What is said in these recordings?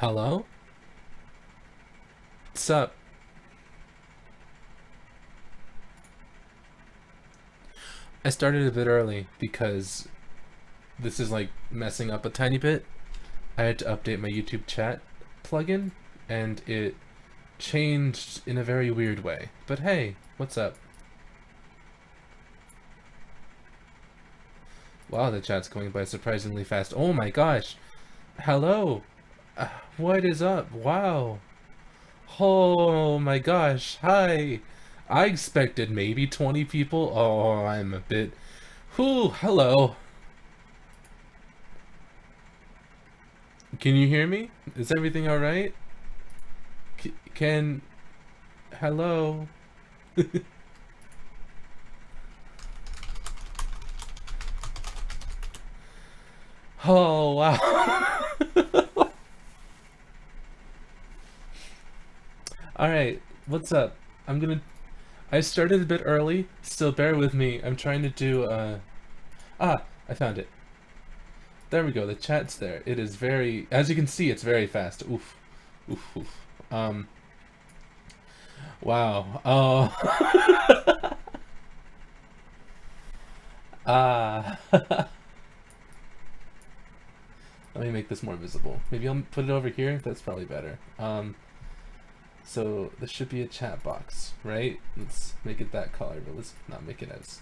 Hello? What's up? I started a bit early because this is like messing up a tiny bit. I had to update my YouTube chat plugin and it changed in a very weird way. But hey, what's up? Wow, the chat's going by surprisingly fast. Oh my gosh! Hello! What is up? Wow! Oh my gosh, hi! I expected maybe 20 people. Oh, I'm a bit... Whew, hello! Can you hear me? Is everything alright? Can... Hello? Oh, wow. Alright, what's up? I started a bit early, so bear with me. I'm trying to do, I found it. There we go, the chat's there. It is very... As you can see, it's very fast. Oof. Oof, oof. Wow. Oh. Let me make this more visible. Maybe I'll put it over here. That's probably better. So this should be a chat box, right? Let's make it that color, but let's not make it as...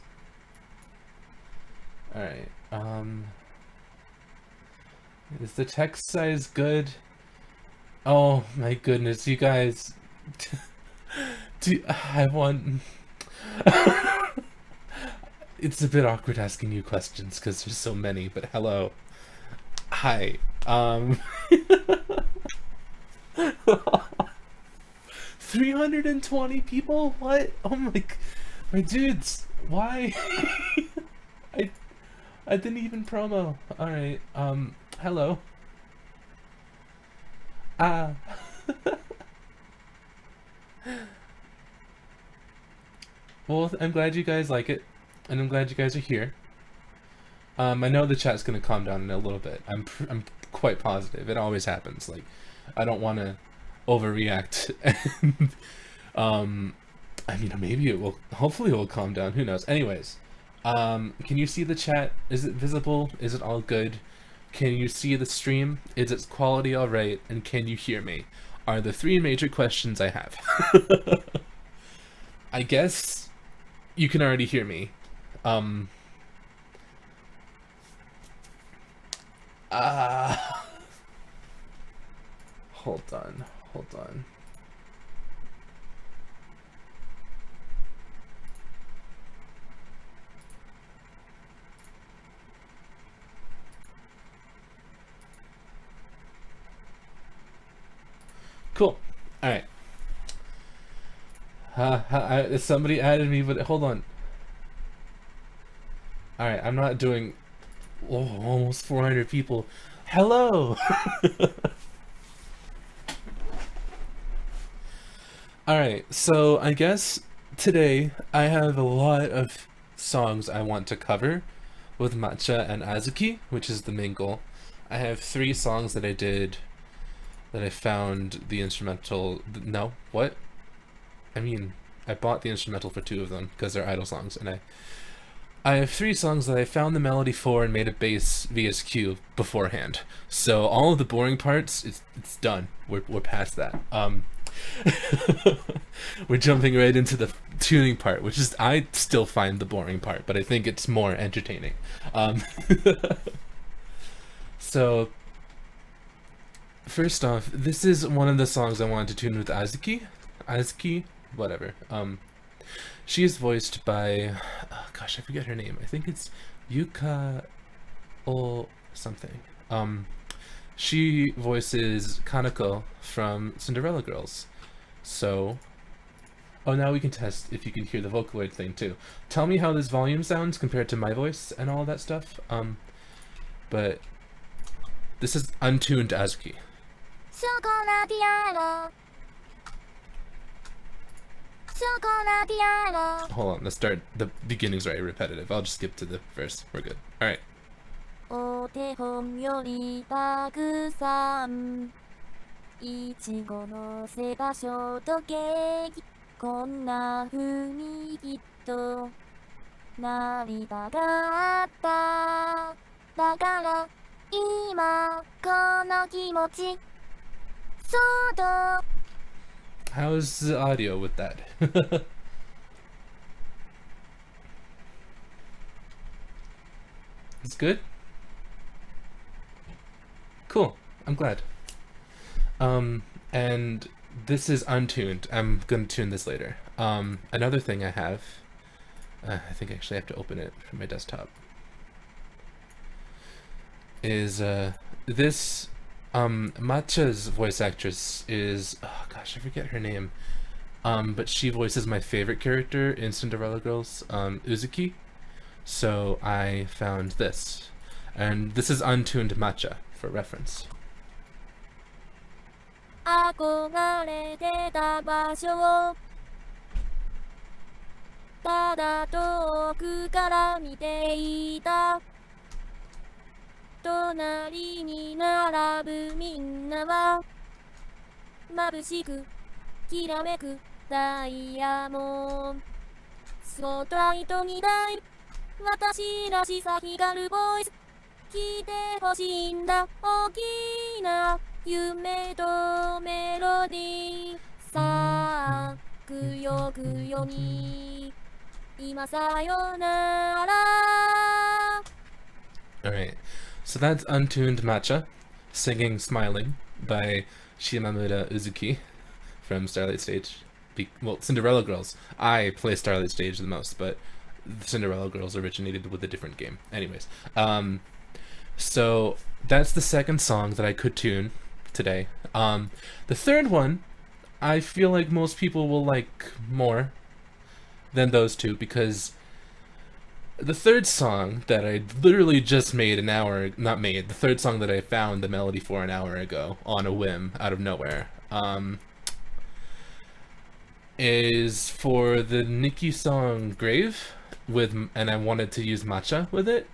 Alright, is the text size good? Oh my goodness, you guys. I want... It's a bit awkward asking you questions because there's so many, but hello. Hi. 320 people? What? Oh my dudes, why? I didn't even promo. Alright, hello. Well, I'm glad you guys like it, and I'm glad you guys are here. I know the chat's gonna calm down in a little bit. I'm quite positive. It always happens. Like, I don't want to overreact. And, I mean, maybe it will. Hopefully, it will calm down. Who knows? Anyways, can you see the chat? Is it visible? Is it all good? Can you see the stream? Is its quality all right? And can you hear me? Are the three major questions I have. I guess you can already hear me. Hold on. Cool. Alright. Somebody added me, but hold on. Alright, I'm not doing... Oh, almost 400 people. Hello! Alright, so I guess today I have a lot of songs I want to cover with Matcha and Azuki, which is the main goal. I have 3 songs that I did that I found the instrumental... No, what? I mean, I bought the instrumental for 2 of them because they're idol songs, and I have 3 songs that I found the melody for and made a bass VSQ beforehand. So all of the boring parts, it's done. We're past that. We're jumping right into the tuning part, which is, I still find the boring part, but I think it's more entertaining. So first off, this is one of the songs I wanted to tune with Azuki, whatever. She is voiced by, oh gosh, I forget her name. I think it's Yuka or something. She voices Kanako from Cinderella Girls. So, oh, now we can test if you can hear the Vocaloid thing too. Tell me how this volume sounds compared to my voice and all that stuff. But this is untuned Azuki. Hold on, let's start. The beginning's very repetitive. I'll just skip to the verse. We're good. Alright. いちごのせたショートケーキこんな風にきっとなりたかっただから今この気持ちそうと How's the audio with that? It's good? Cool. I'm glad. And this is untuned. I'm gonna tune this later. Another thing I have, I think I actually have to open it from my desktop, is this Matcha's voice actress is, oh gosh, I forget her name, but she voices my favorite character in Cinderella Girls, Uzuki. So I found this, and this is untuned Matcha for reference. 憧れてた場所をただ遠くから見ていた隣に並ぶみんなは眩しくきらめくダイヤモンドスポットライトにない私らしさ光るボイス聞いてほしいんだ大きな夢とメロディーさあくよくよに今さよなら Alright, so that's untuned Matcha, singing Smiling by Shimamura Uzuki from Starlight Stage. Well, Cinderella Girls. I play Starlight Stage the most, but the Cinderella Girls originated with a different game. Anyways, so that's the second song that I could tune today. The third one, I feel like most people will like more than those two, because the third song that I literally just made an hour, not made, the third song that I found the melody for an hour ago on a whim out of nowhere, is for the Nikki song Grave, and I wanted to use Matcha with it.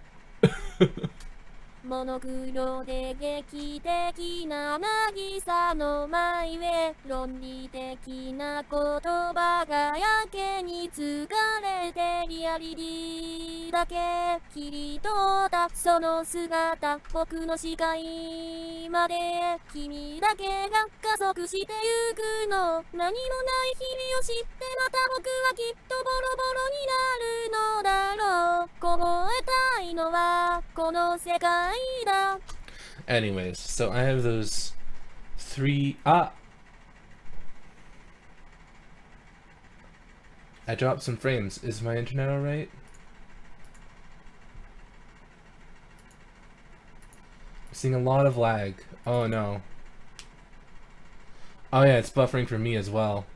モノクロで劇的な渚の前へ論理的な言葉がやけに疲れてリアリティだけ切り取ったその姿僕の視界まで君だけが加速してゆくの何もない日々を知ってまた僕はきっとボロボロになるのだろう凍えたいのはこの世界 Anyways, so I have those three. I dropped some frames. Is my internet alright? I'm seeing a lot of lag. Oh no. Oh yeah, it's buffering for me as well.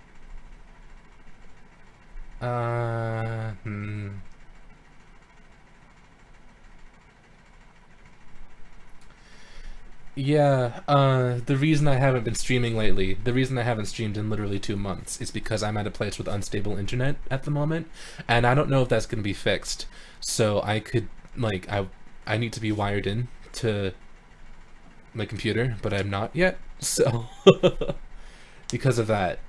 Yeah, the reason I haven't been streaming lately, the reason I haven't streamed in literally 2 months is because I'm at a place with unstable internet at the moment, and I don't know if that's going to be fixed. So I could, like, I need to be wired in to my computer, but I'm not yet, so because of that,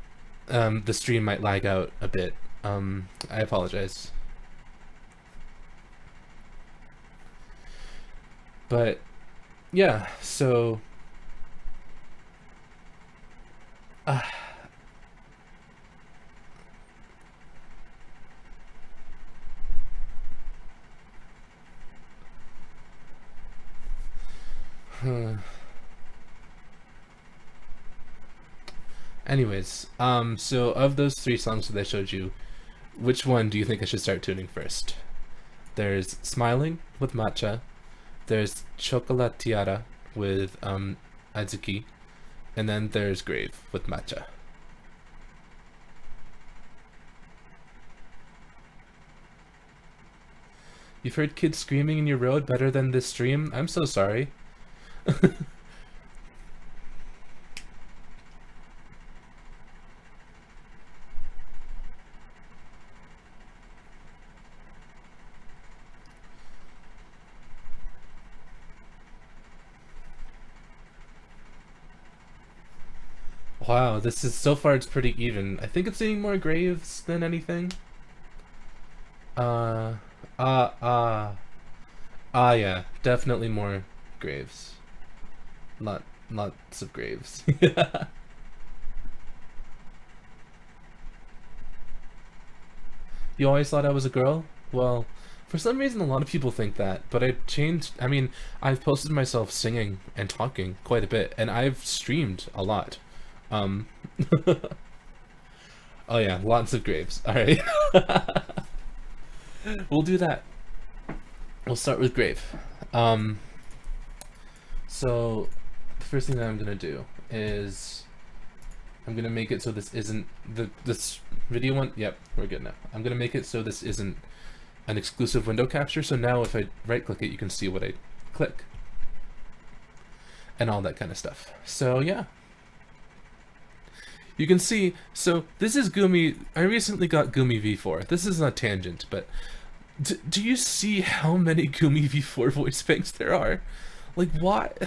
the stream might lag out a bit. I apologize. But yeah, so anyways, so of those 3 songs that I showed you, which one do you think I should start tuning first? There's Smiling with Matcha, there's Chocolatiara with Azuki, and then there's Grave with Matcha. You've heard kids screaming in your road better than this stream? I'm so sorry. Wow, this is so far it's pretty even. I think it's seeing more graves than anything. Uh, uh, uh, yeah, definitely more graves. Lots of graves. You always thought I was a girl? Well, for some reason a lot of people think that, but I changed. I mean, I've posted myself singing and talking quite a bit, and I've streamed a lot. Um, oh yeah, lots of graves. Alright. We'll do that. We'll start with grave. So the first thing that I'm gonna do is I'm gonna make it so this isn't this video one. Yep, we're good now. I'm gonna make it so this isn't an exclusive window capture. So now if I right click it, you can see what I click and all that kind of stuff. So yeah, you can see. So this is Gumi. I recently got Gumi V4. This is a tangent, but do you see how many Gumi V4 voice banks there are? Like what?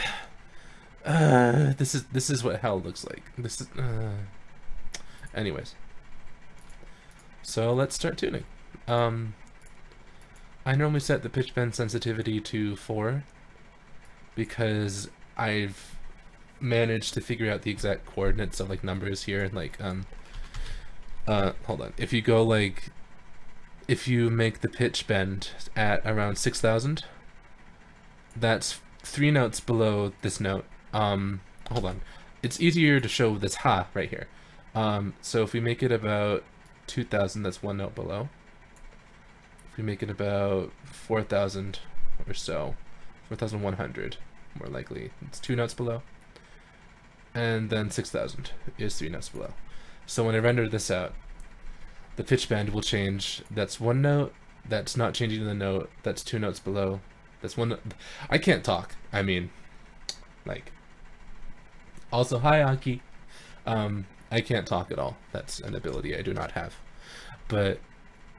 This is what hell looks like. This is anyways. So let's start tuning. I normally set the pitch bend sensitivity to 4 because I've managed to figure out the exact coordinates of like numbers here, and like hold on. If you go like, if you make the pitch bend at around 6,000, that's 3 notes below this note. Hold on. It's easier to show this ha right here. So if we make it about 2,000, that's 1 note below. If we make it about 4,000 or so, 4,100 more likely, it's 2 notes below. And then 6,000 is 3 notes below. So when I render this out, the pitch bend will change. That's 1 note, that's not changing the note, that's 2 notes below, that's 1 note. I can't talk. I mean, like, also hi Aki. I can't talk at all. That's an ability I do not have. But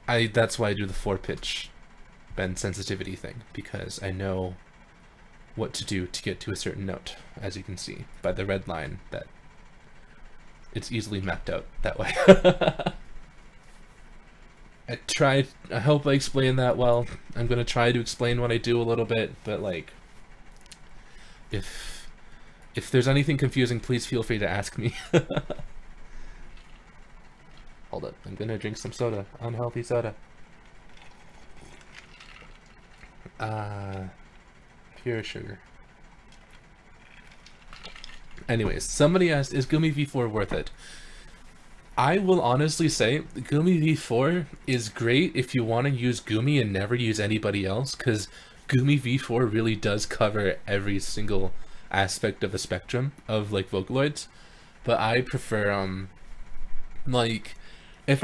that's why I do the 4 pitch bend sensitivity thing, because I know what to do to get to a certain note, as you can see by the red line, that it's easily mapped out that way. I hope I explained that well. I'm gonna try to explain what I do a little bit, but like, if there's anything confusing, please feel free to ask me. Hold up, I'm gonna drink some soda. Unhealthy soda. Pure sugar. Anyways, somebody asked, is Gumi V4 worth it? I will honestly say Gumi V4 is great if you want to use Gumi and never use anybody else, because Gumi V4 really does cover every single aspect of the spectrum of like Vocaloids. But I prefer like, if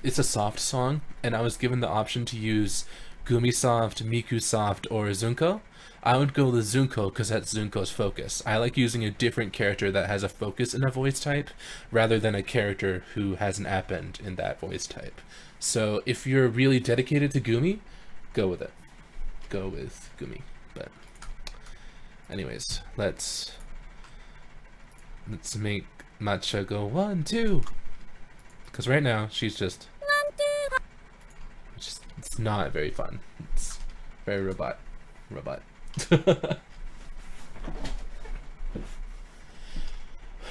it's a soft song and I was given the option to use Gumi Soft, Miku Soft, or Zunko, I would go with Zunko because that's Zunko's focus. I like using a different character that has a focus in a voice type rather than a character who has an append in that voice type. So if you're really dedicated to Gumi, go with it. Go with Gumi. But anyways, let's make Matcha go 1, 2. Because right now she's just, it's not very fun. It's very robot.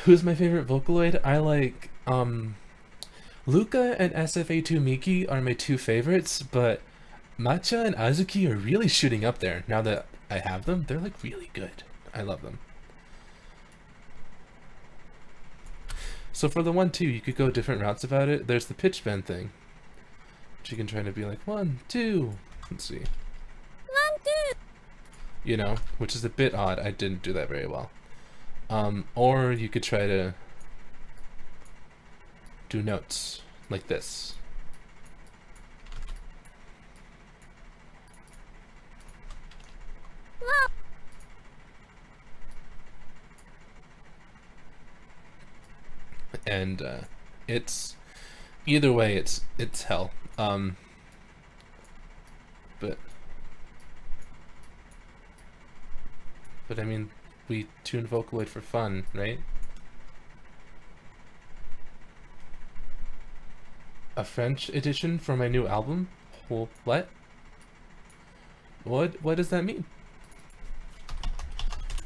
Who's my favorite Vocaloid? I like Luca and SFA2 Miki are my 2 favorites, but Matcha and Azuki are really shooting up there now that I have them. They're like really good. I love them. So for the 1, 2, you could go different routes about it. There's the pitch bend thing, which you can try to be like 1, 2. Let's see. 1, 2. You know, which is a bit odd. I didn't do that very well. Or you could try to do notes like this. And it's either way, it's hell. But I mean, we tune Vocaloid for fun, right? A French edition for my new album? Well, what? What does that mean?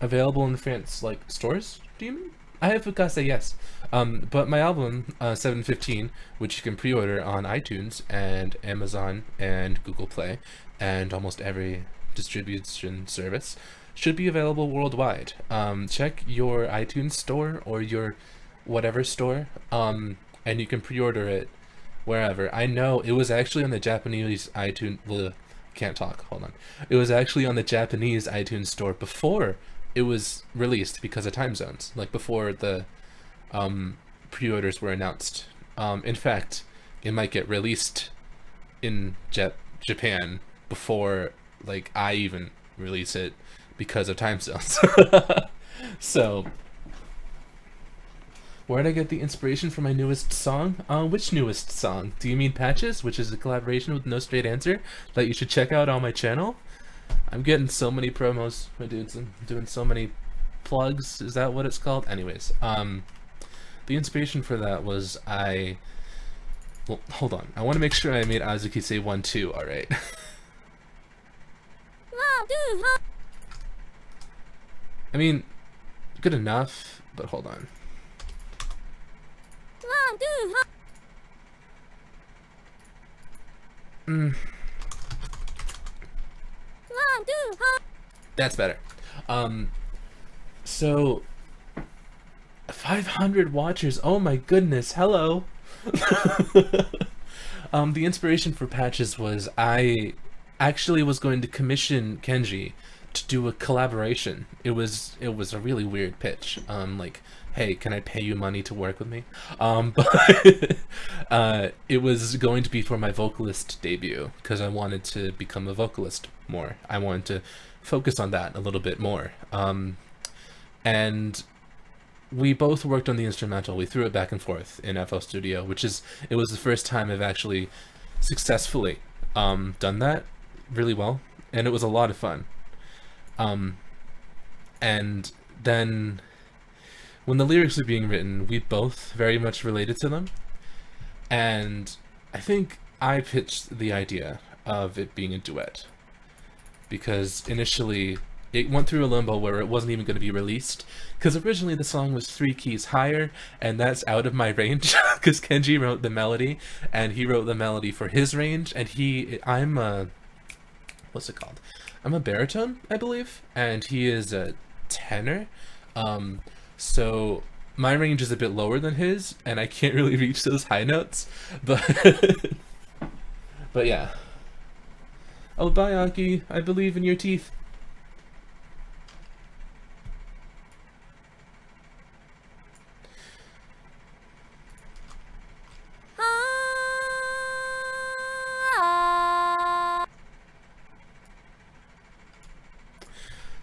Available in France, like stores? Do you mean? I have to say yes. But my album, 715, which you can pre-order on iTunes and Amazon and Google Play and almost every distribution service, should be available worldwide. Check your iTunes store or your whatever store, and you can pre-order it wherever. I know it was actually on the Japanese iTunes. Ugh, can't talk. Hold on. It was actually on the Japanese iTunes store before it was released because of time zones. Like before the pre-orders were announced. In fact, it might get released in Japan before like I even release it because of time zones. So, where did I get the inspiration for my newest song? Which newest song? Do you mean Patches, which is a collaboration with No Straight Answer that you should check out on my channel? I'm getting so many promos, my dudes. I'm doing so many plugs. Is that what it's called? Anyways, the inspiration for that was well, hold on. I want to make sure I made Azuki say 1, 2, alright. 1, 2, 3. I mean, good enough, but hold on. 1, 2, 3. 1, 2, 3. That's better. So 500 watchers. Oh my goodness. Hello. The inspiration for Patches was I actually was going to commission Kenji to do a collaboration. It was a really weird pitch. Like, hey, can I pay you money to work with me? But it was going to be for my vocalist debut because I wanted to become a vocalist more. I wanted to focus on that a little bit more. And we both worked on the instrumental. We threw it back and forth in FL Studio, it was the first time I've actually successfully done that really well, and it was a lot of fun. And then when the lyrics were being written, we both very much related to them, and I think I pitched the idea of it being a duet because initially it went through a limbo where it wasn't even going to be released because originally the song was 3 keys higher, and that's out of my range because Kenji wrote the melody and he wrote the melody for his range, and I'm a, what's it called? I'm a baritone, I believe, and he is a tenor. So my range is a bit lower than his, and I can't really reach those high notes, but but yeah. Oh, bye, Aki. I believe in your teeth.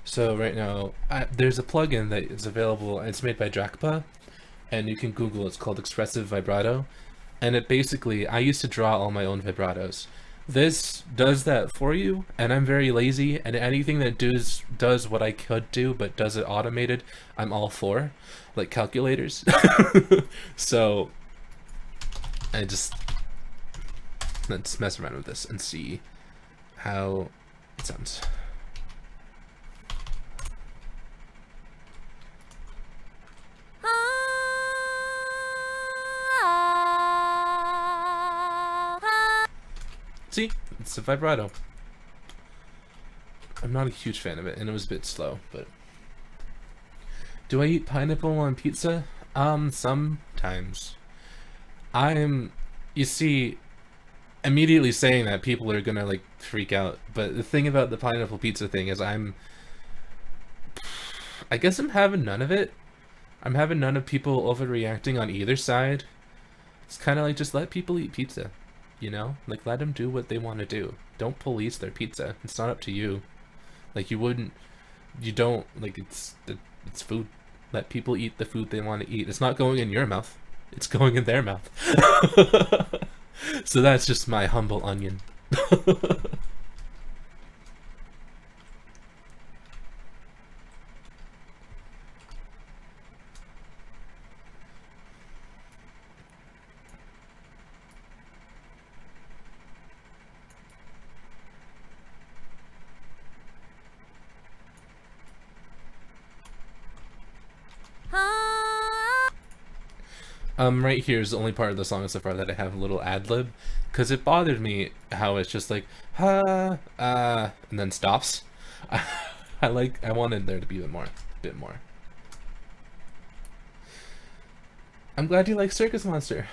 So right now, there's a plugin that is available. It's made by Drakpa, and you can Google. It's called Expressive Vibrato, and it basically, I used to draw all my own vibratos. This does that for you, and I'm very lazy, and anything that does what I could do but does it automated, I'm all for, like calculators. So let's mess around with this and see how it sounds. See, it's a vibrato. I'm not a huge fan of it, and it was a bit slow, but... Do I eat pineapple on pizza? Sometimes. You see, immediately saying that, people are gonna, like, freak out, but the thing about the pineapple pizza thing is I guess I'm having none of it. I'm having none of people overreacting on either side. It's kind of like, just let people eat pizza. You know, like, let them do what they want to do. Don't police their pizza. It's not up to you. Like, it's food. Let people eat the food they want to eat. It's not going in your mouth. It's going in their mouth. So that's just my humble onion. Right here is the only part of the song so far that I have a little ad-lib, because it bothered me how it's just like, ha, and then stops. I wanted there to be a bit more. I'm glad you like Circus Monster.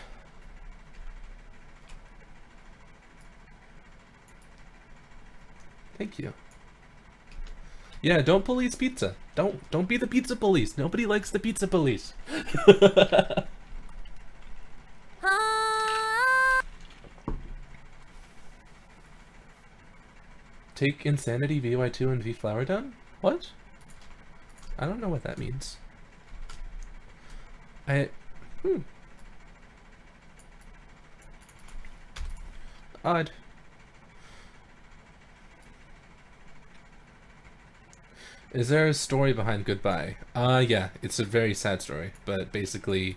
Thank you. Yeah, don't police pizza. Don't be the pizza police. Nobody likes the pizza police. Take Insanity, VY2, and V Flower down? What? I don't know what that means. Odd. Is there a story behind Goodbye? Yeah, it's a very sad story, but basically,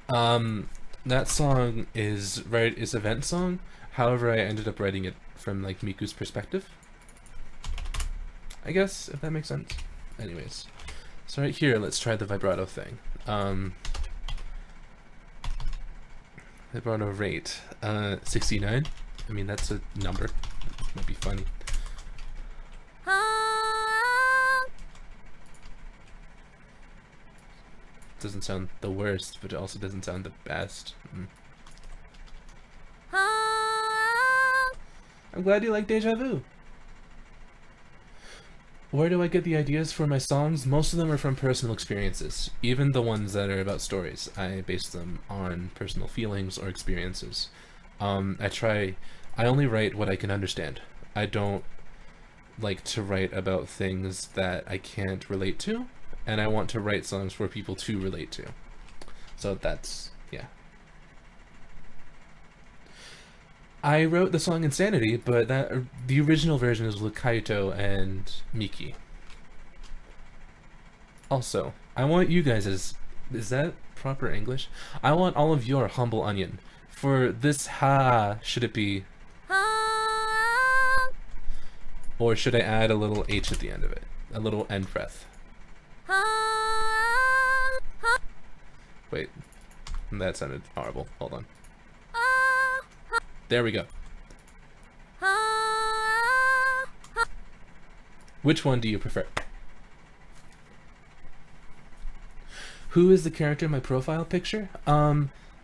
that song is a vent song. However, I ended up writing it from like Miku's perspective, I guess, if that makes sense. Anyways, so right here, let's try the vibrato thing. Vibrato rate, 69. I mean, that's a number. Might be funny. Doesn't sound the worst, but it also doesn't sound the best. I'm glad you like Deja Vu. Where do I get the ideas for my songs? Most of them are from personal experiences. Even the ones that are about stories, I base them on personal feelings or experiences. I only write what I can understand. I don't like to write about things that I can't relate to, and I want to write songs for people to relate to. So that's, yeah. I wrote the song Insanity, but the original version is with Kaito and Miki. Also, I want you guys is that proper English? I want all of your humble onion. For this ha, should it be ha? Or should I add a little H at the end of it? A little end breath. Ha, ha. Wait, that sounded horrible. Hold on. There we go. Which one do you prefer? Who is the character in my profile picture?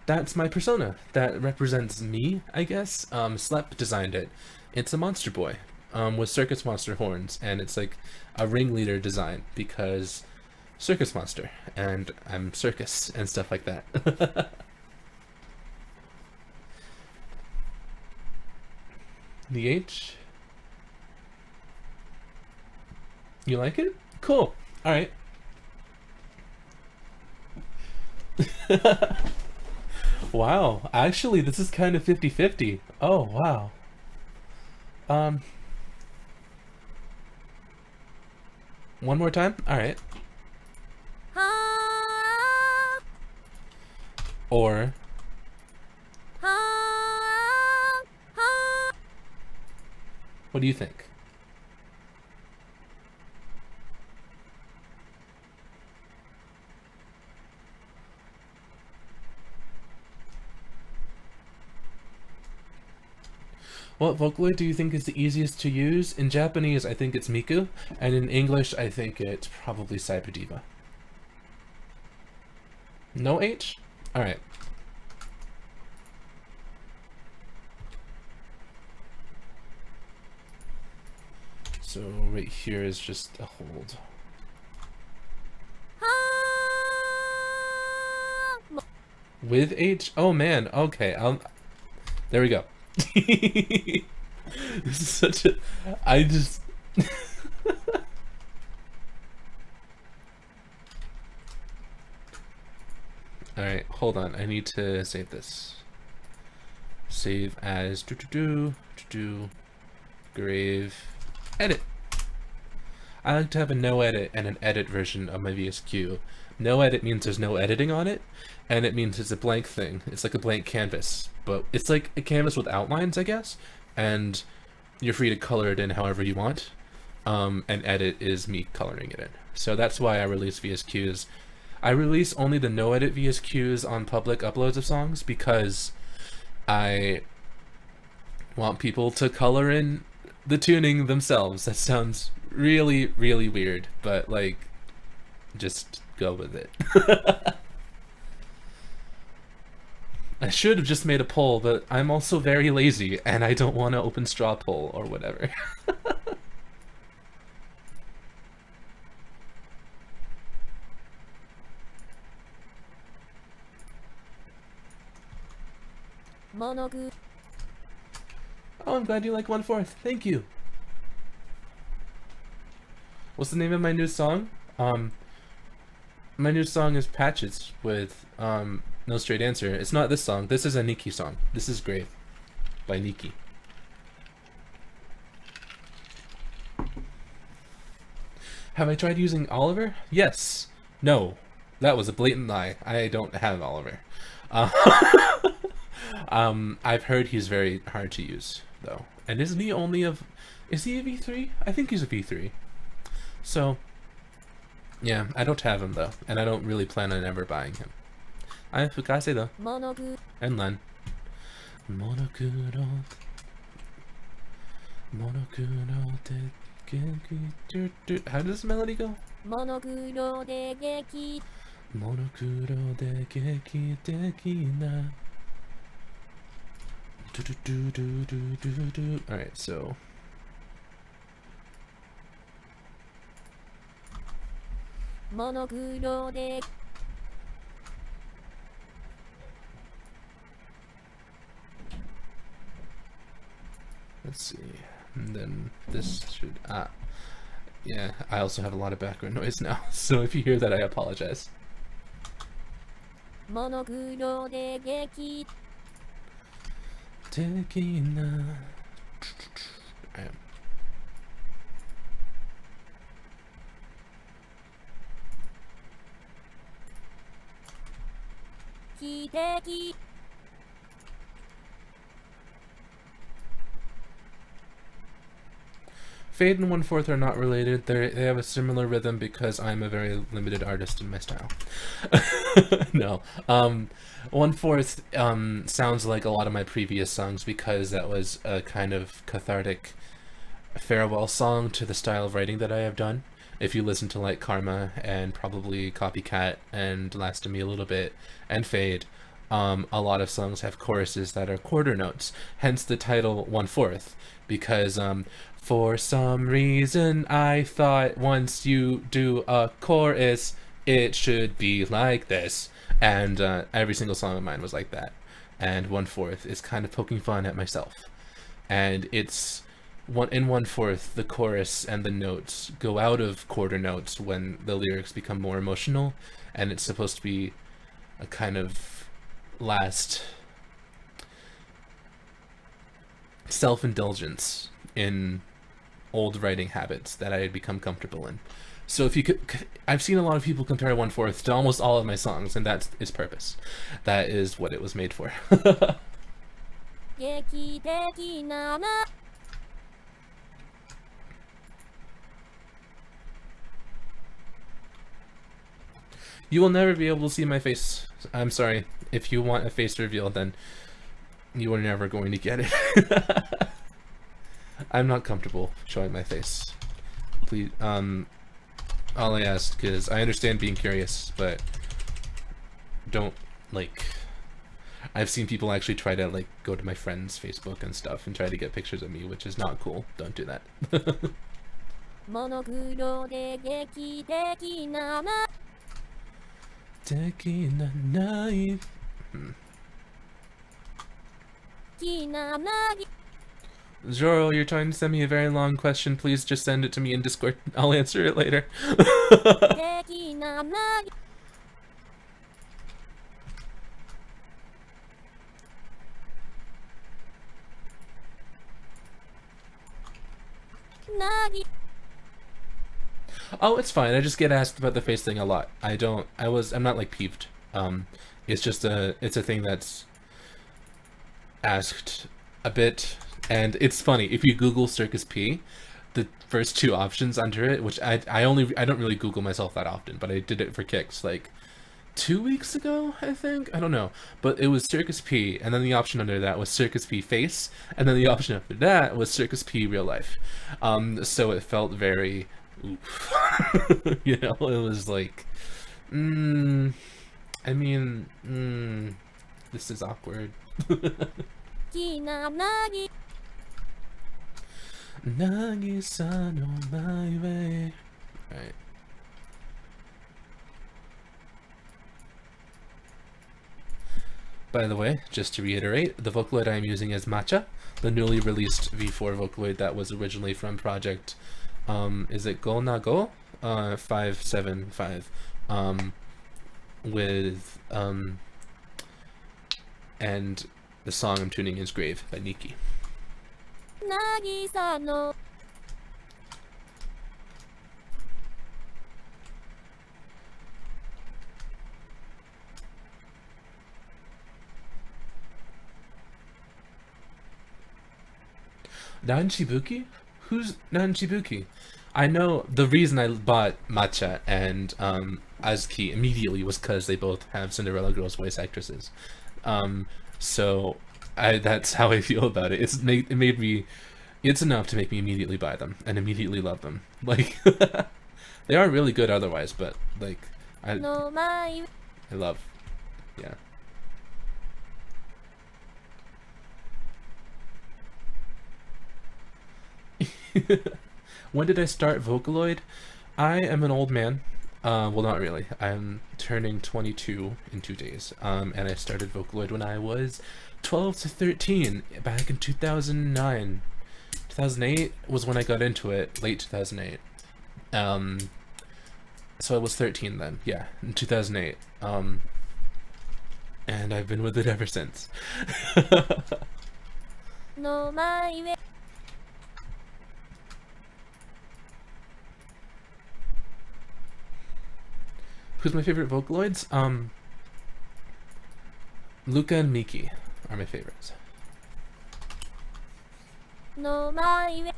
That's my persona. That represents me, I guess. Slep designed it. It's a monster boy with circus monster horns, and it's like a ringleader design because circus monster, and I'm circus and stuff like that. The H? You like it? Cool. Alright. Wow. Actually, this is kind of 50-50. Oh, wow. One more time? Alright. Or... what do you think? What Vocaloid do you think is the easiest to use? In Japanese, I think it's Miku, and in English, I think it's probably Cyberdiva. No H? Alright. So right here is just a hold. With H? Oh man, okay. There we go. This is such a... I just... Alright, hold on. I need to save this. Save as grave edit. I like to have a no edit and an edit version of my VSQ. No edit means there's no editing on it, and it means it's a blank thing. It's like a blank canvas, but it's like a canvas with outlines, I guess, and you're free to color it in however you want, and edit is me coloring it in. So that's why I release VSQs I release only the no edit VSQs on public uploads of songs because I want people to color in the tuning themselves. That sounds really, really weird, but like, just go with it. I should have just made a poll, but I'm also very lazy and I don't want to open straw poll or whatever. Oh, I'm glad you like 1/4. Thank you. What's the name of my new song? My new song is Patches with No Straight Answer. It's not this song. This is a Nikki song. This is Grave by Nikki. Have I tried using Oliver? Yes. No. That was a blatant lie. I don't have Oliver. I've heard he's very hard to use, though. And isn't he only of... Is he a V3? I think he's a V3. So, yeah, I don't have him, though. And I don't really plan on ever buying him. I Fukase, though. And Len. Monokuro... How does the melody go? Monokuro de geki dekina. Alright, so... Let's see. And then this should... yeah, I also have a lot of background noise now, so if you hear that, I apologize. Tekina. Alright. Fade and 1/4 are not related. They have a similar rhythm because I'm a very limited artist in my style. No. 1/4 sounds like a lot of my previous songs because that was a kind of cathartic farewell song to the style of writing that I have done. If you listen to like Karma and probably Copycat and Last of Me a little bit and Fade, a lot of songs have choruses that are quarter notes, hence the title 1/4, because for some reason I thought once you do a chorus it should be like this, and every single song of mine was like that, and 1/4 is kind of poking fun at myself, and it's in 1/4 the chorus and the notes go out of quarter notes when the lyrics become more emotional, and it's supposed to be a kind of last self-indulgence in old writing habits that I had become comfortable in. So if you could, I've seen a lot of people compare 1/4 to almost all of my songs, and that's its purpose. That is what it was made for. You will never be able to see my face. I'm sorry. If you want a face reveal, then you are never going to get it. I'm not comfortable showing my face. Please, all I ask is, I understand being curious, but don't, like, I've seen people actually try to, like, go to my friend's Facebook and stuff and try to get pictures of me, which is not cool. Don't do that. Zoro, you're trying to send me a very long question. Please just send it to me in Discord. I'll answer it later. Oh, it's fine. I just get asked about the face thing a lot. I'm not like peeved. It's just it's a thing that's asked a bit, and it's funny. If you Google Circus P, the first two options under it, which I don't really Google myself that often, but I did it for kicks. Like, 2 weeks ago, I think. I don't know, but it was Circus P, and then the option under that was Circus P Face, and then the option after that was Circus P Real Life. So it felt very, oof. You know, it was like, I mean, this is awkward. Nagisa no my way. Alright. By the way, just to reiterate, the Vocaloid I am using is Matcha, the newly released V4 Vocaloid that was originally from project, is it Go Na Go? 575, with, and the song I'm tuning is Grave by Nikki. Nagisa no Nanchibuki? Who's Nanchibuki? I know the reason I bought Matcha and Azuki immediately was because they both have Cinderella Girls voice actresses. So that's how I feel about it. It's enough to make me immediately buy them and immediately love them. Like they are really good otherwise, but like I love, yeah. When did I start Vocaloid? I am an old man. Well, not really. I'm turning 22 in 2 days. And I started Vocaloid when I was 12 to 13, back in 2009. 2008 was when I got into it, late 2008. So I was 13 then, yeah, in 2008. And I've been with it ever since. no my way. Who's my favorite Vocaloids? Luca and Miki are my favorites. No my way.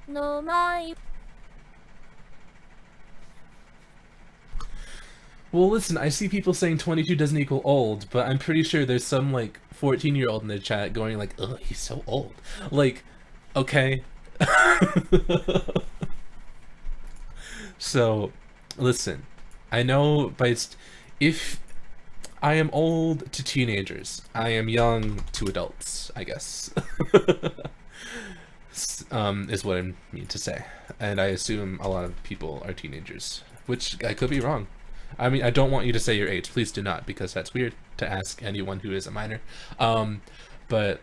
No my. Well, listen, I see people saying 22 doesn't equal old, but I'm pretty sure there's some, like, 14-year-old in the chat going like, ugh, he's so old. Like, okay. So, listen, I know if I am old to teenagers, I am young to adults, I guess. Is what I mean to say. And I assume a lot of people are teenagers, which I could be wrong. I mean, I don't want you to say your age. Please do not, because that's weird to ask anyone who is a minor. But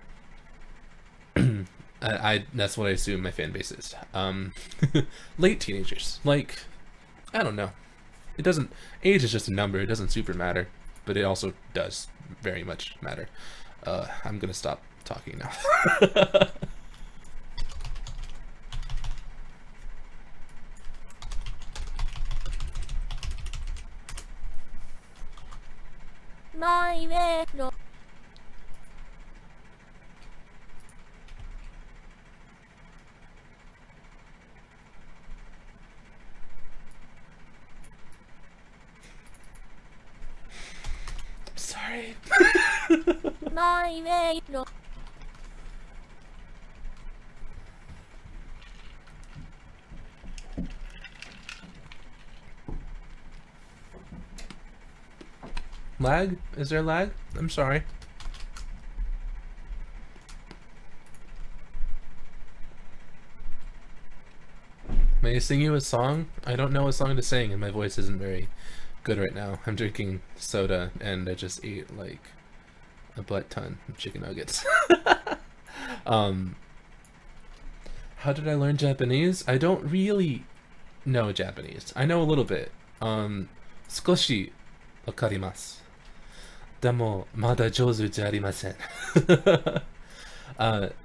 that's what I assume my fan base is. Late teenagers. Like, I don't know. It doesn't... Age is just a number. It doesn't super matter. But it also does very much matter. I'm gonna stop talking now. My way. Sorry. My way. Lag? Is there lag? I'm sorry. May I sing you a song? I don't know a song to sing and my voice isn't very good right now. I'm drinking soda and I just ate like a butt ton of chicken nuggets. How did I learn Japanese? I don't really know Japanese. I know a little bit. 少しわかります。でもまだ上手じゃありません。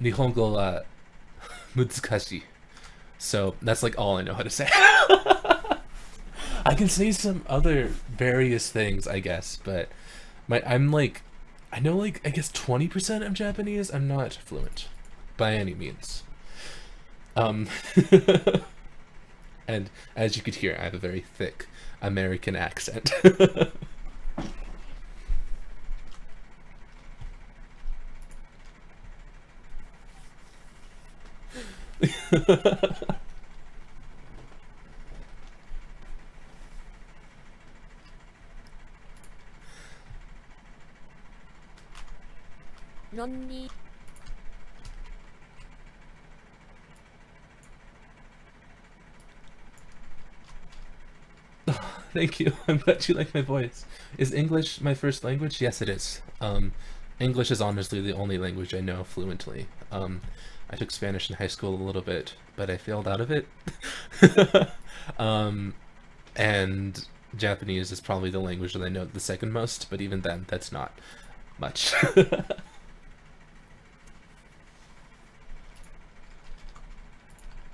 日本語は難しい。So that's like all I know how to say. I can say some other various things, I guess, but I'm like I know, like, I guess 20% of Japanese. I'm not fluent by any means. And as you could hear, I have a very thick American accent. Lonely. Thank you. I'm glad you like my voice. Is English my first language? Yes, it is. English is honestly the only language I know fluently. I took Spanish in high school a little bit, but I failed out of it. And Japanese is probably the language that I know the second most, but even then, that's not much.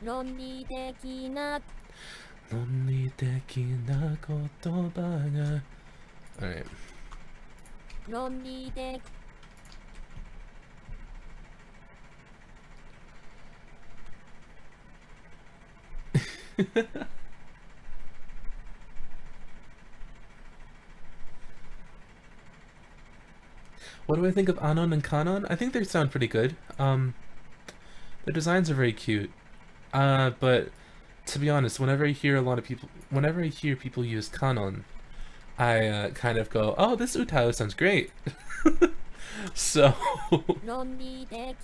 Lonely 的な 論理的な言葉が Alright. 論理的 What do I think of Anon and Kanon? I think they sound pretty good. The designs are very cute. But to be honest, whenever I hear people use Kanon, I kind of go, oh, this Utao sounds great. So 論理的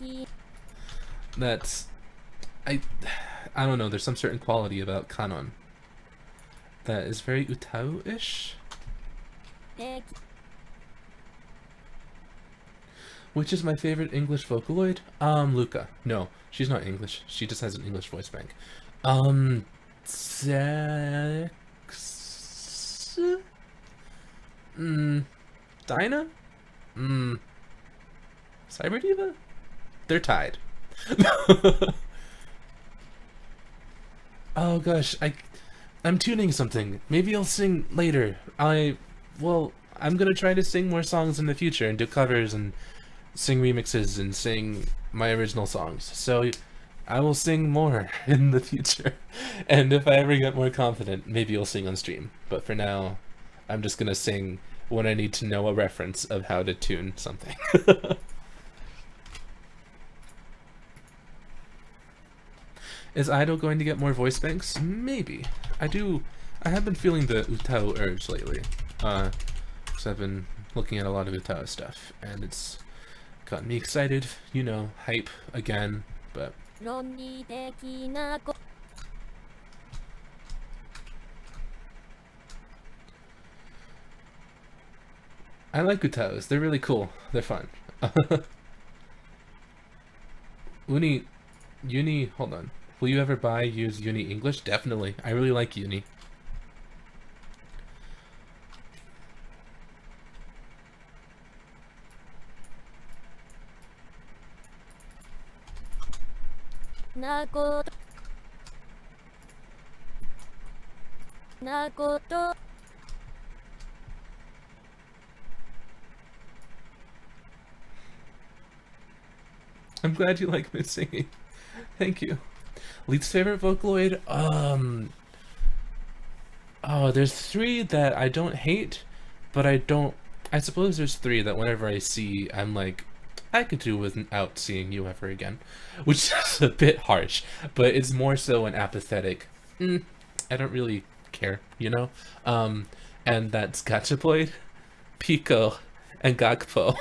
that's I don't know, there's some certain quality about Kanon that is very Utao-ish. 的 Which is my favorite English Vocaloid? Luca. No, she's not English. She just has an English voice bank. Zex... Dinah? Cyber Diva? They're tied. Oh gosh, I'm tuning something. Maybe I'll sing later. Well, I'm gonna try to sing more songs in the future and do covers and sing remixes and sing my original songs. So I will sing more in the future. And if I ever get more confident, maybe I'll sing on stream. But for now, I'm just gonna sing when I need to know a reference of how to tune something. Is Idol going to get more voice banks? Maybe. I have been feeling the Utao urge lately. Because I've been looking at a lot of Utao stuff, and it's got me excited, you know, hype again, but... 論理的なこ I like Utaos, they're really cool, they're fun. Uni, hold on. Will you ever use Uni English? Definitely, I really like Uni.なことなこと I'm glad you like me singing. Thank you. Least favorite Vocaloid? Oh, there's 3 that I don't hate, but I suppose there's 3 that whenever I see, I'm like, I could do without seeing you ever again. Which is a bit harsh, but it's more so an apathetic, I don't really care, you know? And that's Gachaploid, Pico, and Gakpo.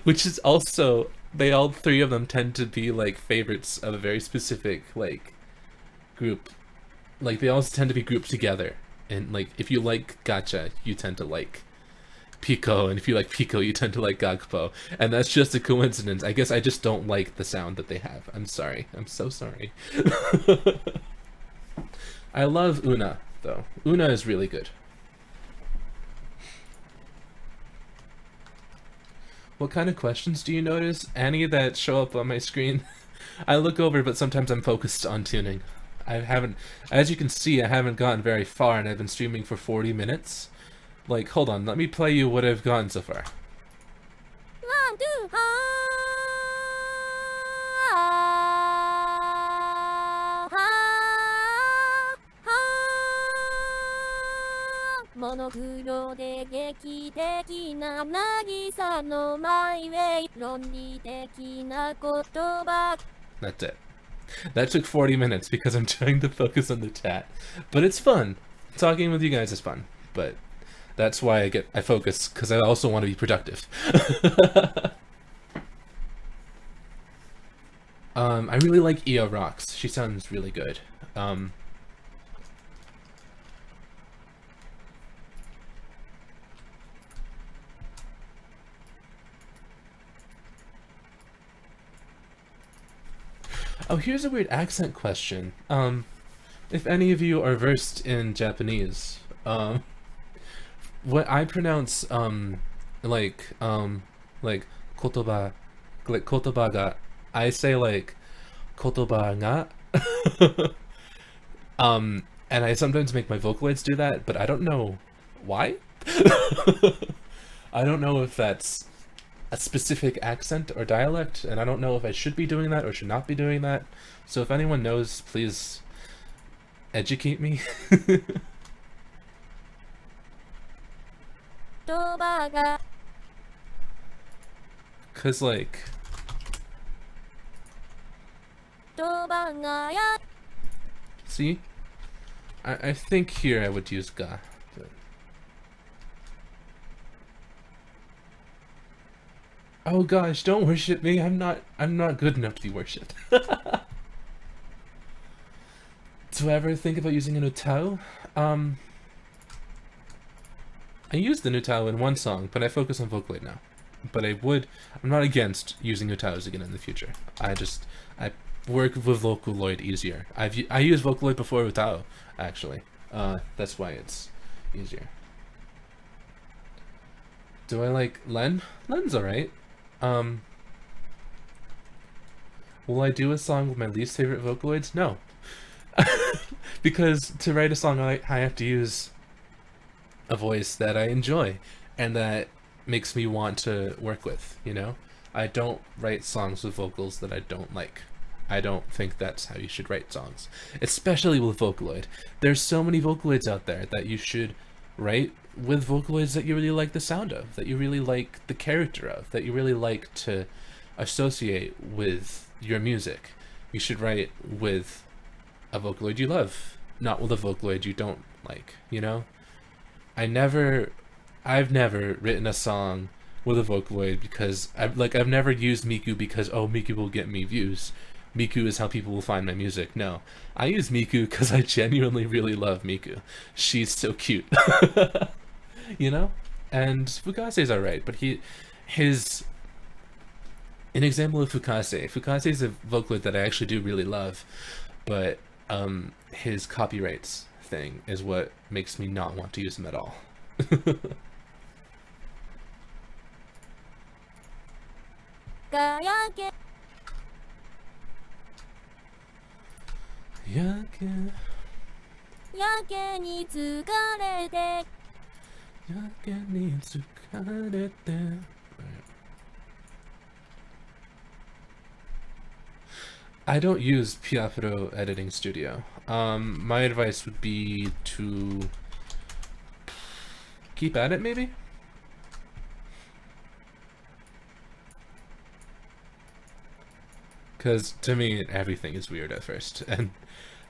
Which is also... all 3 of them tend to be like favorites of a very specific like group. Like they all tend to be grouped together, and like if you like Gacha, you tend to like Pico, and if you like Pico, you tend to like Gakpo, and that's just a coincidence. I guess I just don't like the sound that they have. I'm sorry. I'm so sorry. I love Una though. Una is really good. What kind of questions do you notice? Any that show up on my screen? I look over, but sometimes I'm focused on tuning. As you can see, I haven't gotten very far, and I've been streaming for 40 minutes. Like, hold on, let me play you what I've gotten so far. モノクロで劇的な渚のマイウェイ論理的な言葉 That's it. That took 40 minutes because I'm trying to focus on the chat. But it's fun. Talking with you guys is fun. But that's why I focus, because I also want to be productive. I really like Io Rocks. She sounds really good. Oh, here's a weird accent question. If any of you are versed in Japanese, what I pronounce, like kotoba, like kotoba ga, I say like kotoba ga, and I sometimes make my Vocaloids do that, but I don't know why. I don't know if that's a specific accent or dialect, and I don't know if I should be doing that or should not be doing that. So if anyone knows, please educate me. Cause like, see, I think here I would use ga. But... Oh gosh, don't worship me. I'm not good enough to be worshipped. Do I ever think about using a Nutao? I used the Nutao in one song, but I focus on Vocaloid now. But I'm not against using Nutaos again in the future. I work with Vocaloid easier. I used Vocaloid before Nutao, actually. That's why it's easier. Do I like Len? Len's alright. Will I do a song with my least favorite Vocaloids? No. Because to write a song, I have to use a voice that I enjoy and that makes me want to work with, you know? I don't write songs with vocals that I don't like. I don't think that's how you should write songs, especially with Vocaloid. There's so many Vocaloids out there that you should write with Vocaloids that you really like the sound of, that you really like the character of, that you really like to associate with your music. You should write with a Vocaloid you love, not with a Vocaloid you don't like, you know? I've never written a song with a Vocaloid because I've never used Miku because, oh, Miku will get me views. Miku is how people will find my music. No, I use Miku because I genuinely really love Miku. She's so cute. You know? And Fukase's alright, but an example of Fukase is a Vocaloid that I actually do really love, but his copyrights thing is what makes me not want to use him at all. I don't use Piafro Editing Studio. My advice would be to keep at it, maybe? Because to me, everything is weird at first, and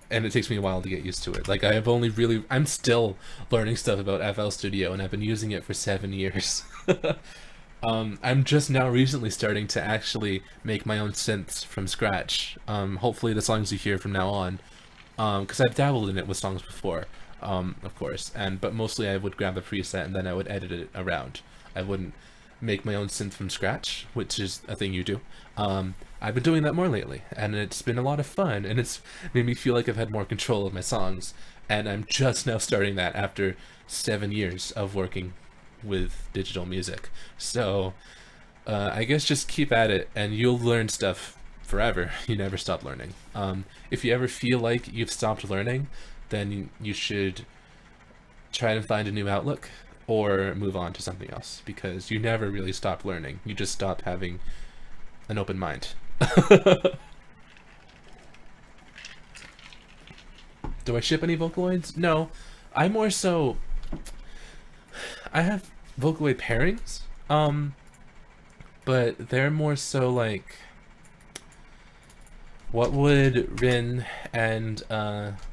it takes me a while to get used to it. Like, I'm still learning stuff about FL Studio, and I've been using it for 7 years. I'm just now recently starting to actually make my own synths from scratch. Hopefully the songs you hear from now on, because I've dabbled in it with songs before, of course, but mostly I would grab a preset and then I would edit it around. I wouldn't make my own synth from scratch, which is a thing you do. I've been doing that more lately, and it's been a lot of fun, and it's made me feel like I've had more control of my songs, and I'm just now starting that after 7 years of working with digital music. So I guess just keep at it and you'll learn stuff forever. You never stop learning. If you ever feel like you've stopped learning, then you should try to find a new outlook or move on to something else, because you never really stop learning. You just stop having an open mind. Do I ship any Vocaloids? No. I more so I have Vocaloid pairings, but they're more so like, what would Rin and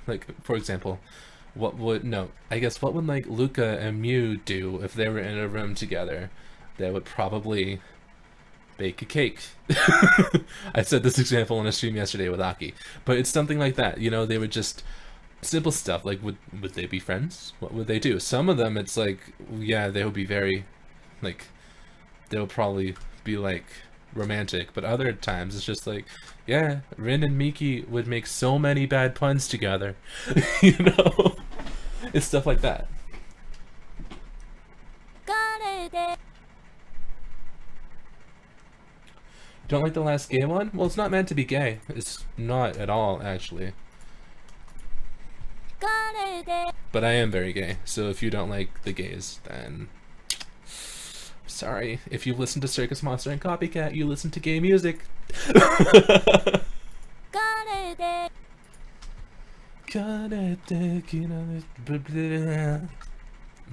like, for example, what would like Luca and Mew do if they were in a room together? They would probably bake a cake. I said this example on a stream yesterday with Aki, but it's something like that, you know. They would just simple stuff like, would they be friends? What would they do? Some of them it's like, yeah, they would be very like, they'll probably be like romantic, but other times it's just like, yeah, Rin and Miki would make so many bad puns together. You know, it's stuff like that. Don't like the last gay one? Well, it's not meant to be gay. It's not at all, actually. But I am very gay, so if you don't like the gays, then sorry. If you listen to Circus Monster and Copycat, you listen to gay music. I'm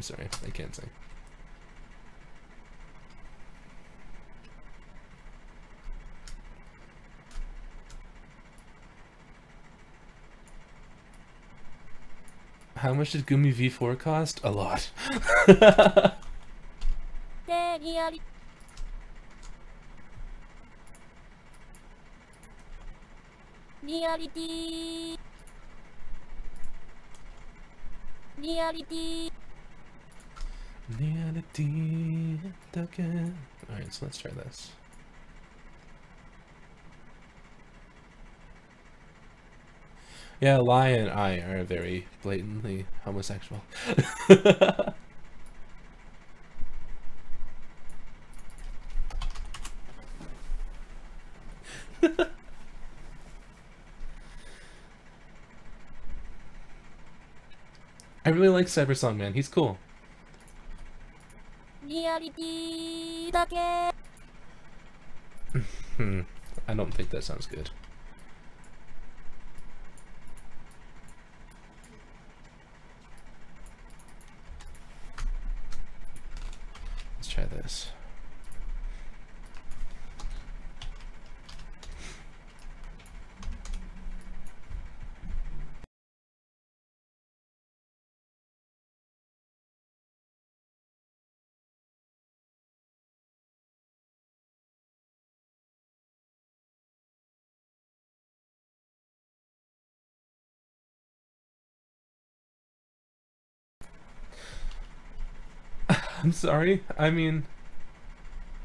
sorry, I can't sing. How much did Gumi V4 cost? A lot. Reality. Alright, so let's try this. Yeah, Lai and I are very blatantly homosexual. I really like Cybersong, man. He's cool. I don't think that sounds good. Let's try this. I'm sorry. I mean,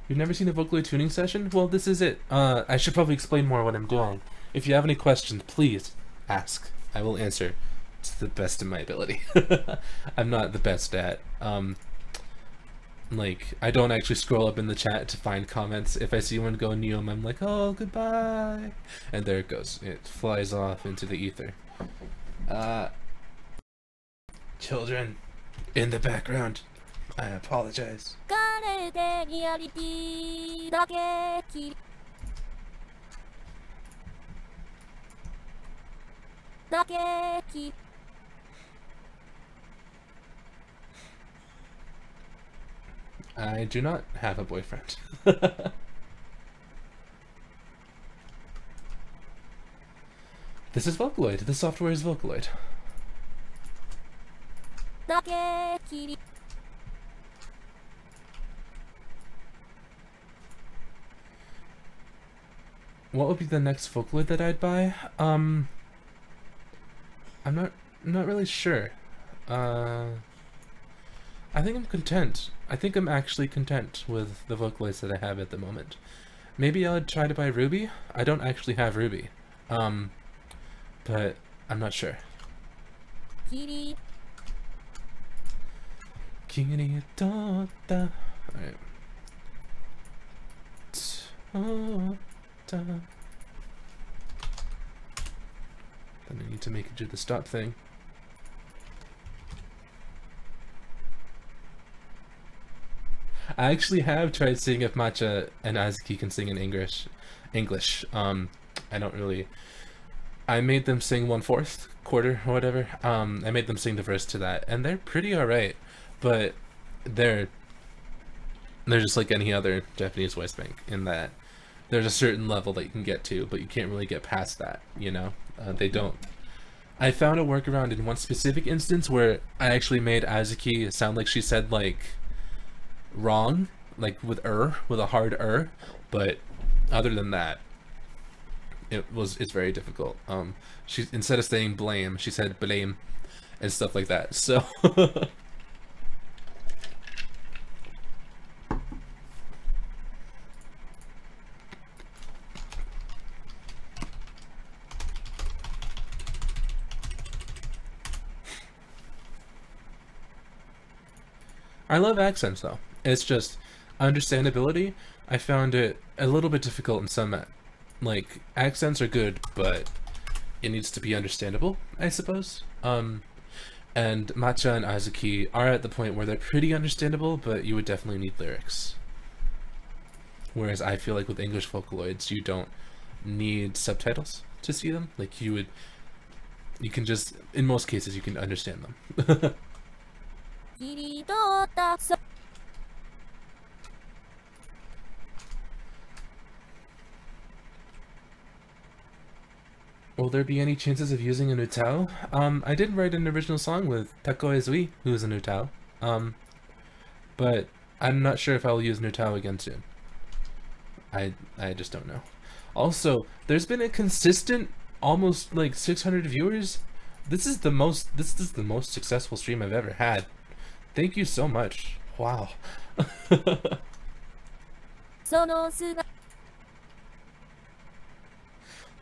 you've never seen a Vocaloid tuning session? Well, this is it. I should probably explain more what I'm doing. If you have any questions, please ask. I will answer to the best of my ability. I'm not the best at, like, I don't actually scroll up in the chat to find comments. If I see one go Neom, I'm like, oh, goodbye. And there it goes. It flies off into the ether. Children in the background. I apologize. I do not have a boyfriend. This is Vocaloid. The software is Vocaloid. What would be the next Vocaloid that I'd buy? I'm not really sure. I think I'm content. I think I'm actually content with the Vocaloids that I have at the moment. Maybe I'll try to buy Ruby. I don't actually have Ruby. But I'm not sure. Alright. Then I need to make it do the stop thing. I actually have tried seeing if Matcha and Azuki can sing in English. I don't really. I made them sing 1/4, quarter, or whatever. I made them sing the verse to that, and they're pretty alright. But they're just like any other Japanese voice bank in that there's a certain level that you can get to, but you can't really get past that, you know? They don't. I found a workaround in one specific instance where I actually made Azuki sound like she said, like, wrong, like with a hard but other than that, it's very difficult. She, instead of saying blame, she said blame and stuff like that, so. I love accents though. It's just understandability. I found it a little bit difficult in some, like, accents are good, but it needs to be understandable, I suppose. And Matcha and Azuki are at the point where they're pretty understandable, but you would definitely need lyrics. Whereas I feel like with English Vocaloids, you don't need subtitles to see them. Like you can just, in most cases, you can understand them. Will there be any chances of using a Nutao? I did write an original song with Tako Ezui, who is a Nutao. But I'm not sure if I'll use Nutao again soon. I just don't know. Also, there's been a consistent almost like 600 viewers. This is the most successful stream I've ever had. Thank you so much. Wow.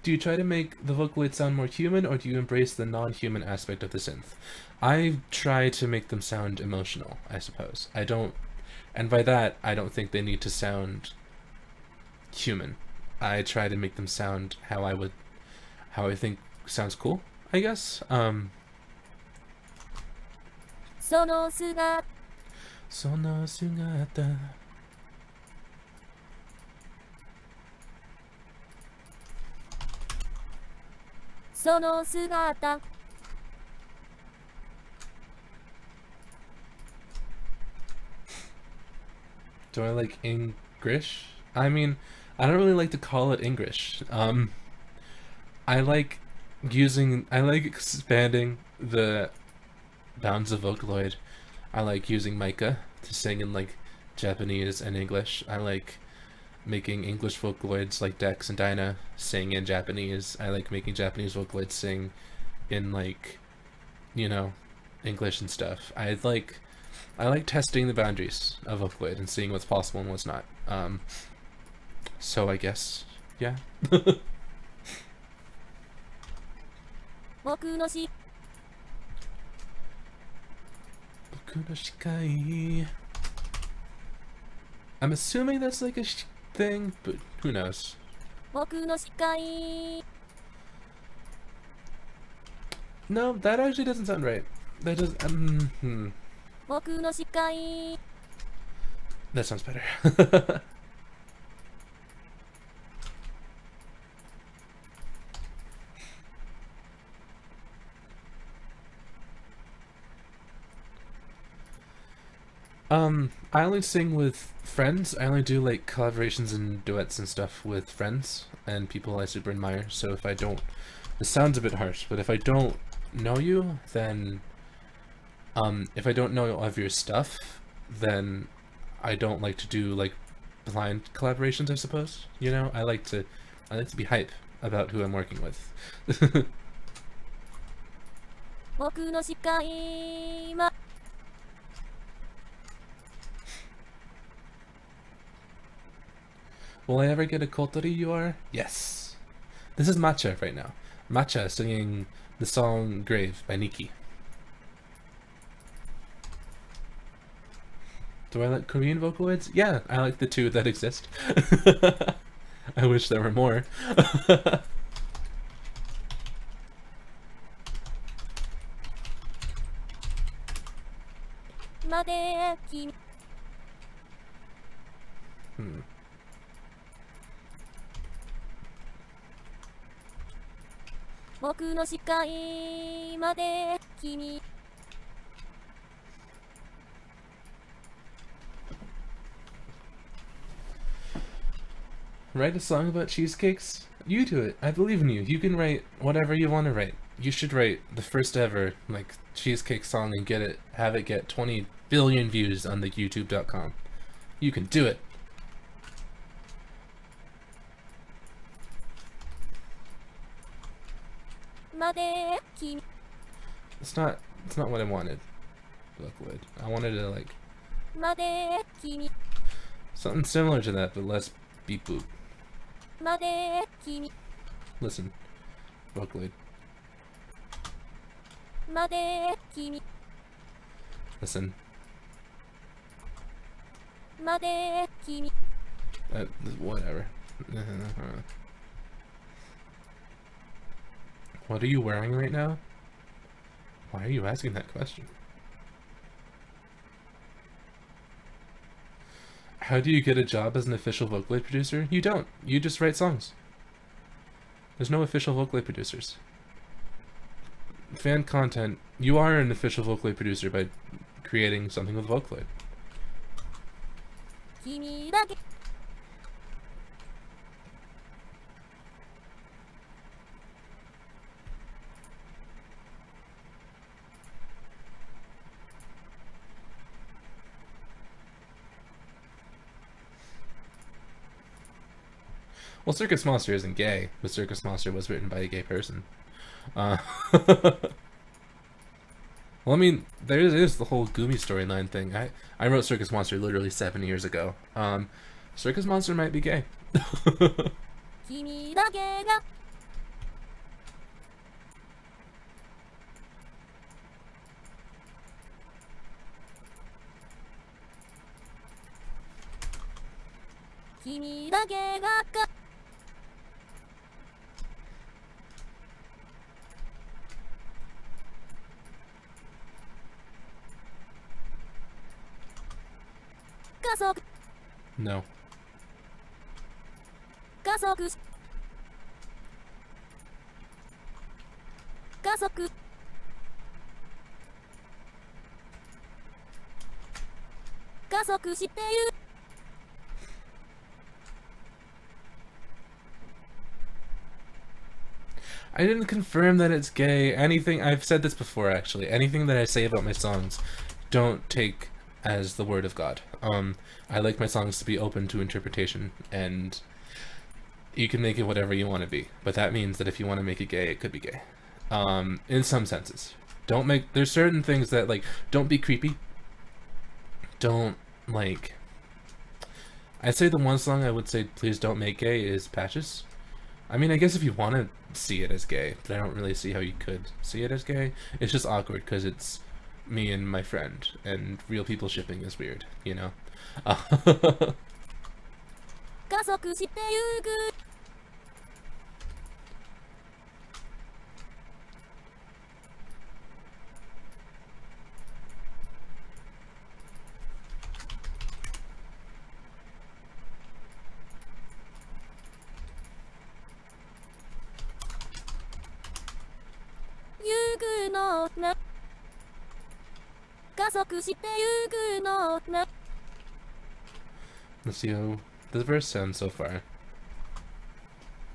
Do you try to make the Vocaloid sound more human, or do you embrace the non-human aspect of the synth? I try to make them sound emotional, I suppose. I don't, and by that, I don't think they need to sound human. I try to make them sound how I think sounds cool, I guess. Sono sugata. Sono sugata. Do I like English? I mean, I don't really like to call it English. I like expanding the bounds of Vocaloid. I like using Micah to sing in like Japanese and English. I like making English Vocaloids like Dex and Dinah sing in Japanese. I like making Japanese Vocaloids sing in, like, you know, English and stuff. I like testing the boundaries of Vocaloid and seeing what's possible and what's not. So I guess, yeah. Boku no shikai. I'm assuming that's like a thing, but who knows? No, that actually doesn't sound right. That does. That sounds better. I only sing with friends. I only do like collaborations and duets and stuff with friends and people I super admire. So if I don't, this sounds a bit harsh, but if I don't know you, then if I don't know of your stuff, then I don't like to do like blind collaborations, I suppose. You know, I like to be hype about who I'm working with. Will I ever get a Kotori UR? Yes. This is Matcha right now. Matcha singing the song Grave by Nikki. Do I like Korean Vocaloids? Yeah, I like the two that exist. I wish there were more. Write a song about cheesecakes? You do it. I believe in you. You can write whatever you want to write. You should write the first ever, like, cheesecake song and have it get 20 billion views on the youtube.com. You can do it. It's not what I wanted. Vocaloid. I wanted to, like, something similar to that, but less beep boop. Listen. Vocaloid. Listen. Whatever. What are you wearing right now? Why are you asking that question? How do you get a job as an official Vocaloid producer? You don't. You just write songs. There's no official Vocaloid producers. Fan content. You are an official Vocaloid producer by creating something with Vocaloid. Well, Circus Monster isn't gay, but Circus Monster was written by a gay person. Well, I mean, there is the whole Gumi storyline thing. I wrote Circus Monster literally 7 years ago. Circus Monster might be gay. No. I didn't confirm that it's gay. Anything, I've said this before actually, anything that I say about my songs, don't take as the word of God. I like my songs to be open to interpretation, and you can make it whatever you want to be, but that means that if you want to make it gay, it could be gay. In some senses. There's certain things that, like, don't be creepy. Don't, like, I'd say the one song I would say please don't make gay is Patches. I mean, I guess if you want to see it as gay, but I don't really see how you could see it as gay. It's just awkward because it's me and my friend, and real people shipping is weird, you know? Let's see how the verse sounds so far.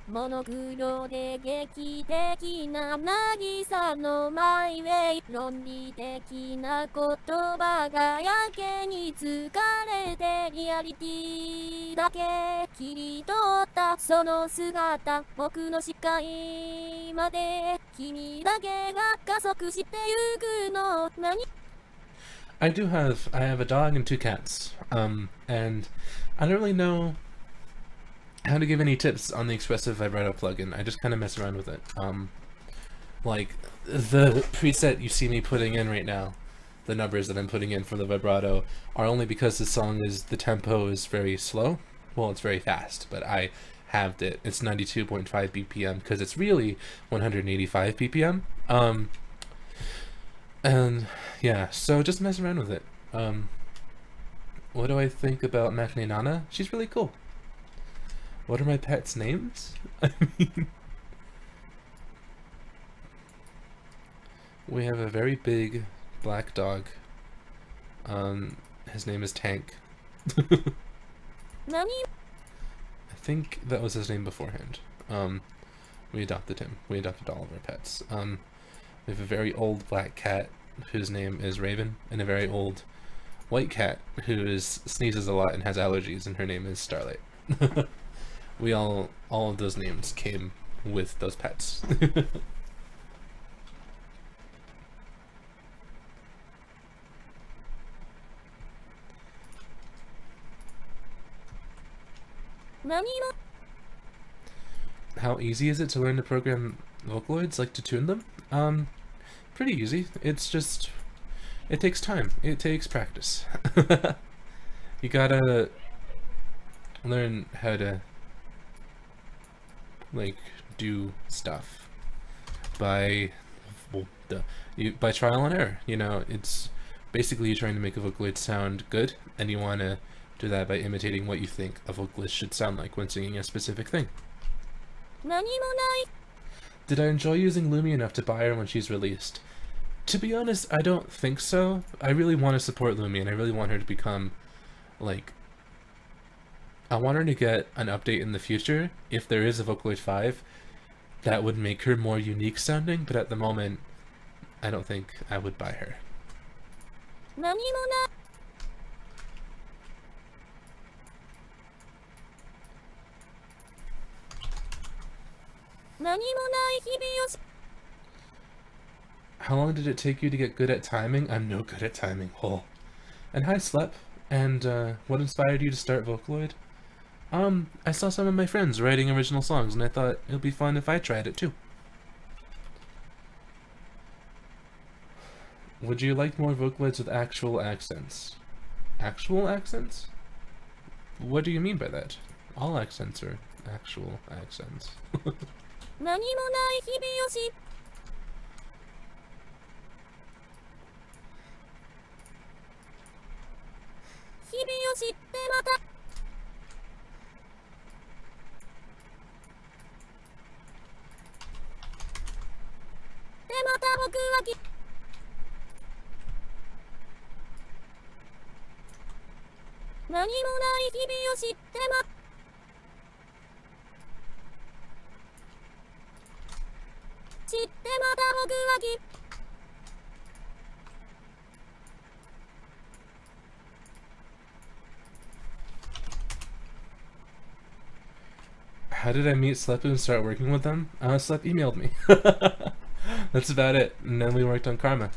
モノクロで劇的な渚のマイウェイ論理的な言葉がやけに疲れてリアリティだけ切り取ったその姿僕の視界まで君だけが加速してゆくの何 I have a dog and 2 cats, and I don't really know how to give any tips on the expressive vibrato plugin. I just kind of mess around with it. Like, the preset you see me putting in right now, the numbers that I'm putting in for the vibrato, are only because the tempo is very slow. Well, it's very fast, but I halved it. It's 92.5 BPM, because it's really 185 BPM. And yeah, so just mess around with it. What do I think about Machine Nana? She's really cool. What are my pets' names? I mean, we have a very big black dog. His name is Tank. I think that was his name beforehand. We adopted him. We adopted all of our pets. We have a very old black cat whose name is Raven, and a very old white cat who sneezes a lot and has allergies, and her name is Starlight. All of those names came with those pets. How easy is it to learn to program Vocaloids, like to tune them? Pretty easy. It's just, it takes time. It takes practice. You gotta learn how to, like, do stuff by trial and error. You know, it's basically you're trying to make a Vocaloid sound good, and you want to do that by imitating what you think a vocalist should sound like when singing a specific thing. Did I enjoy using Lumi enough to buy her when she's released? To be honest, I don't think so. I really want to support Lumi, and I really want her to become, like, I want her to get an update in the future. If there is a Vocaloid 5, that would make her more unique sounding, but at the moment, I don't think I would buy her. How long did it take you to get good at timing? I'm no good at timing. Oh. And hi, Slep. And what inspired you to start Vocaloid? I saw some of my friends writing original songs, and I thought it would be fun if I tried it too. Would you like more Vocaloids with actual accents? Actual accents? What do you mean by that? All accents are actual accents. How did I meet Slepu and start working with them? Slep emailed me. That's about it. And then we worked on Karma.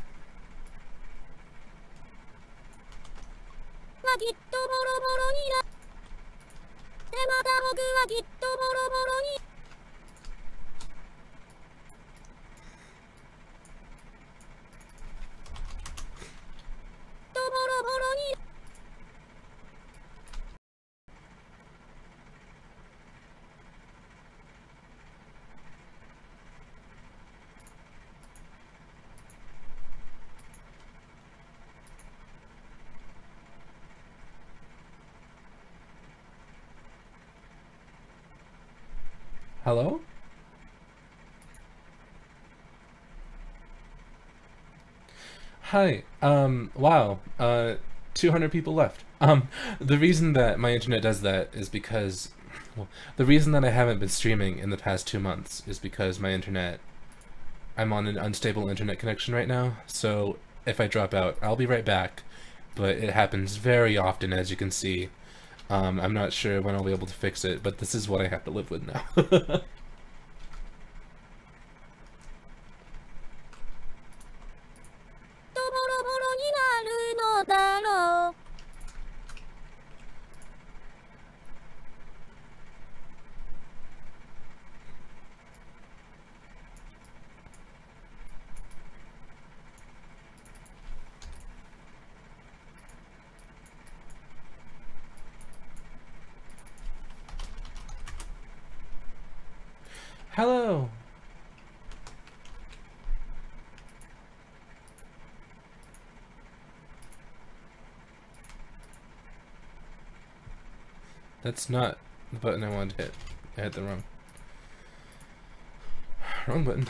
Hello? Hi. Wow. 200 people left. The reason that my internet does that is because, well, the reason that I haven't been streaming in the past 2 months is because my internet, I'm on an unstable internet connection right now, so if I drop out, I'll be right back, but it happens very often, as you can see. I'm not sure when I'll be able to fix it, but this is what I have to live with now. Hello! That's not the button I wanted to hit. I hit the wrong button.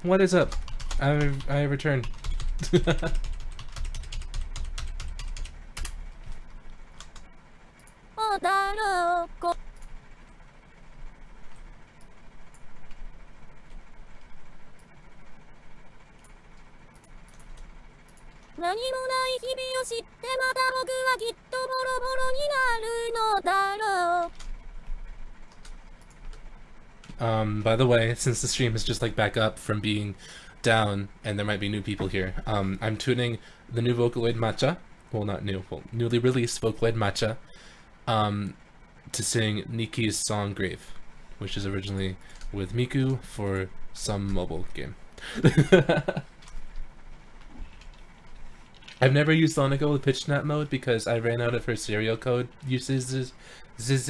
What is up? I returned. のだろう何もない日々を知ってまた僕はきっとボロボロになるのだろう。By the way, since the stream is just like back up from being down and there might be new people here, I'm tuning the new Vocaloid Matcha, well not new, well newly released Vocaloid Matcha, to sing Niki's song Grave, which is originally with Miku for some mobile game. I've never used Sonica with pitch snap mode because I ran out of her serial code uses with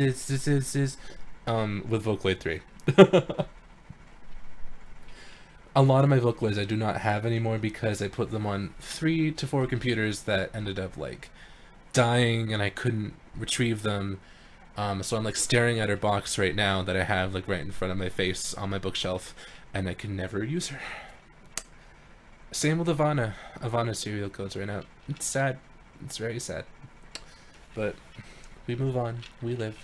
Vocaloid 3. A lot of my Vocaloids I do not have anymore because I put them on 3 to 4 computers that ended up like dying and I couldn't retrieve them. So I'm like staring at her box right now that I have like right in front of my face on my bookshelf and I can never use her. Same with Ivana. Ivana's serial codes right now. It's sad. It's very sad. But we move on. We live.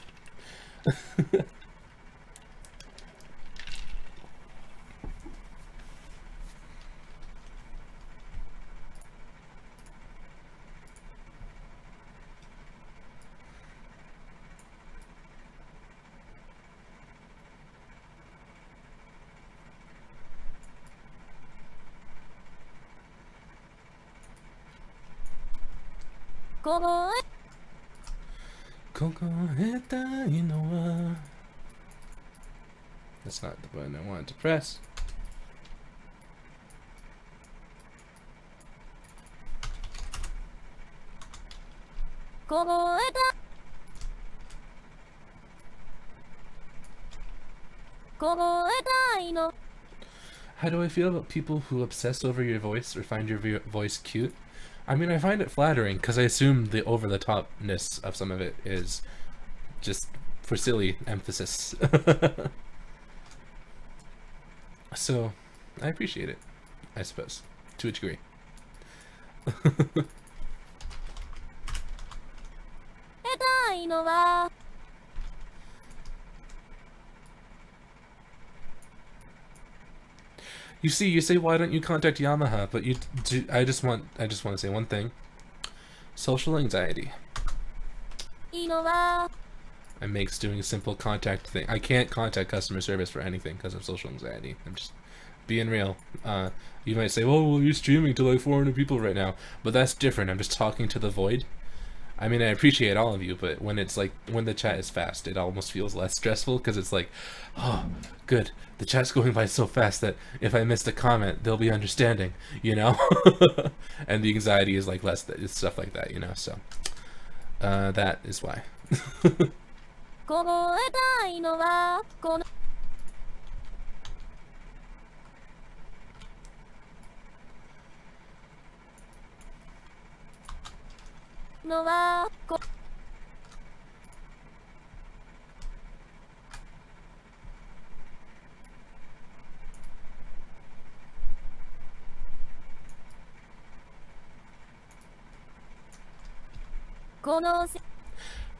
That's not the button I wanted to press. How do I feel about people who obsess over your voice or find your voice cute? I mean, I find it flattering because I assume the over-the-topness of some of it is just for silly emphasis. So, I appreciate it, I suppose, to a degree. You see, you say, why don't you contact Yamaha? But you do, I just want to say one thing. Social anxiety. It makes doing a simple contact thing. I can't contact customer service for anything because of social anxiety. I'm just being real. You might say, well, you're streaming to like 400 people right now. But that's different. I'm just talking to the void. I mean, I appreciate all of you, but when it's like, when the chat is fast, it almost feels less stressful because it's like, oh, good. The chat's going by so fast that if I missed a comment, they'll be understanding, you know? And the anxiety is like less, it's stuff like that, you know? So, that is why.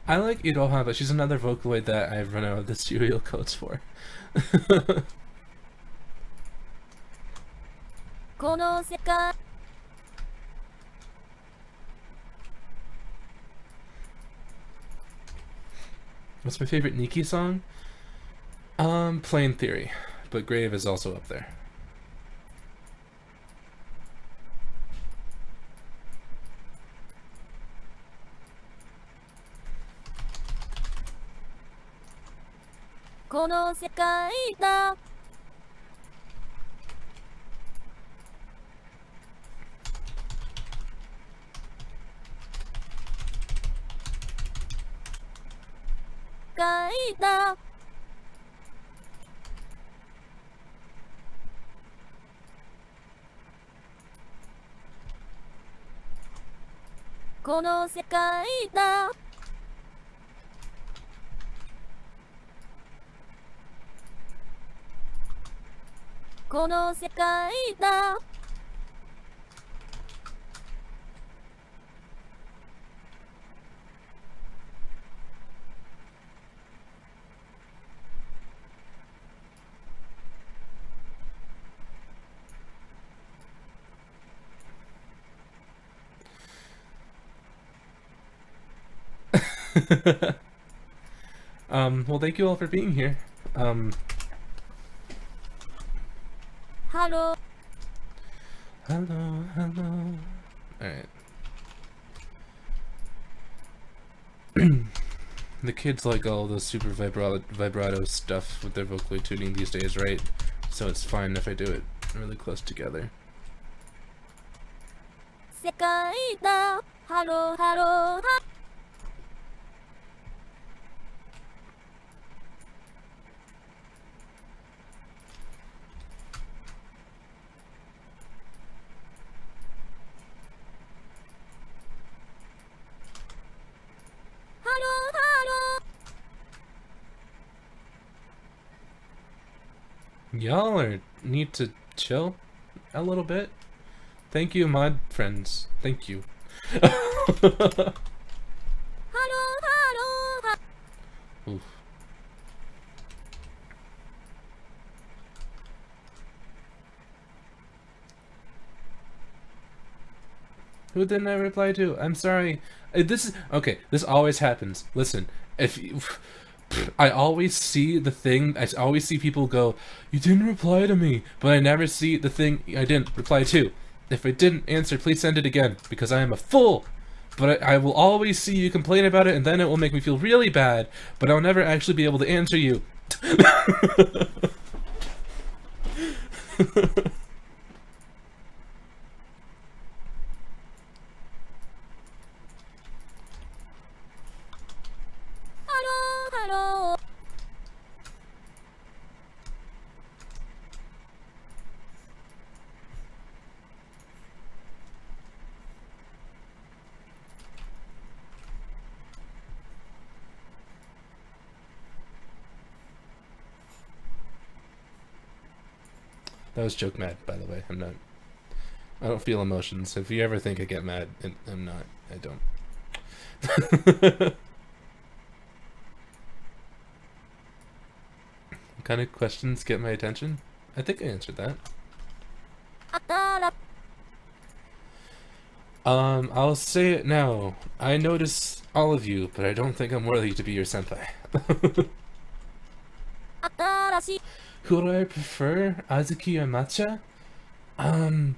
I like Iroha, but she's another Vocaloid that I've run out of the serial codes for. What's my favorite Niki song? Plain Theory, but Grave is also up there. Well, thank you all for being here. Hello. Hello, hello. Alright. The kids like all the super vibrato stuff with their Vocaloid tuning these days, right? So it's fine if I do it really close together. 世界だ。ハローハローハ。Y'all need to chill a little bit. Thank you, mod friends. Thank you. Oof. Who didn't I reply to? I'm sorry. This is okay. This always happens. Listen, if you, I always see the thing. I always see people go, "You didn't reply to me," but I never see the thing I didn't reply to. If I didn't answer, please send it again because I am a fool. But I will always see you complain about it, and then it will make me feel really bad. But I'll never actually be able to answer you. That was joke mad, by the way. I'm not. I don't feel emotions. If you ever think I get mad, I'm not. I don't. What kind of questions get my attention? I think I answered that. I'll say it now. I notice all of you, but I don't think I'm worthy to be your senpai. Who do I prefer? Azuki and Matcha? I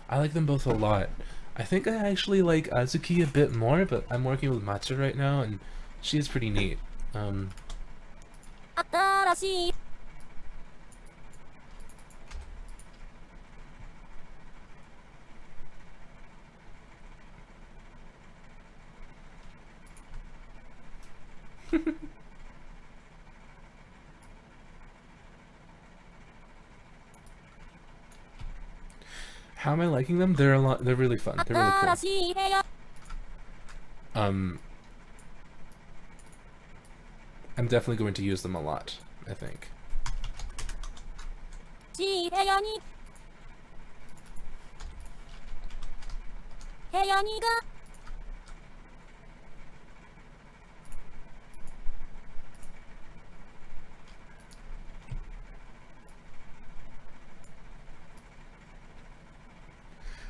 like them both a lot. I think I actually like Azuki a bit more, but I'm working with Matcha right now, and she is pretty neat. How am I liking them? They're a lot. They're really fun. They're really cool. I'm definitely going to use them a lot, I think.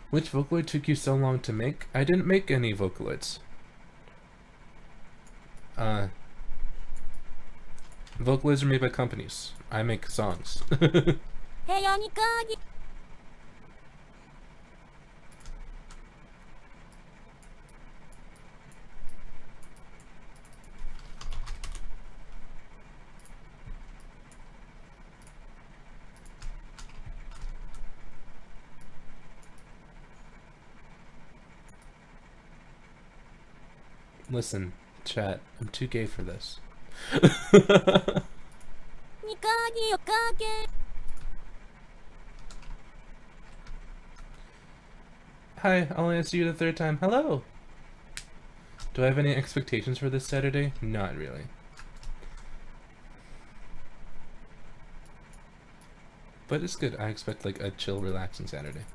Which Vocaloid took you so long to make? I didn't make any Vocaloids. Vocaloids are made by companies. I make songs. Listen, chat, I'm too gay for this. Hi, I'll answer you the third time. Hello! Do I have any expectations for this Saturday? Not really. But it's good. I expect like a chill, relaxing Saturday.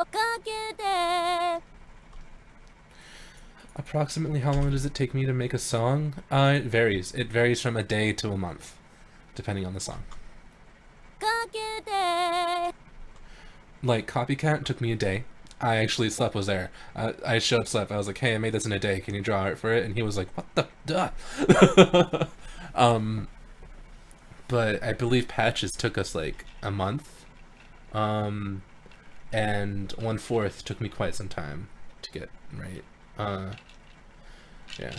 をかけて Approximately how long does it take me to make a song? It varies. It varies from a day to a month, depending on the song. かけて Like Copycat took me a day. I actually slept was there. I showed up slept. I was like, hey, I made this in a day. Can you draw art for it? And he was like, what the duh? But I believe Patches took us like a month. And 1/4 took me quite some time to get right. Yeah.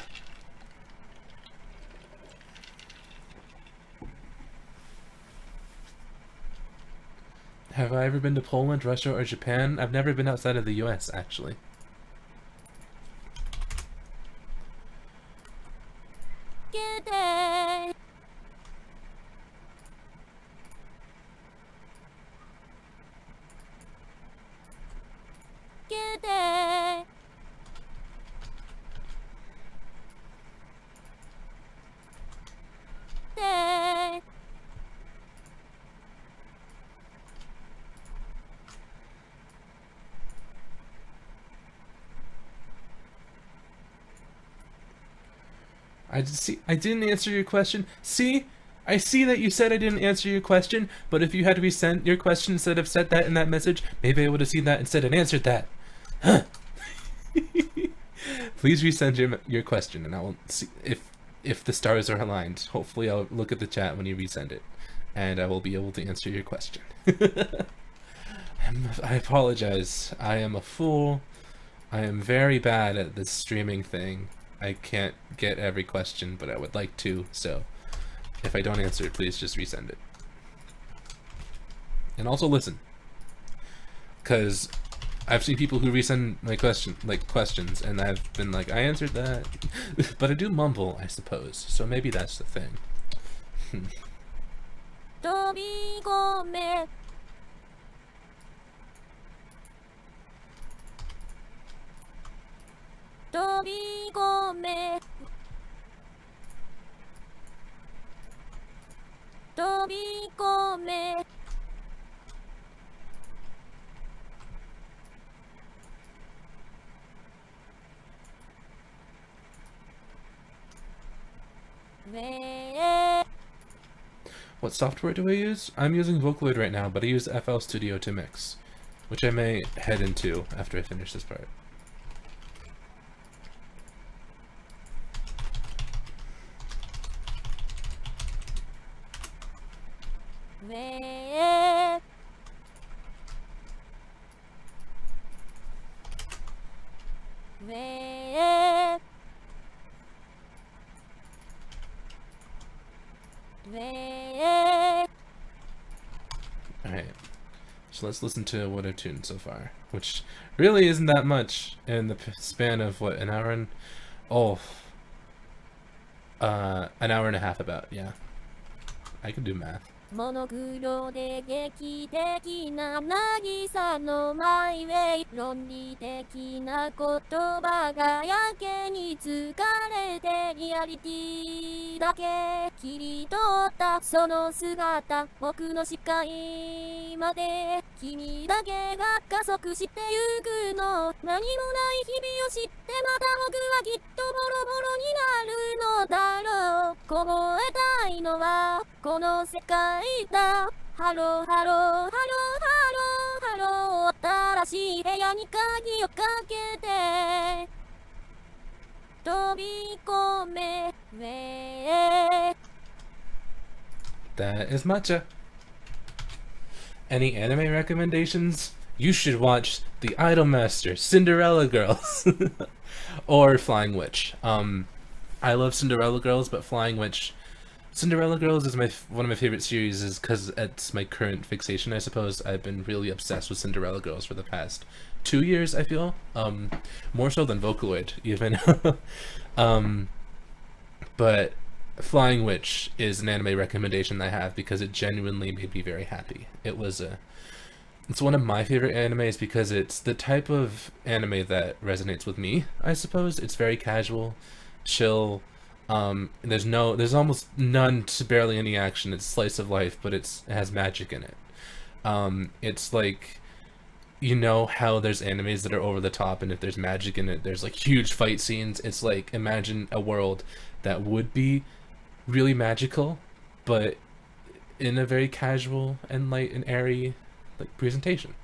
Have I ever been to Poland, Russia, or Japan? I've never been outside of the US, actually. Get it. Get it. Get I didn't answer your question. See? I see that you said I didn't answer your question, but if you had resent your question instead of said that in that message, maybe I would have seen that instead and answered that. Huh. Please resend your question and I will see if the stars are aligned. Hopefully I'll look at the chat when you resend it and I will be able to answer your question. I apologize. I am a fool. I am very bad at this streaming thing. I can't get every question, but I would like to, so if I don't answer it, please just resend it. And also listen, because I've seen people who resend my questions, and I've been like, I answered that, but I do mumble, I suppose, so maybe that's the thing. 飛び込め飛び込め飛び込め What software do I use? I'm using Vocaloid right now, but I use FL Studio to mix, which I may head into after I finish this part. Alright, so let's listen to what I've tuned so far, which really isn't that much in the span of, what, an hour and... an hour and a half about, yeah. I can do math. モノクロで劇的な渚のマイウェイ論理的な言葉がやけに疲れてリアリティだけ切り取ったその姿僕の視界まで君だけが加速してゆくの何もない日々を知ってまた僕はきっとボロボロになるのだろう凍えたいのはこの世界だハローハローハローハローハロー新しい部屋に鍵をかけて飛び込め That is Matcha. Any anime recommendations? You should watch The Idolmaster, Cinderella Girls, or Flying Witch. I love Cinderella Girls, but Flying Witch... Cinderella Girls is one of my favorite series because it's my current fixation, I suppose. I've been really obsessed with Cinderella Girls for the past 2 years, I feel. More so than Vocaloid, even. But Flying Witch is an anime recommendation I have because it genuinely made me very happy. It's one of my favorite animes because it's the type of anime that resonates with me, I suppose. It's very casual, chill. There's almost none to barely any action. It's slice of life, but it has magic in it. It's like you know how there's animes that are over the top, and if there's magic in it, there's like huge fight scenes. It's like, imagine a world that would be really magical, but in a very casual and light and airy like presentation.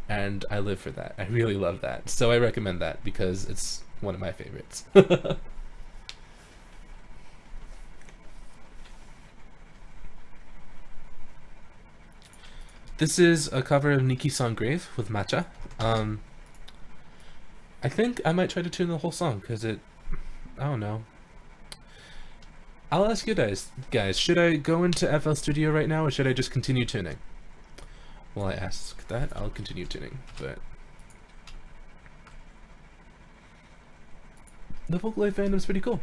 And I live for that. I really love that. So I recommend that because it's one of my favorites. This is a cover of Nikki-san Grave with Matcha. I think I might try to tune the whole song because I don't know. I'll ask you guys, should I go into FL Studio right now or should I just continue tuning? Well, I ask that, I'll continue tuning, but the Vocaloid fandom's pretty cool.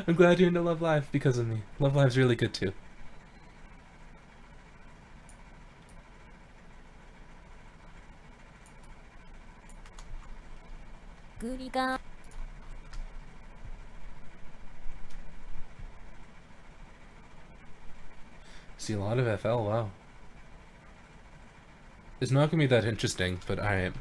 I'm glad you're into Love Live because of me. Love Live's really good too. See a lot of FL, wow. It's not gonna be that interesting, but alright.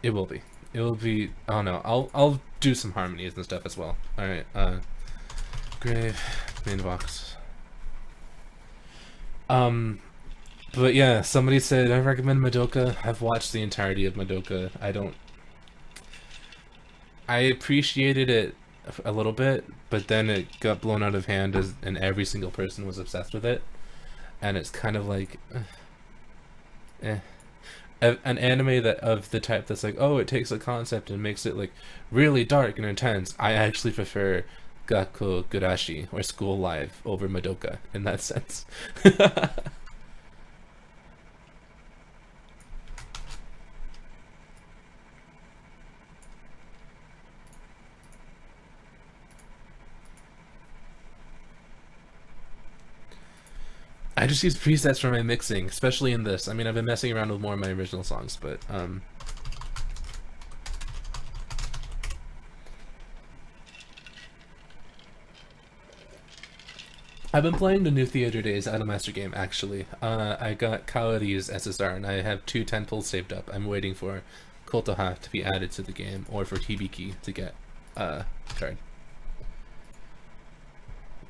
It will be. It will be. Oh no, I'll do some harmonies and stuff as well. All right. Grave, main box. But yeah, somebody said I recommend Madoka. I've watched the entirety of Madoka. I appreciated it a little bit, but then it got blown out of hand and every single person was obsessed with it, and it's kind of like, an anime that of the type that's like, oh, it takes a concept and makes it like really dark and intense. I actually prefer Gakko Gurashi or School Live over Madoka in that sense. I just use presets for my mixing, especially in this. I mean, I've been messing around with more of my original songs, but I've been playing the new Theater Days Idolmaster game, actually. I got Kaori's SSR, and I have 2 tentpoles saved up. I'm waiting for Kotoha to be added to the game, or for Hibiki to get card.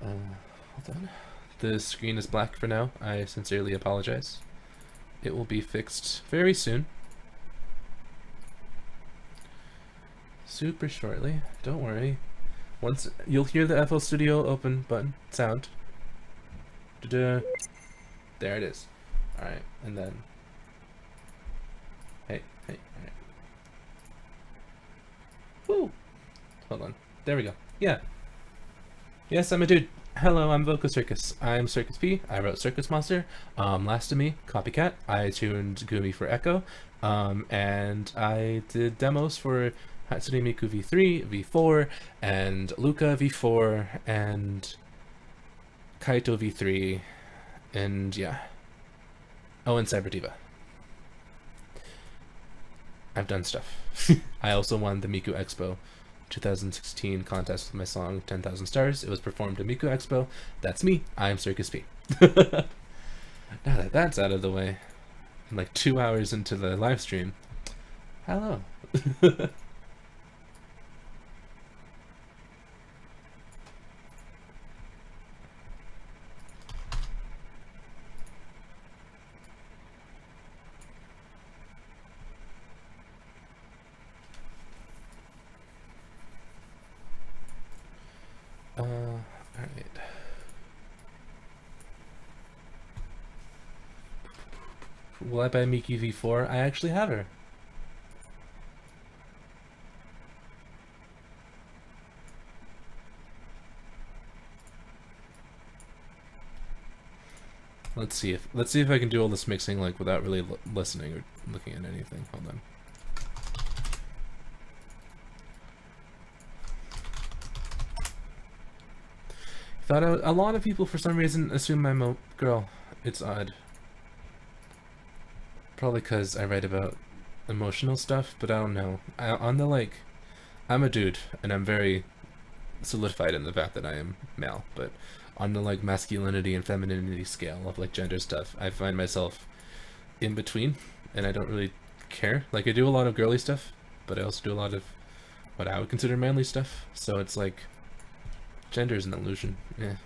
Hold on. The screen is black for now. I sincerely apologize. It will be fixed very soon. Super shortly. Don't worry. Once you'll hear the FL Studio open button sound. Da-da. There it is. Alright, and then hey. Woo! Hold on. There we go. Yeah. Yes, I'm a dude. Hello, I'm Vocal Circus. I'm Circus P. I wrote Circus Monster. Last of Me, Copycat. I tuned Gumi for Echo. And I did demos for Hatsune Miku V3, V4, and Luca V4, and Kaito V3, and yeah. Oh, and Cyber Diva. I've done stuff. I also won the Miku Expo 2016 contest with my song 10,000 Stars. It was performed at Miku Expo. That's me. I'm Circus P. Now that that's out of the way, I'm like 2 hours into the live stream. Hello. Alright. Will I buy Miki V4? I actually have her. Let's see if I can do all this mixing like without really listening or looking at anything. Hold on. Thought a lot of people for some reason assume I'm a girl. It's odd. Probably because I write about emotional stuff, but I don't know. On the like, I'm a dude, and I'm very solidified in the fact that I am male, but on the like masculinity and femininity scale of like gender stuff, I find myself in between, and I don't really care. Like I do a lot of girly stuff, but I also do a lot of what I would consider manly stuff, so it's like gender is an illusion. Yeah.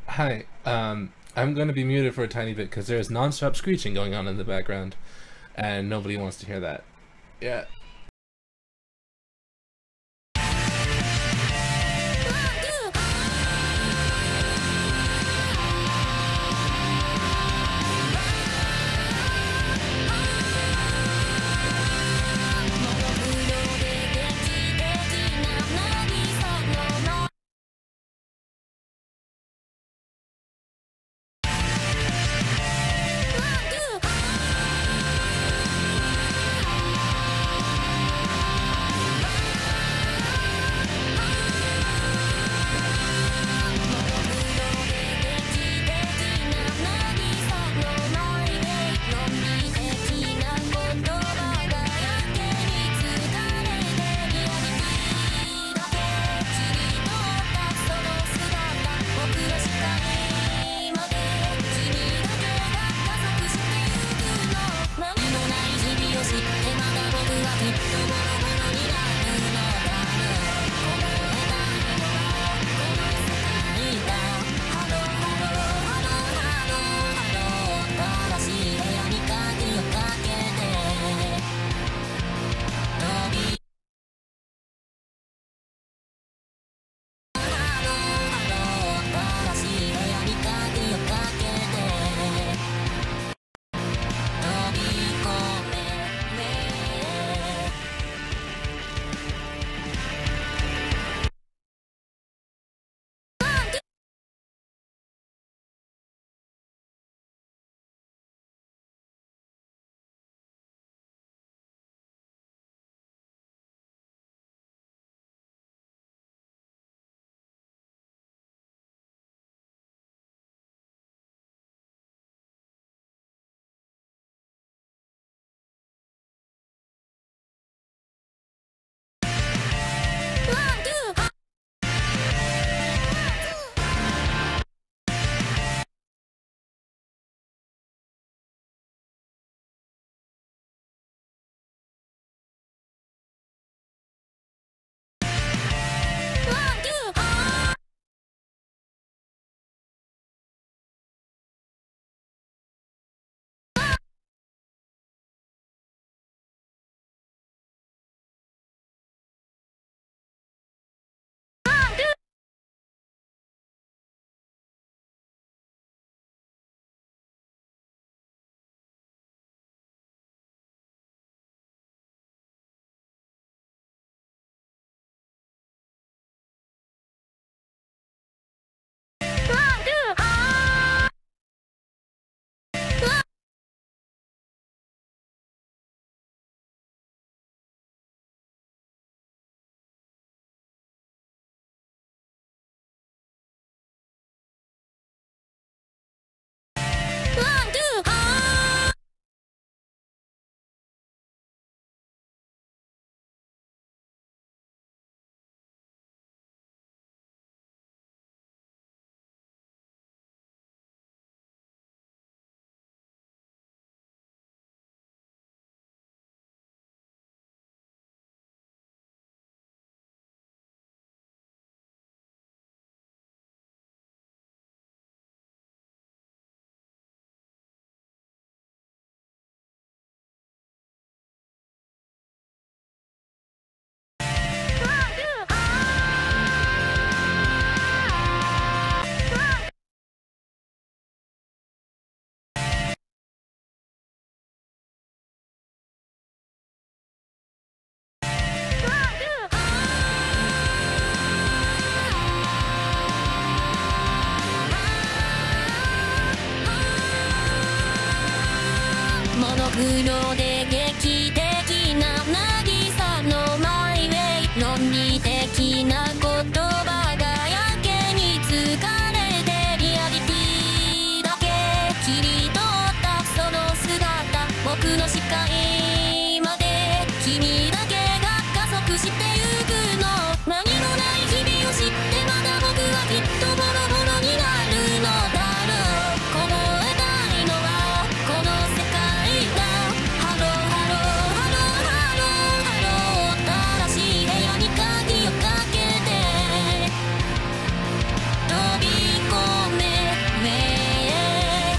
Hi, I'm gonna be muted for a tiny bit because there's non-stop screeching going on in the background, and nobody wants to hear that. Yeah. モノクロで劇的な渚のマイウェイ、論理的な言葉がやけに疲れてリアリティだけ切り取ったその姿、僕の視界まで君だけが加速してゆくの。何もない日々を知ってまだ僕はきっとボロボロになるのだろう。このたいのはこの世界だ。ハローハローハローハローハロー、新しい部屋に鍵をかけて飛び込め上へ。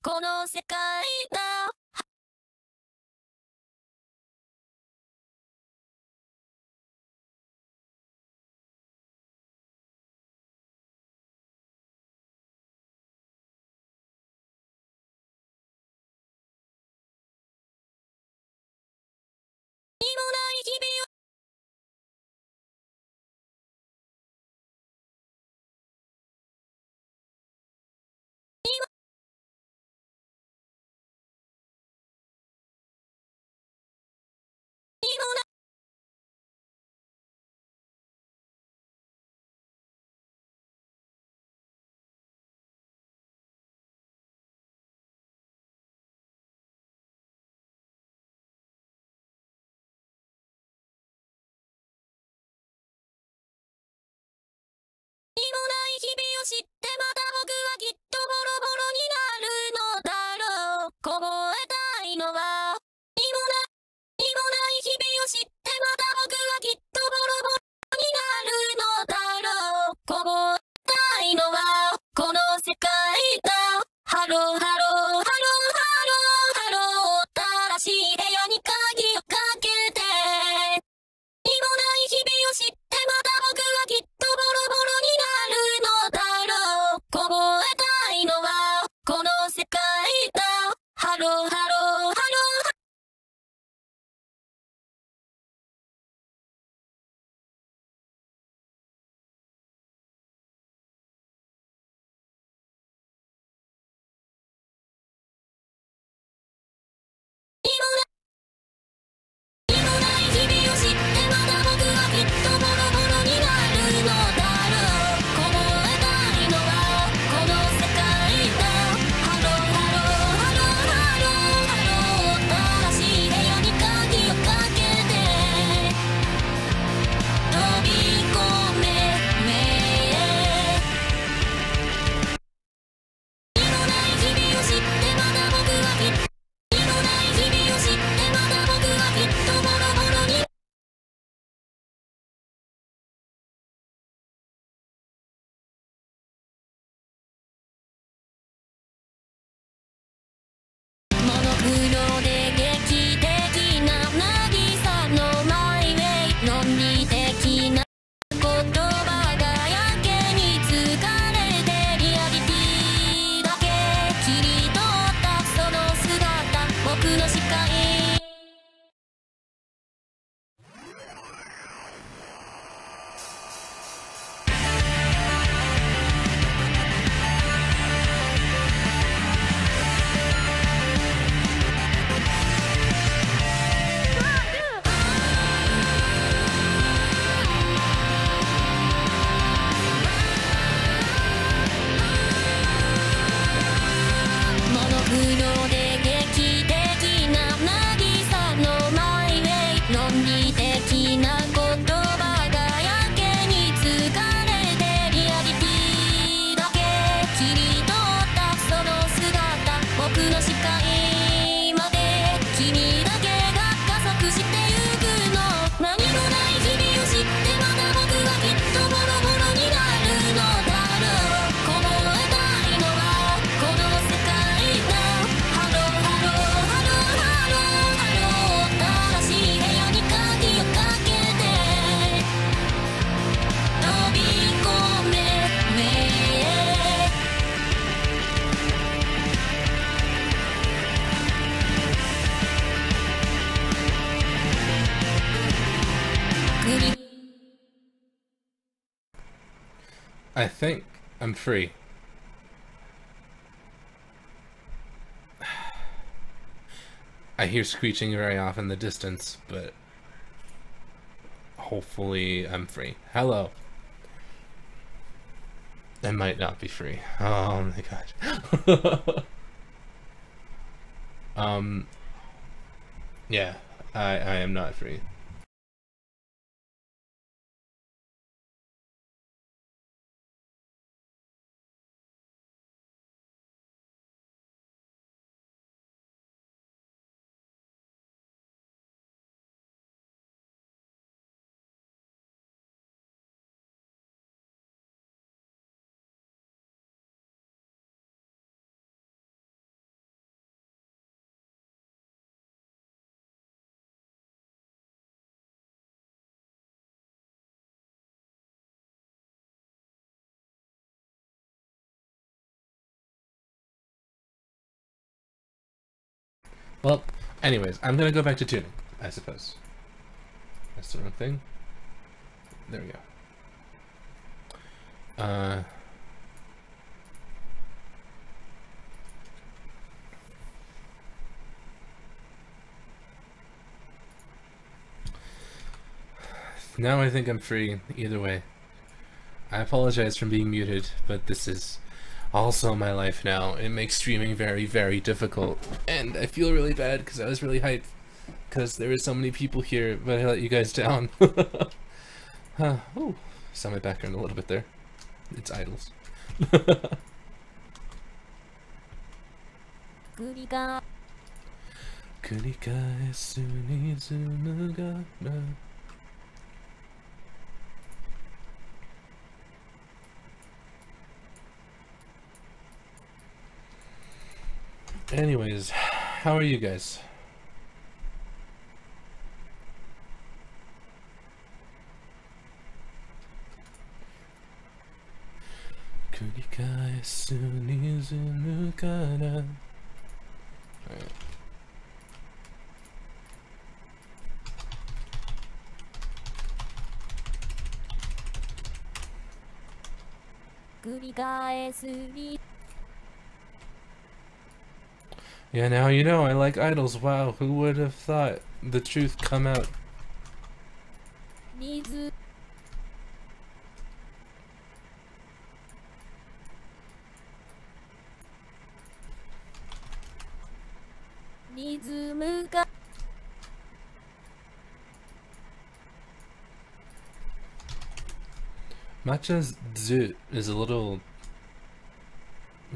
この世界だ。何もない日々を何もない何もない日々を知ってまた僕はきっとボロボロになるのだろう。凍えたいのは何もない何もない日々を知ってまた僕はきっとボロボロになるのだろう。凍えたいのはこの世界だ。ハローハローハローハローハロー。新しい部屋に鍵をかけて何もない日々を知ってまた僕はきっとボロボロになるのだろう。凍えたいのはこの世界だ。ハローハローハロー。何もない日々を知ってまた僕はきっとボロボロになるのだろう。凍えたいのはこの世界だ。ハローハローハローハローハロー。新しい部屋に鍵をかけて飛び込めめ何もない日々を知ってまた僕はきっと何もない日々を知ってまた僕はきっとボロボロにモノクロで劇的な渚のマイウェイ。論理的な言葉がやけに疲れてリアリティだけ切り取ったその姿僕の視界。モノクロで劇的な渚のマイウェイ。論理的な言葉がやけに疲れてリアリティだけ切り取ったその姿僕の視界まで君だけが加速してゆくの。何もない日々を知ってまた僕はきっとボロボロになるのだろう。凍えたいのはこの世界だ。ハローハローハローハローハロー。新しい部屋に鍵をかけて飛び込めめ繰り I think I'm free. I hear screeching very off in the distance, but hopefully I'm free. Hello. I might not be free. Oh my god. Yeah, I am not free. Well, anyways, I'm gonna go back to tuning, I suppose. That's the wrong thing. There we go. Now I think I'm free, either way. I apologize for being muted, but this is also my life now. It makes streaming very, very difficult, and I feel really bad because I was really hyped because there were so many people here, but I let you guys down. Oh, saw my background a little bit there. It's idols. Anyways, how are you guys? Alright. Yeah, now you know I like idols. Wow, who would have thought the truth come out? Matcha's Z is a little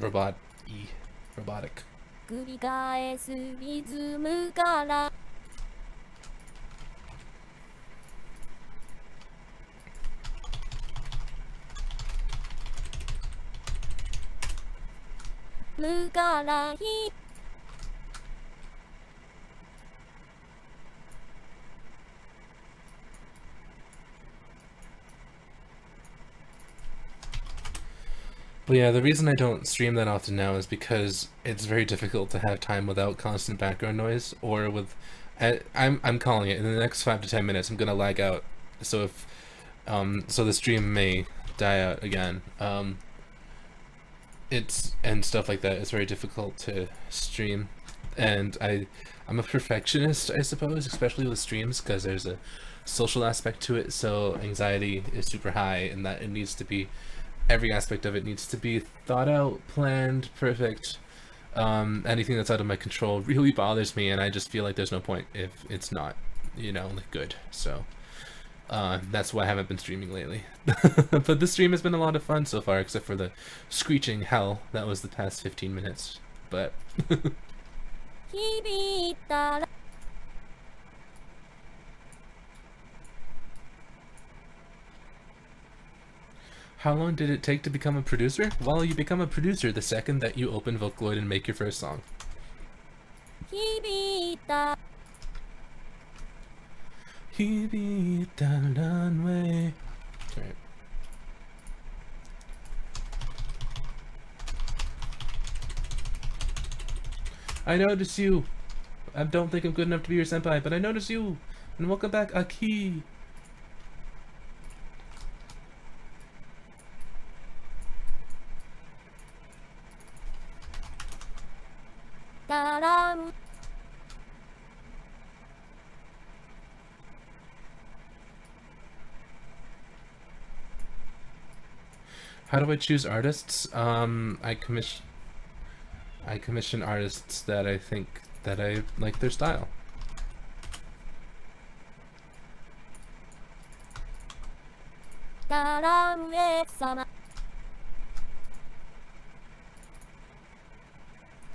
robotic. 繰り返すリズムからむからひ But yeah, the reason I don't stream that often now is because it's very difficult to have time without constant background noise, or with, I'm calling it, in the next 5 to 10 minutes I'm gonna lag out, so if, so the stream may die out again, and stuff like that. It's very difficult to stream, and I'm a perfectionist, I suppose, especially with streams, because there's a social aspect to it, so anxiety is super high, and that it needs to be, every aspect of it needs to be thought out, planned, perfect. Anything that's out of my control really bothers me, and I just feel like there's no point if it's not, you know, like good. So that's why I haven't been streaming lately. But the stream has been a lot of fun so far, except for the screeching hell that was the past 15 minutes. But how long did it take to become a producer? Well, you become a producer the second that you open Vocaloid and make your first song. Runway. Right. I notice you. I don't think I'm good enough to be your senpai, but I notice you. And welcome back, Aki. How do I choose artists? I commission artists that I think that I like their style.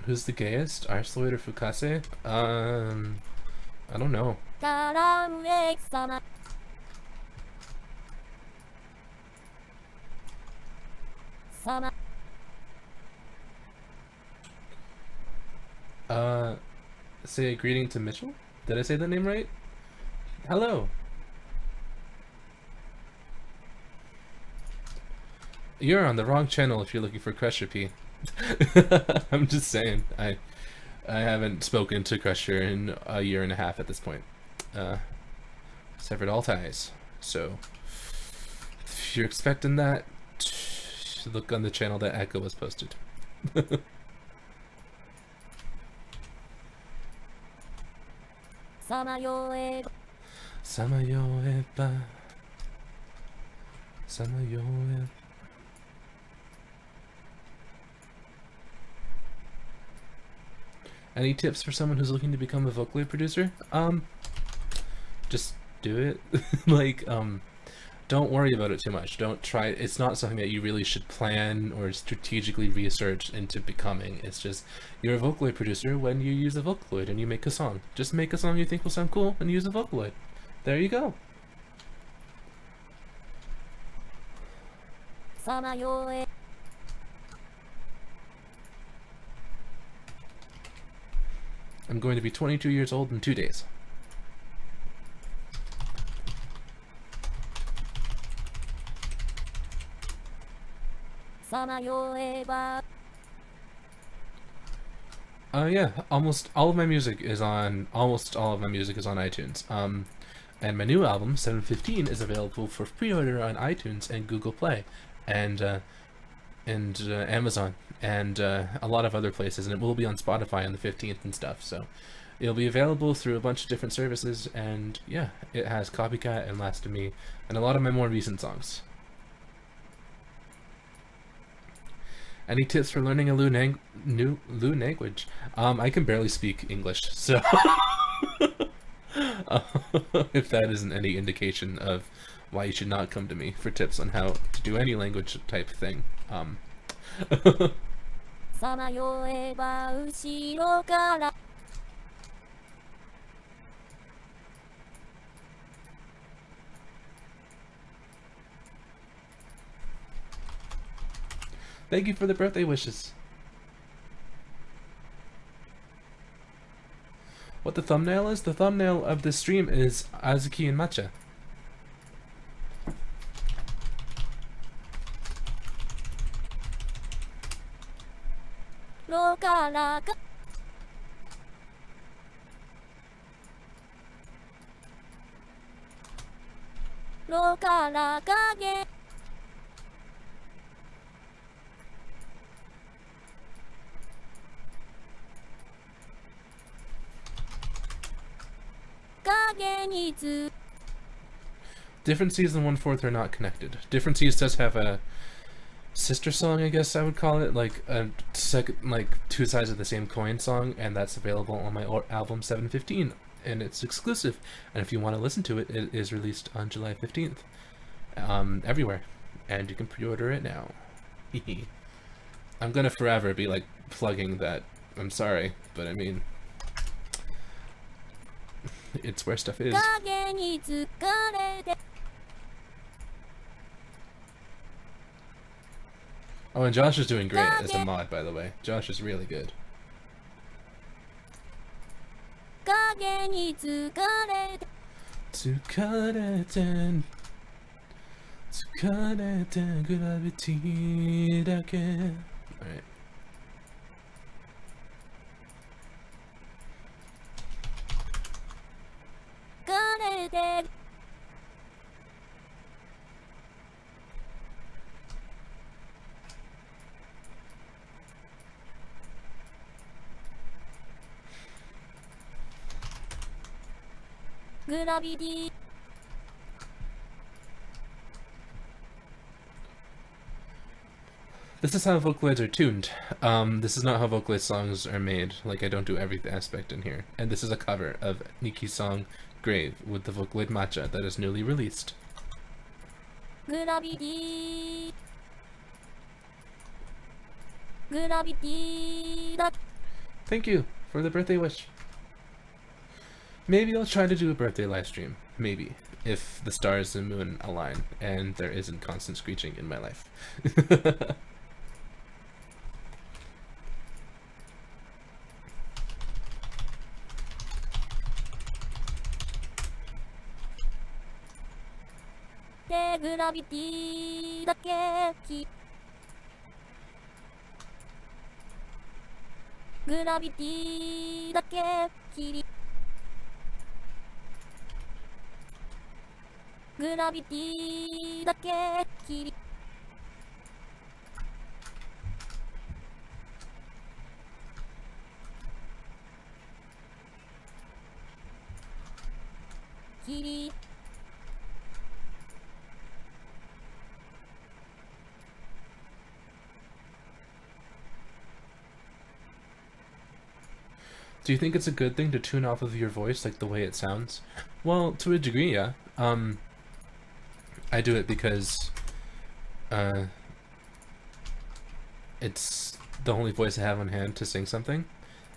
Who's the gayest? Arsloid or Fukase? I don't know. Say a greeting to Mitchell? Did I say that name right? Hello! You're on the wrong channel if you're looking for Crusher P. I'm just saying. I haven't spoken to Crusher in a year and a half at this point. Severed all ties. So, if you're expecting that, look on the channel that Echo was posted. Samayoeba. Samayoeba. Samayoeba. Any tips for someone who's looking to become a Vocaloid producer? Just do it. Like, don't worry about it too much. Don't try. It's not something that you really should plan or strategically research into becoming. It's just, you're a Vocaloid producer when you use a Vocaloid and you make a song. Just make a song you think will sound cool and use a Vocaloid. There you go. Samayoeba. I'm going to be 22 years old in 2 days. Samayoeba. Yeah, almost all of my music is on iTunes. And my new album, 715, is available for pre-order on iTunes and Google Play, and Amazon, and a lot of other places, and it will be on Spotify on the 15th and stuff. So it'll be available through a bunch of different services, and yeah, it has Copycat and Last of Me and a lot of my more recent songs. Any tips for learning a new language? I can barely speak English, so if that isn't any indication of why you should not come to me for tips on how to do any language type thing. Thank you for the birthday wishes. What the thumbnail is? The thumbnail of this stream is Azuki and Matcha. Different Seas and 1/4 are not connected. Different Seas does have a sister song, I guess I would call it, like a second, like two sides of the same coin song, and that's available on my album 715, and it's exclusive. And if you want to listen to it, it is released on July 15th, everywhere, and you can pre-order it now. I'm gonna forever be like plugging that. I'm sorry, but I mean, it's where stuff is. Oh, and Josh is doing great as a mod, by the way. Josh is really good. Alright. Gravity. This is how Vocaloids are tuned. This is not how Vocaloid songs are made. Like, I don't do every aspect in here. And this is a cover of Niki's song Grave with the Vocaloid Matcha that is newly released. Gravity. Gravity. Thank you for the birthday wish. Maybe I'll try to do a birthday live stream. Maybe. If the stars and moon align and there isn't constant screeching in my life. Gravity だけグラビティだけ切りグラビティだけ切り切り Do you think it's a good thing to tune off of your voice, like the way it sounds? Well, to a degree, yeah. I do it because it's the only voice I have on hand to sing something,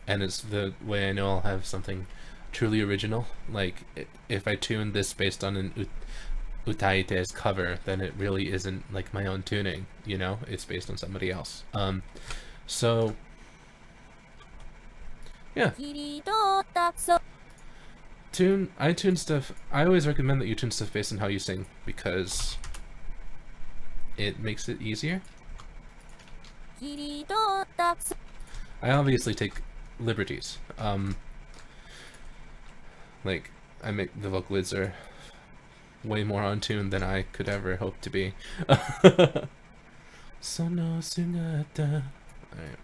and it's the way I know I'll have something truly original. Like, if I tune this based on an Utaite's cover, then it really isn't like my own tuning, you know? It's based on somebody else. So... yeah. I tune stuff. I always recommend that you tune stuff based on how you sing, because it makes it easier. I obviously take liberties. Like, I make the Vocaloids are way more on tune than I could ever hope to be. Sono sugata. Alright.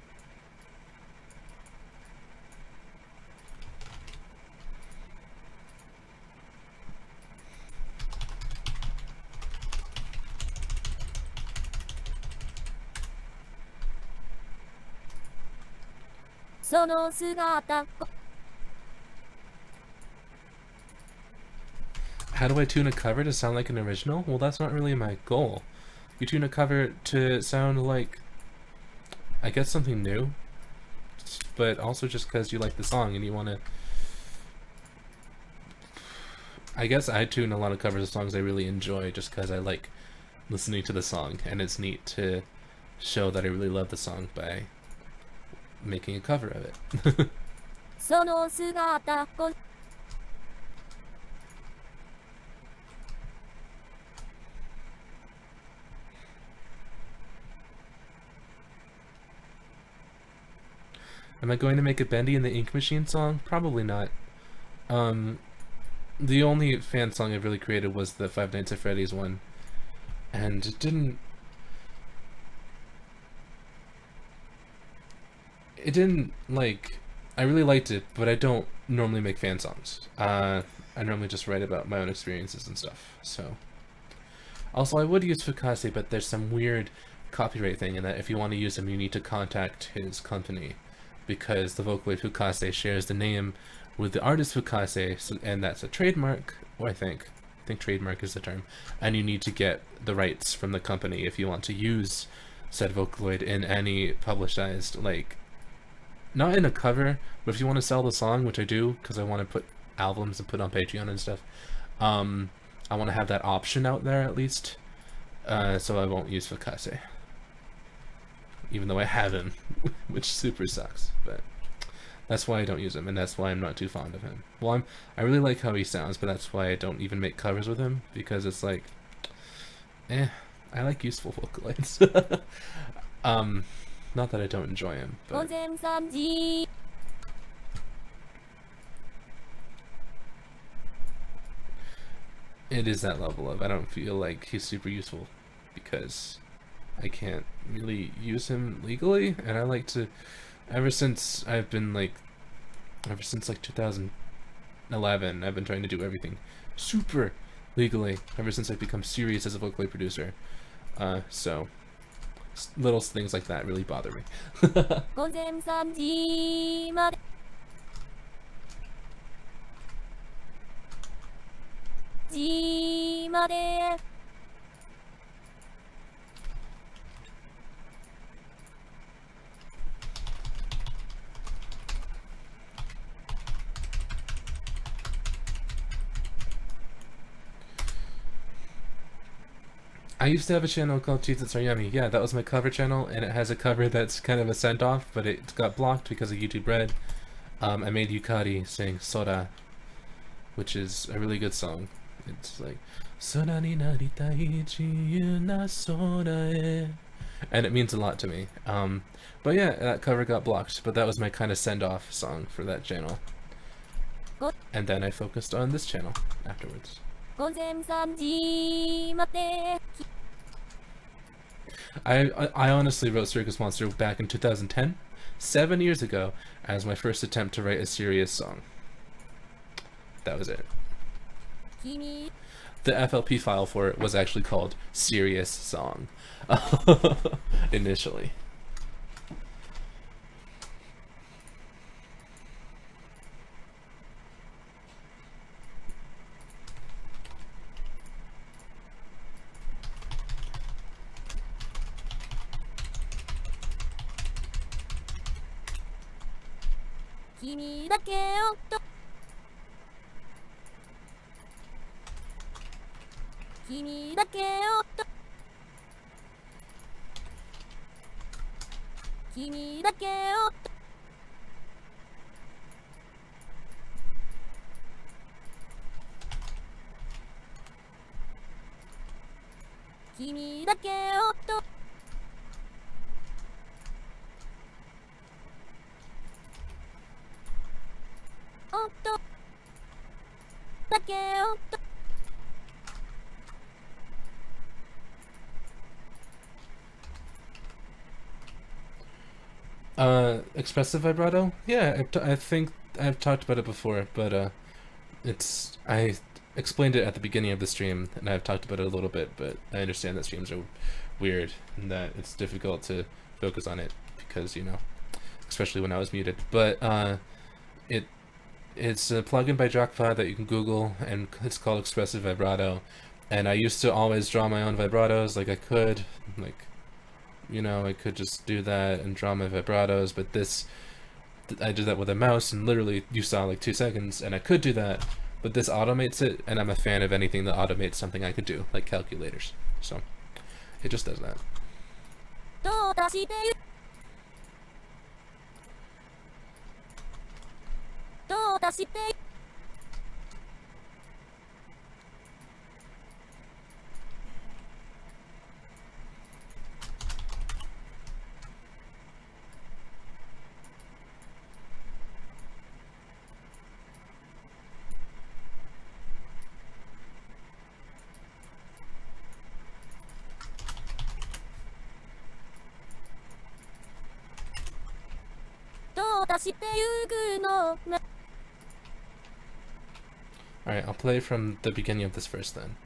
How do I tune a cover to sound like an original? Well, that's not really my goal. You tune a cover to sound like, I guess, something new, but also just because you like the song and you want to... I guess I tune a lot of covers of songs I really enjoy just because I like listening to the song, and it's neat to show that I really love the song by making a cover of it. Am I going to make a Bendy in the Ink Machine song? Probably not. The only fan song I've really created was the Five Nights at Freddy's one, and it didn't like, I really liked it, but I don't normally make fan songs. I normally just write about my own experiences and stuff, so. Also, I would use Fukase, but there's some weird copyright thing in that if you want to use him, you need to contact his company, because the Vocaloid Fukase shares the name with the artist Fukase, so, and that's a trademark, or I think trademark is the term, and you need to get the rights from the company if you want to use said Vocaloid in any publicized, like, not in a cover, but if you want to sell the song, which I do, because I want to put albums and put on Patreon and stuff, I want to have that option out there at least, so I won't use Fukase. Even though I have him, which super sucks, but that's why I don't use him, and that's why I'm not too fond of him. Well, I really like how he sounds, but that's why I don't even make covers with him, because it's like, I like useful Vocaloids. Not that I don't enjoy him, but... it is that level of, I don't feel like he's super useful, because I can't really use him legally, and I like to, ever since like 2011, I've been trying to do everything super legally, ever since I've become serious as a Vocaloid producer, so little things like that really bother me. I used to have a channel called Cheez-Its Are Yummy. Yeah, that was my cover channel, and it has a cover that's kind of a send-off, but it got blocked because of YouTube Red. I made Yukari sing Sora, which is a really good song. It's like Sora ni naritai chiyu na sora e and it means a lot to me. But yeah, that cover got blocked, but that was my kind of send-off song for that channel. And then I focused on this channel afterwards. I honestly wrote Circus Monster back in 2010, 7 years ago, as my first attempt to write a serious song. That was it. The FLP file for it was actually called Serious Song initially. Expressive vibrato? Yeah, I think I've talked about it before, but I explained it at the beginning of the stream, and I've talked about it a little bit, but I understand that streams are weird, and that it's difficult to focus on it, because, you know, especially when I was muted. But it's a plugin by Drakpa that you can Google, and it's called Expressive Vibrato, and I used to always draw my own vibratos, like I could, like, you know, I could just do that and draw my vibratos, but this, I did that with a mouse, and literally you saw like 2 seconds, and I could do that, but this automates it, and I'm a fan of anything that automates something I could do, like calculators. So it just does that. Alright, I'll play from the beginning of this verse then.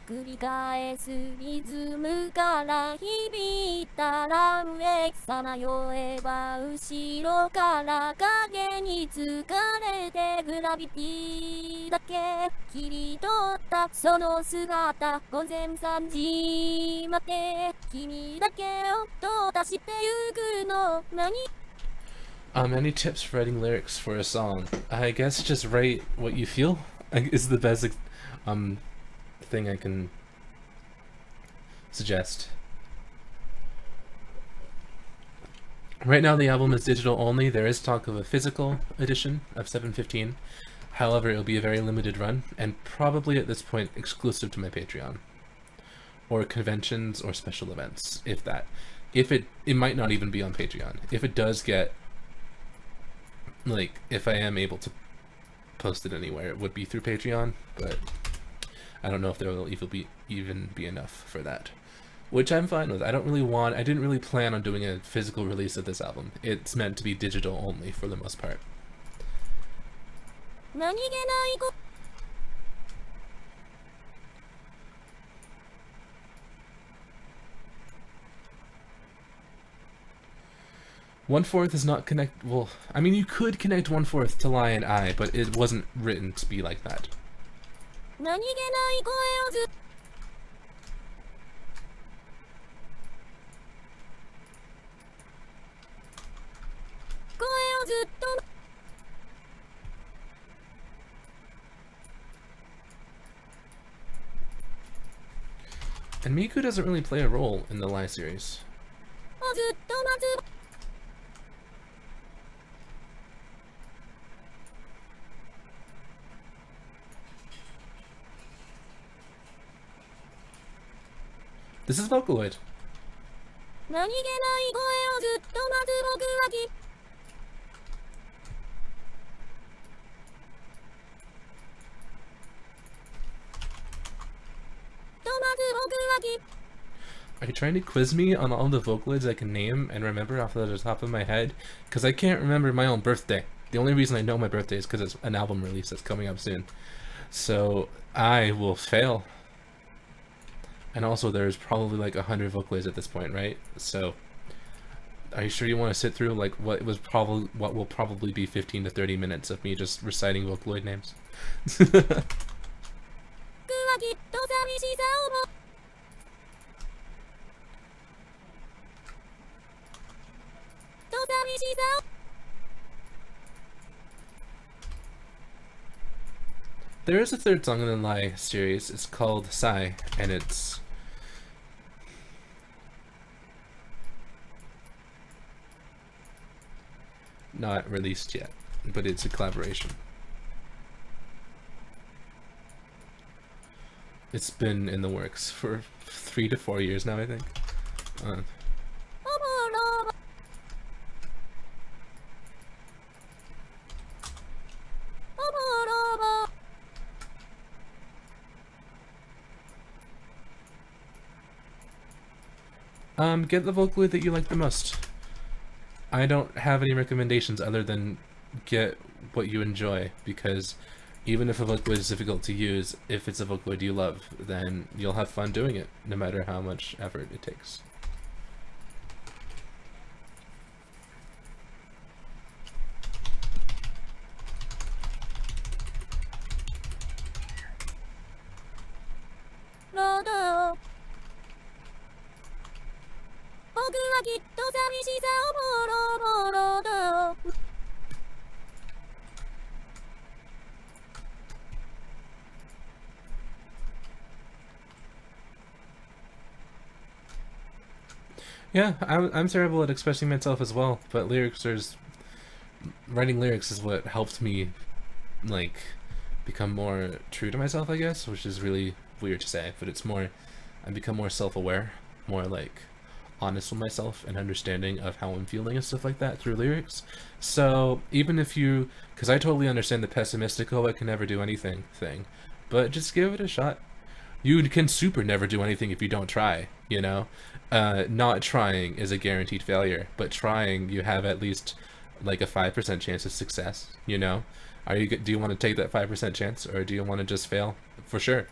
繰り返すリズムから響いたら上さまよえば後ろから影に疲れてグラビティだけ切り取ったその姿午前3時まで君だけをどうしてゆくの何 Any tips for writing lyrics for a song? I guess just write what you feel is the best thing I can suggest. Right now the album is digital only. There is talk of a physical edition of 715. However, it will be a very limited run, and probably at this point exclusive to my Patreon. Or conventions or special events, if that. If it might not even be on Patreon. If it does get, like, if I am able to post it anywhere, it would be through Patreon, but I don't know if there will even be enough for that. Which I'm fine with. I didn't really plan on doing a physical release of this album. It's meant to be digital only for the most part. One-fourth is not connect. Well, I mean, you could connect 1/4 to Lie and I, but it wasn't written to be like that. And Miku doesn't really play a role in the Lie series. This is Vocaloid. 何気ない声をずっと待つ僕はきと待つ僕はき Are you trying to quiz me on all the Vocaloids I can name and remember off the top of my head? Because I can't remember my own birthday. The only reason I know my birthday is because it's an album release that's coming up soon. So I will fail. And also there's probably like 100 Vocaloids at this point, right? So are you sure you want to sit through like what will probably be 15 to 30 minutes of me just reciting Vocaloid names? There is a third song in the Lie series. It's called Sai, and it's not released yet, but it's a collaboration. It's been in the works for 3 to 4 years now, I think. Get the Vocaloid that you like the most. I don't have any recommendations other than get what you enjoy, because even if a Vocaloid is difficult to use, if it's a Vocaloid you love, then you'll have fun doing it, no matter how much effort it takes. Yeah, I'm terrible at expressing myself as well, but writing lyrics is what helped me, like, become more true to myself, I guess, which is really weird to say, but it's more, I become more self-aware, more, like, honest with myself and understanding of how I'm feeling and stuff like that through lyrics. So, even if you, because I totally understand the pessimistic, oh, I can never do anything thing, but just give it a shot. You can super never do anything if you don't try, you know? Not trying is a guaranteed failure, but trying, you have at least like a 5% chance of success, you know? Do you want to take that 5% chance, or do you want to just fail? For sure.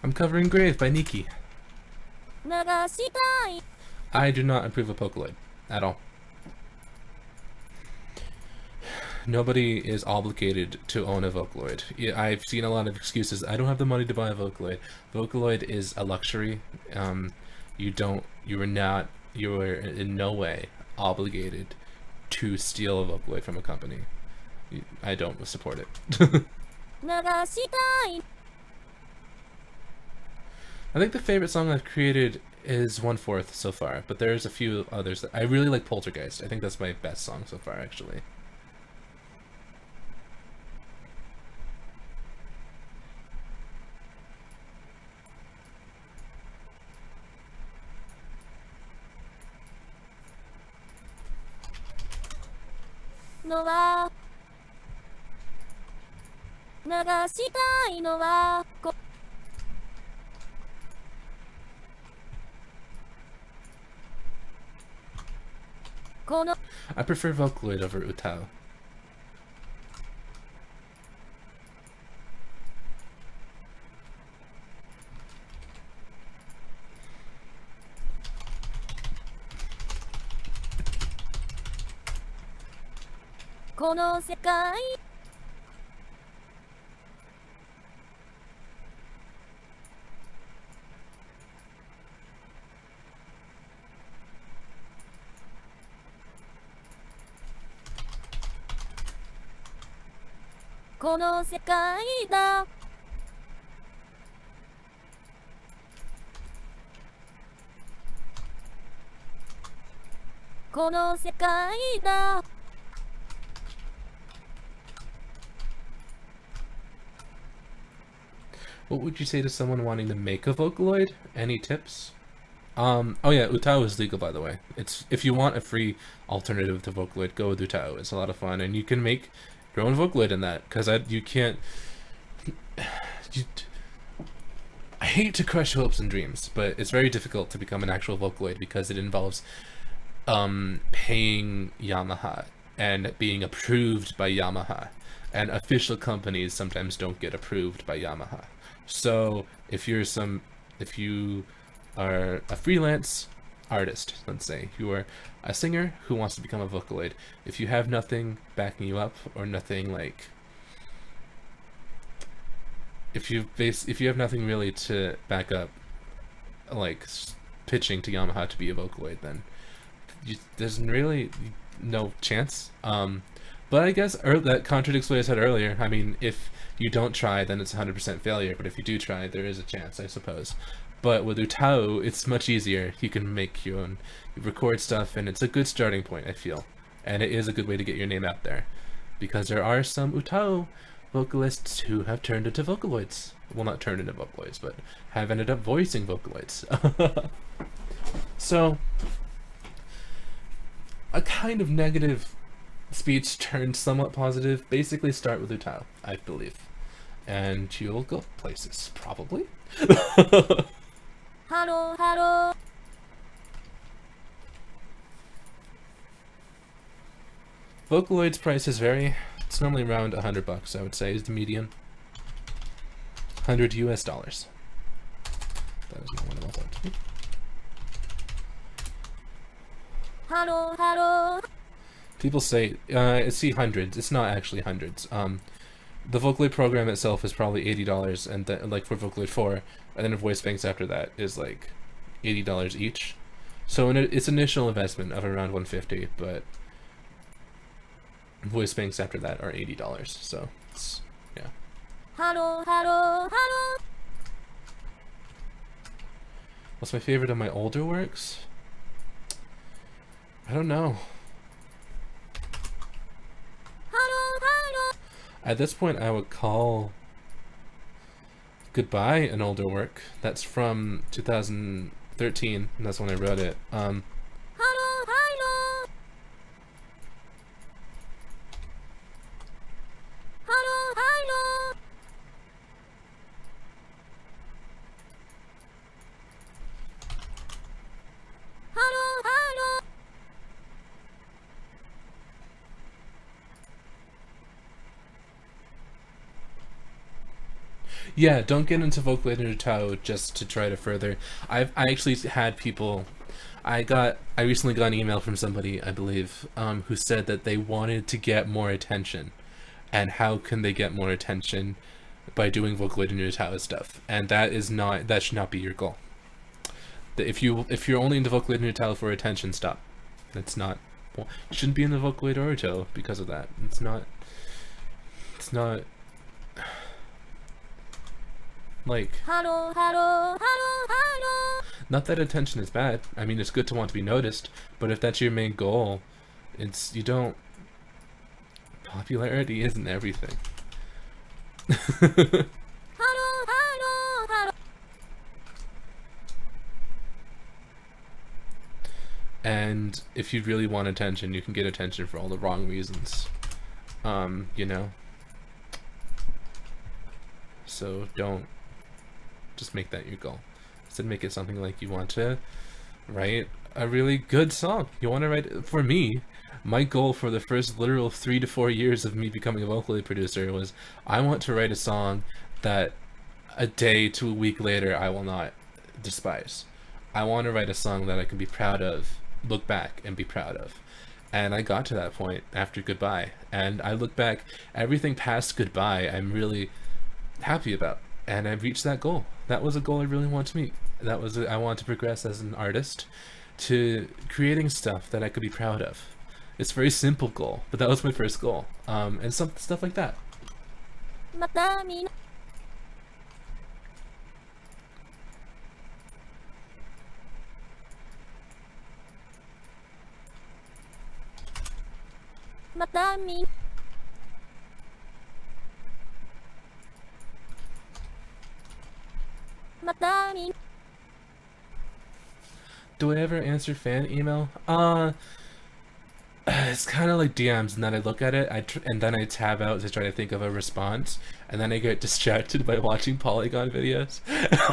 I'm covering Grave by Nikki. I do not approve of Vocaloid at all. Nobody is obligated to own a Vocaloid. I've seen a lot of excuses. I don't have the money to buy a Vocaloid. Vocaloid is a luxury. You are in no way obligated to steal a Vocaloid from a company. I don't support it. I think the favorite song I've created is 1/4 so far, but there's a few others that I really like. Poltergeist. I think that's my best song so far, actually. I prefer Vocaloid over Utao. この世界だこの世界だ What would you say to someone wanting to make a Vocaloid? Any tips? Oh yeah, Utao is legal, by the way. It's if you want a free alternative to Vocaloid, go with Utao. It's a lot of fun, and you can make your own Vocaloid in that. Because you can't. I hate to crush hopes and dreams, but it's very difficult to become an actual Vocaloid because it involves paying Yamaha and being approved by Yamaha, and official companies sometimes don't get approved by Yamaha. So if you are a freelance artist, let's say you are a singer who wants to become a Vocaloid, if you have nothing backing you up or nothing like if you have nothing really to back up like pitching to Yamaha to be a Vocaloid, then there's really no chance. But I guess that contradicts what I said earlier. I mean, if you don't try, then it's 100% failure, but if you do try, there is a chance, I suppose. But with Utao, it's much easier. You can make your own, you record stuff, and it's a good starting point, I feel. And it is a good way to get your name out there. Because there are some Utao vocalists who have turned into Vocaloids. Well, not turned into Vocaloids, but have ended up voicing Vocaloids. So, a kind of negative speech turned somewhat positive. Basically start with Utao, I believe. And you'll go places, probably. Hello, hello. Vocaloid's prices vary. It's normally around $100, I would say, is the median. $100 US. That is not what I want that to be. Hello, hello. People say, see hundreds. It's not actually hundreds. The Vocaloid program itself is probably $80, and then, like for Vocaloid 4, and then voice banks after that is like $80 each. So its initial investment of around $150, but voice banks after that are $80. So it's, yeah. Hello, hello, hello. What's my favorite of my older works? I don't know. At this point, I would call Goodbye an older work. That's from 2013, and that's when I wrote it. Hello, hello. Hello, hello. Hello, hello. Yeah, don't get into Vocaloid and Utao just to try to further. I actually had people. I recently got an email from somebody, I believe, who said that they wanted to get more attention, and how can they get more attention by doing Vocaloid and Utao stuff? And that should not be your goal. If you're only into Vocaloid and Utao for attention, stop. It's not. Well, you shouldn't be in the Vocaloid or Utao because of that. It's not. Like, hello, hello, hello, hello. Not that attention is bad. I mean, it's good to want to be noticed, but if that's your main goal, popularity isn't everything. Hello, hello, hello. And if you really want attention, you can get attention for all the wrong reasons. You know? So don't just make that your goal. Instead, make it something like you want to write a really good song. You want to write, for me, my goal for the first literal 3 to 4 years of me becoming a Vocaloid producer was, I want to write a song that a day to a week later I will not despise. I want to write a song that I can be proud of, look back and be proud of. And I got to that point after Goodbye. And I look back, everything past Goodbye I'm really happy about. And I've reached that goal. That was a goal I really want to meet. I want to progress as an artist to creating stuff that I could be proud of. It's a very simple goal, but that was my first goal. And stuff like that. またみなまたみまたみ Do I ever answer fan email? It's kind of like DMs, and then I look at it, and then I tab out to try to think of a response, and then I get distracted by watching Polygon videos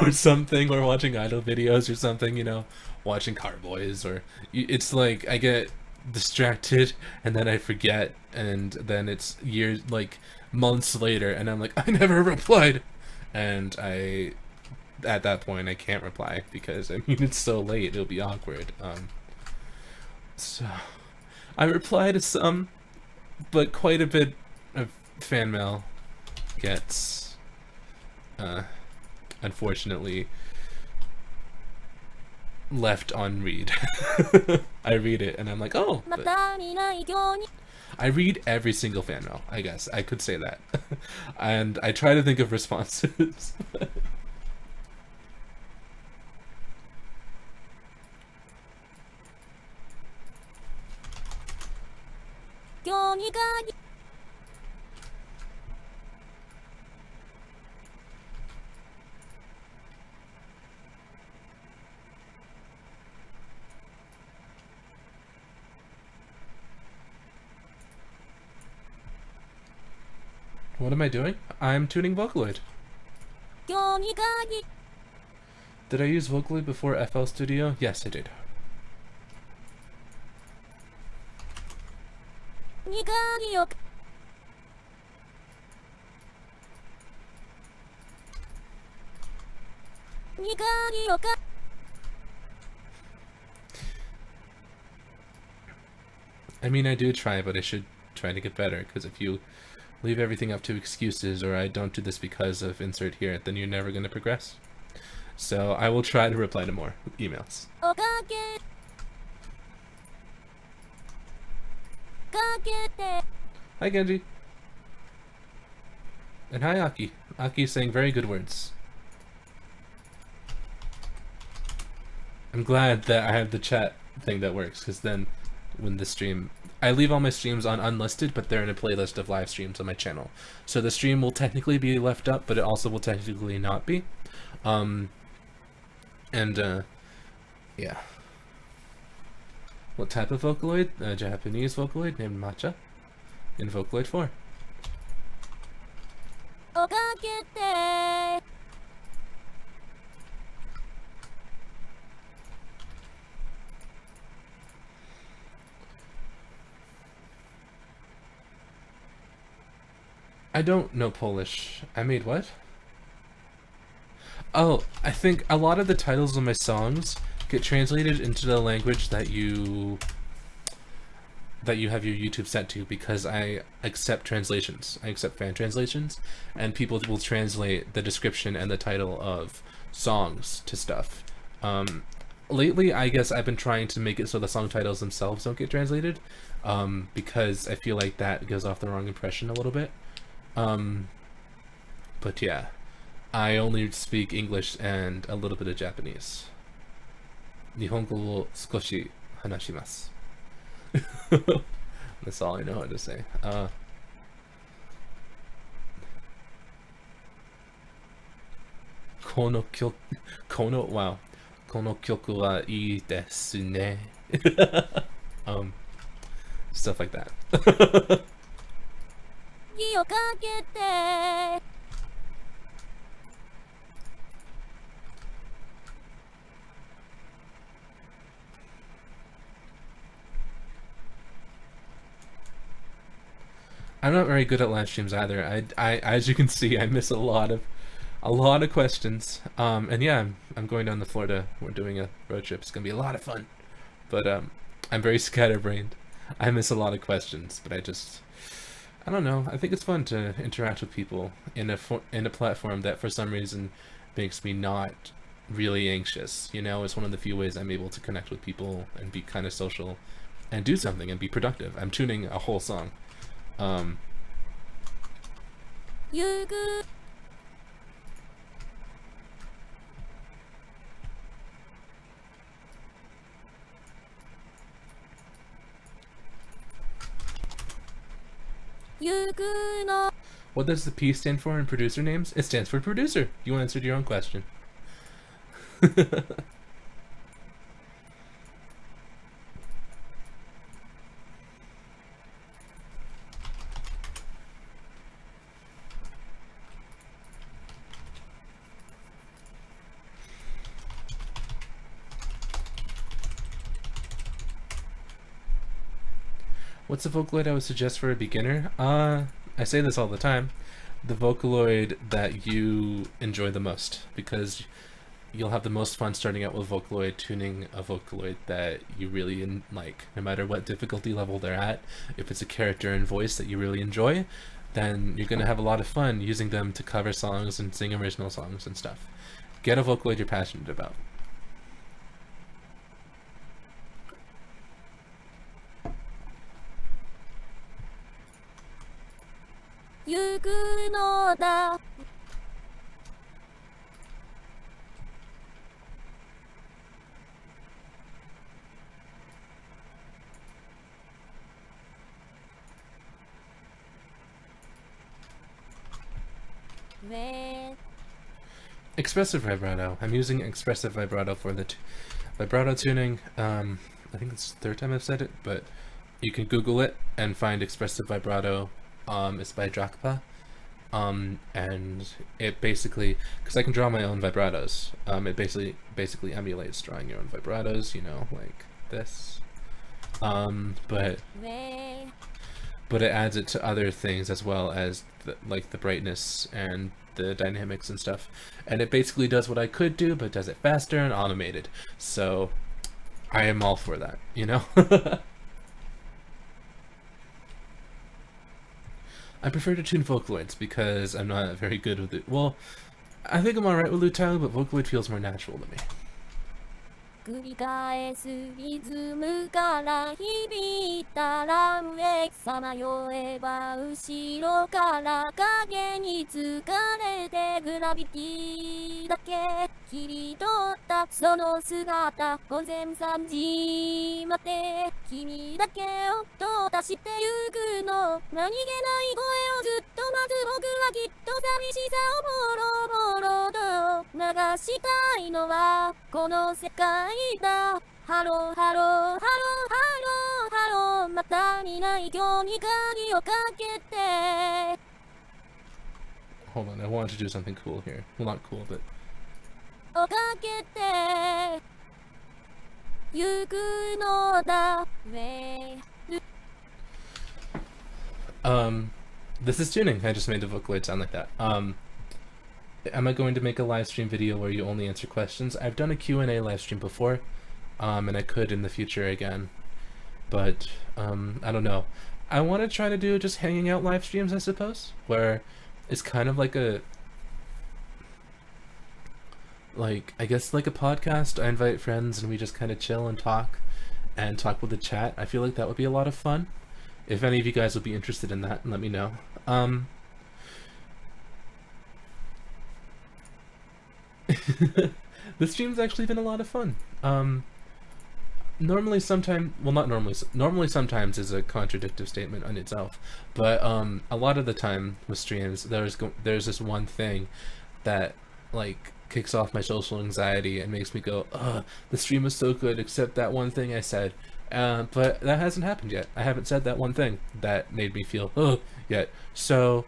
or something, or watching idol videos or something, you know, watching Carboys, or it's like I get distracted and then I forget, and then it's years, like months later, and I'm like, I never replied, and at that point I can't reply because I mean it's so late, it'll be awkward. So I reply to some, but quite a bit of fan mail gets unfortunately left unread. I read it and I'm like, oh, but I read every single fan mail, I guess I could say that. And I try to think of responses. What am I doing? I'm tuning Vocaloid. Did I use Vocaloid before FL Studio? Yes, I did. I mean, I do try, but I should try to get better, because if you leave everything up to excuses, or I don't do this because of insert here, then you're never going to progress. So I will try to reply to more emails. Hi Genji. And hi Aki. Aki's saying very good words. I'm glad that I have the chat thing that works, because then when the stream... I leave all my streams on unlisted, but they're in a playlist of live streams on my channel. So the stream will technically be left up, but it also will technically not be. Yeah. What type of Vocaloid? A Japanese Vocaloid named Matcha in Vocaloid 4. I don't know Polish. I made what? Oh, I think a lot of the titles of my songs get translated into the language that you have your YouTube set to, because I accept translations. I accept fan translations, and people will translate the description and the title of songs to stuff. Lately, I guess I've been trying to make it so the song titles themselves don't get translated, because I feel like that gives off the wrong impression a little bit. But yeah, I only speak English and a little bit of Japanese. Nihongo wo skoshi hanashimasu. That's all I know how to say. Wow. Kono kyoku wa ii desu ne. Stuff like that. I'm not very good at live streams either. I as you can see, I miss a lot of questions. And yeah, I'm going down to Florida. We're doing a road trip. It's gonna be a lot of fun. But I'm very scatterbrained. I miss a lot of questions, but I don't know. I think it's fun to interact with people in a platform that for some reason makes me not really anxious. You know, it's one of the few ways I'm able to connect with people and be kind of social and do something and be productive. I'm tuning a whole song. ゆくゆくの What does the P stand for in producer names? It stands for producer. You answered your own question. What's the Vocaloid I would suggest for a beginner? I say this all the time. The Vocaloid that you enjoy the most, because you'll have the most fun starting out with Vocaloid, tuning a Vocaloid that you really like, no matter what difficulty level they're at. If it's a character and voice that you really enjoy, then you're going to have a lot of fun using them to cover songs and sing original songs and stuff. Get a Vocaloid you're passionate about.ゆくのだExpressive vibrato. I'm using expressive vibrato for the vibrato tuning. I think it's the third time I've said it, but you can Google it and find expressive vibrato. It's by Drakpa. And it basically, because I can draw my own vibratos, it basically emulates drawing your own vibratos, you know, like this. But it adds it to other things as well as like the brightness and the dynamics and stuff, and it basically does what I could do but does it faster and automated, so I am all for that, you know. I prefer to tune Vocaloids because I'm not very good with it. Well, I think I'm alright with Lutile, but Vocaloid feels more natural to me. 繰り返すリズムから響いたら上さまよえば後ろから影に疲れてグラビティだけ切り取ったその姿午前3時まで君だけをと出してゆくの何気ない声をずっと待つ僕はきっと寂しさをボロボロと流したいのはこの世界だハローハローハローハローハローまたにない今日に鍵をかけて Hold on, I wanted to do something cool here. Well, not cool, but... をかけてゆくのだ This is tuning. I just made the Vocaloid sound like that. Am I going to make a live stream video where you only answer questions? I've done a Q&A live stream before, and I could in the future again, but I don't know. I want to try to do just hanging out live streams, I suppose, where it's kind of like a, I guess like a podcast. I invite friends and we just kind of chill and talk with the chat. I feel like that would be a lot of fun. If any of you guys would be interested in that, let me know. This stream's actually been a lot of fun. Normally sometimes is a contradictive statement on itself, but a lot of the time with streams there's this one thing that like kicks off my social anxiety and makes me go, ugh, the stream was so good except that one thing I said. But that hasn't happened yet. I haven't said that one thing that made me feel ugh yet. So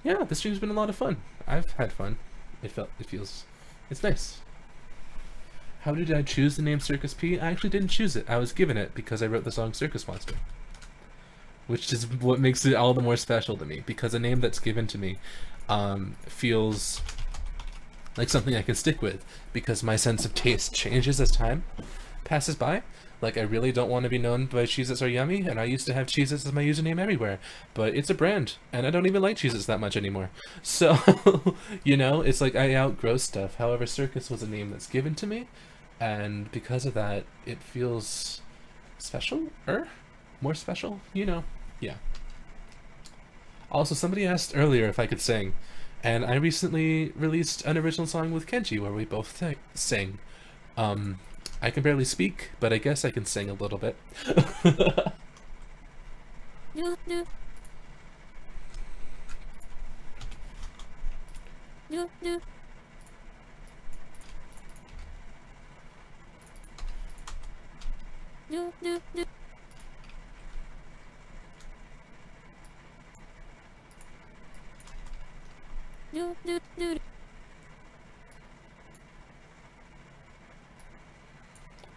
yeah, the stream's been a lot of fun. I've had fun. It's nice. How did I choose the name Circus P? I actually didn't choose it. I was given it because I wrote the song Circus Monster. Which is what makes it all the more special to me, because a name that's given to me feels like something I can stick with, because my sense of taste changes as time passes by. Like, I really don't want to be known by Cheez-Its Are Yummy, and I used to have Cheez-Its as my username everywhere, but it's a brand, and I don't even like Cheez-Its that much anymore. So, you know, it's like I outgrow stuff. However, Circus was a name that's given to me, and because of that, it feels special-er? More special? You know, yeah. Also, somebody asked earlier if I could sing, and I recently released an original song with Kenji where we both sing. I can barely speak, but I guess I can sing a little bit.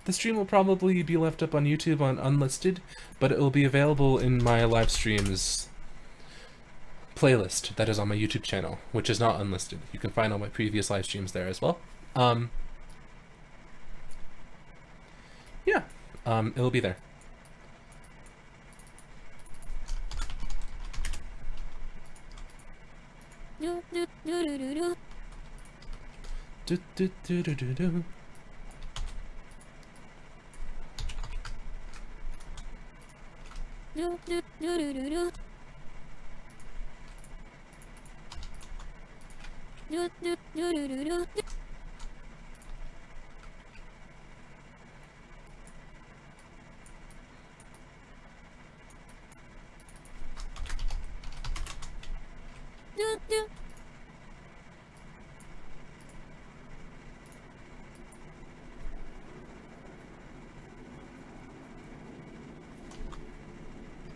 The stream will probably be left up on YouTube on unlisted, but it will be available in my live streams playlist that is on my YouTube channel, which is not unlisted. You can find all my previous live streams there as well. Yeah, it'll be there. Do do do do do. Do do do do do do. Do do do do do do. Do do do do do do. Do do.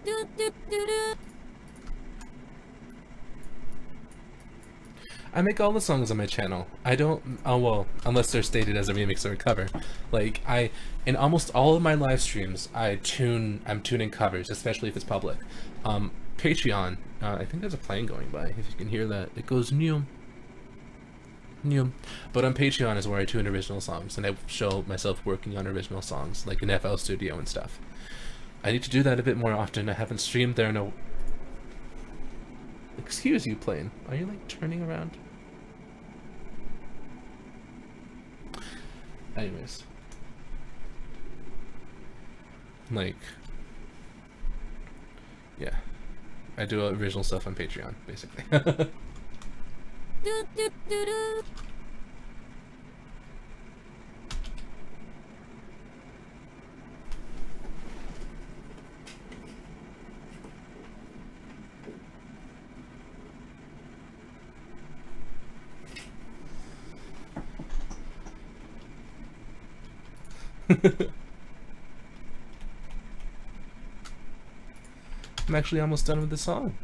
Do do do do. I make all the songs on my channel. I don't, oh well, unless they're stated as a remix or a cover. Like, in almost all of my live streams, I'm tuning covers, especially if it's public. Patreon, I think there's a plane going by, if you can hear that. It goes new. But on Patreon is where I tune original songs, and I show myself working on original songs, like in FL Studio and stuff. I need to do that a bit more often. I haven't streamed there in a... Excuse you, plane. Are you, like, turning around? Anyways. Like... Yeah. I do original stuff on Patreon, basically. Do, do, do, do. I'm actually almost done with the song.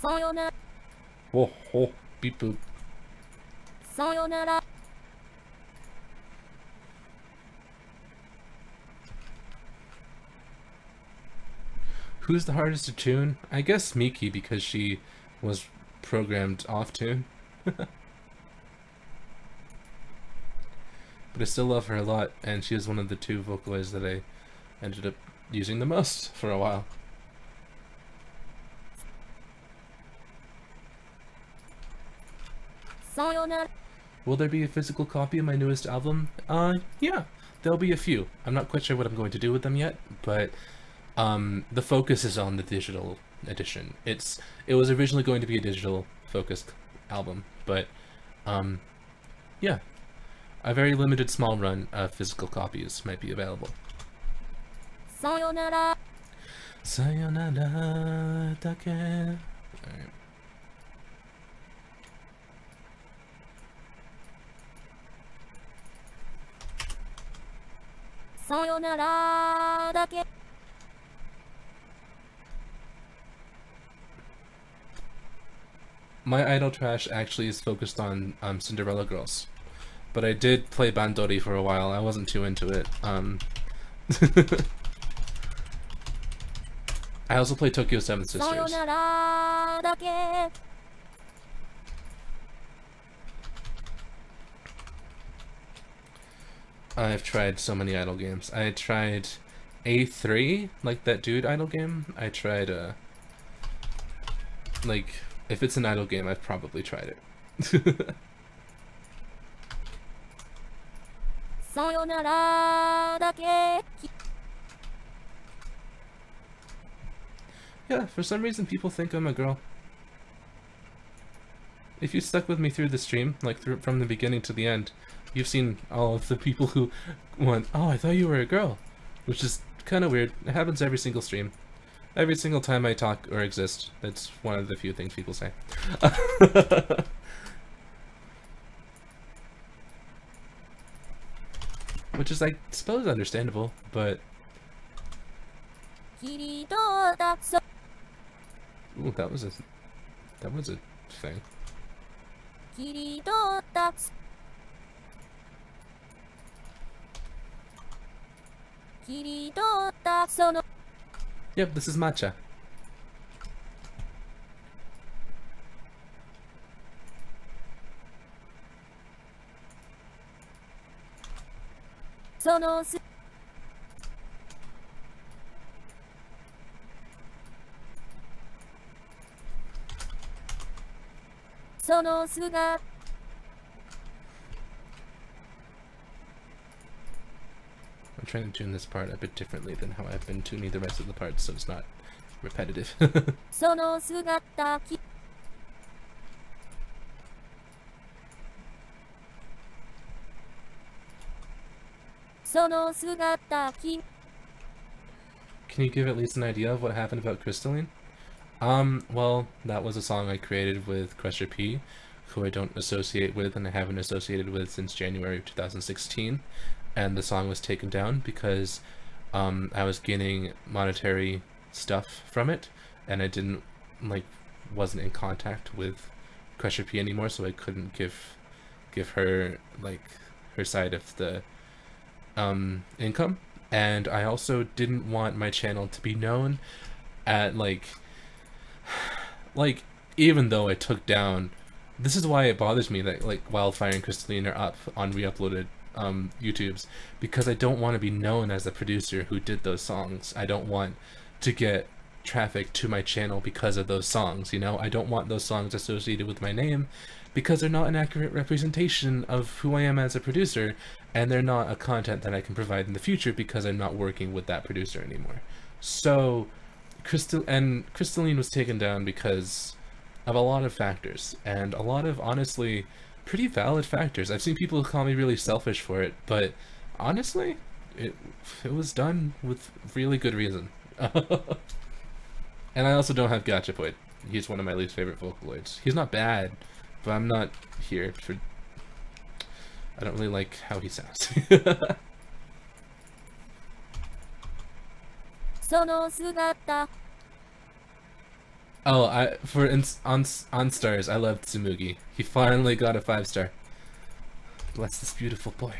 Sayonara. Oh, oh, beep boop. Sayonara. Who's the hardest to tune? I guess Miki, because she was programmed off tune. But I still love her a lot, and she is one of the two Vocaloids that I ended up using the most for a while. Sayonara. Will there be a physical copy of my newest album? Yeah, there'll be a few. I'm not quite sure what I'm going to do with them yet, but the focus is on the digital edition. It was originally going to be a digital focused album, but yeah, a very limited small run of physical copies might be available. Sayonara. Sayonara dake. Alright. Sayonara dake. My idol trash actually is focused on Cinderella Girls, but I did play Bandori for a while. I wasn't too into it. I also play Tokyo Seven Sisters. I've tried so many idol games. I tried A3, like that dude idol game. I tried like if it's an idol game, I've probably tried it. さよならだけ Yeah, for some reason people think I'm a girl. If you stuck with me through the stream, like from the beginning to the end, you've seen all of the people who went, oh, I thought you were a girl, which is kind of weird. It happens every single stream. Every single time I talk or exist. That's one of the few things people say. Which is, I suppose, understandable, but... Ooh, that was a thing. Yep, this is Matcha. I'm trying to tune this part a bit differently than how I've been tuning the rest of the parts, so it's not repetitive. Can you give at least an idea of what happened about Crystalline? Well, that was a song I created with Crusher P, who I don't associate with and I haven't associated with since January of 2016. And the song was taken down because I was gaining monetary stuff from it, and I wasn't in contact with Crusher P anymore, so I couldn't give her her side of the income. And I also didn't want my channel to be known at even though I took down, this is why it bothers me that Wildfire and Crystalline are up on re-uploaded YouTubes, because I don't want to be known as the producer who did those songs. I don't want to get traffic to my channel because of those songs, you know? I don't want those songs associated with my name because they're not an accurate representation of who I am as a producer, and they're not a content that I can provide in the future because I'm not working with that producer anymore. So Crystalline was taken down because of a lot of factors, and a lot of honestly pretty valid factors. I've seen people call me really selfish for it, but honestly, it was done with really good reason. And I also don't have Gachapoid. He's one of my least favorite Vocaloids. He's not bad, but I'm not here for... I don't really like how he sounds. Oh, on stars, I loved Tsumugi. He finally got a 5-star. Bless this beautiful boy.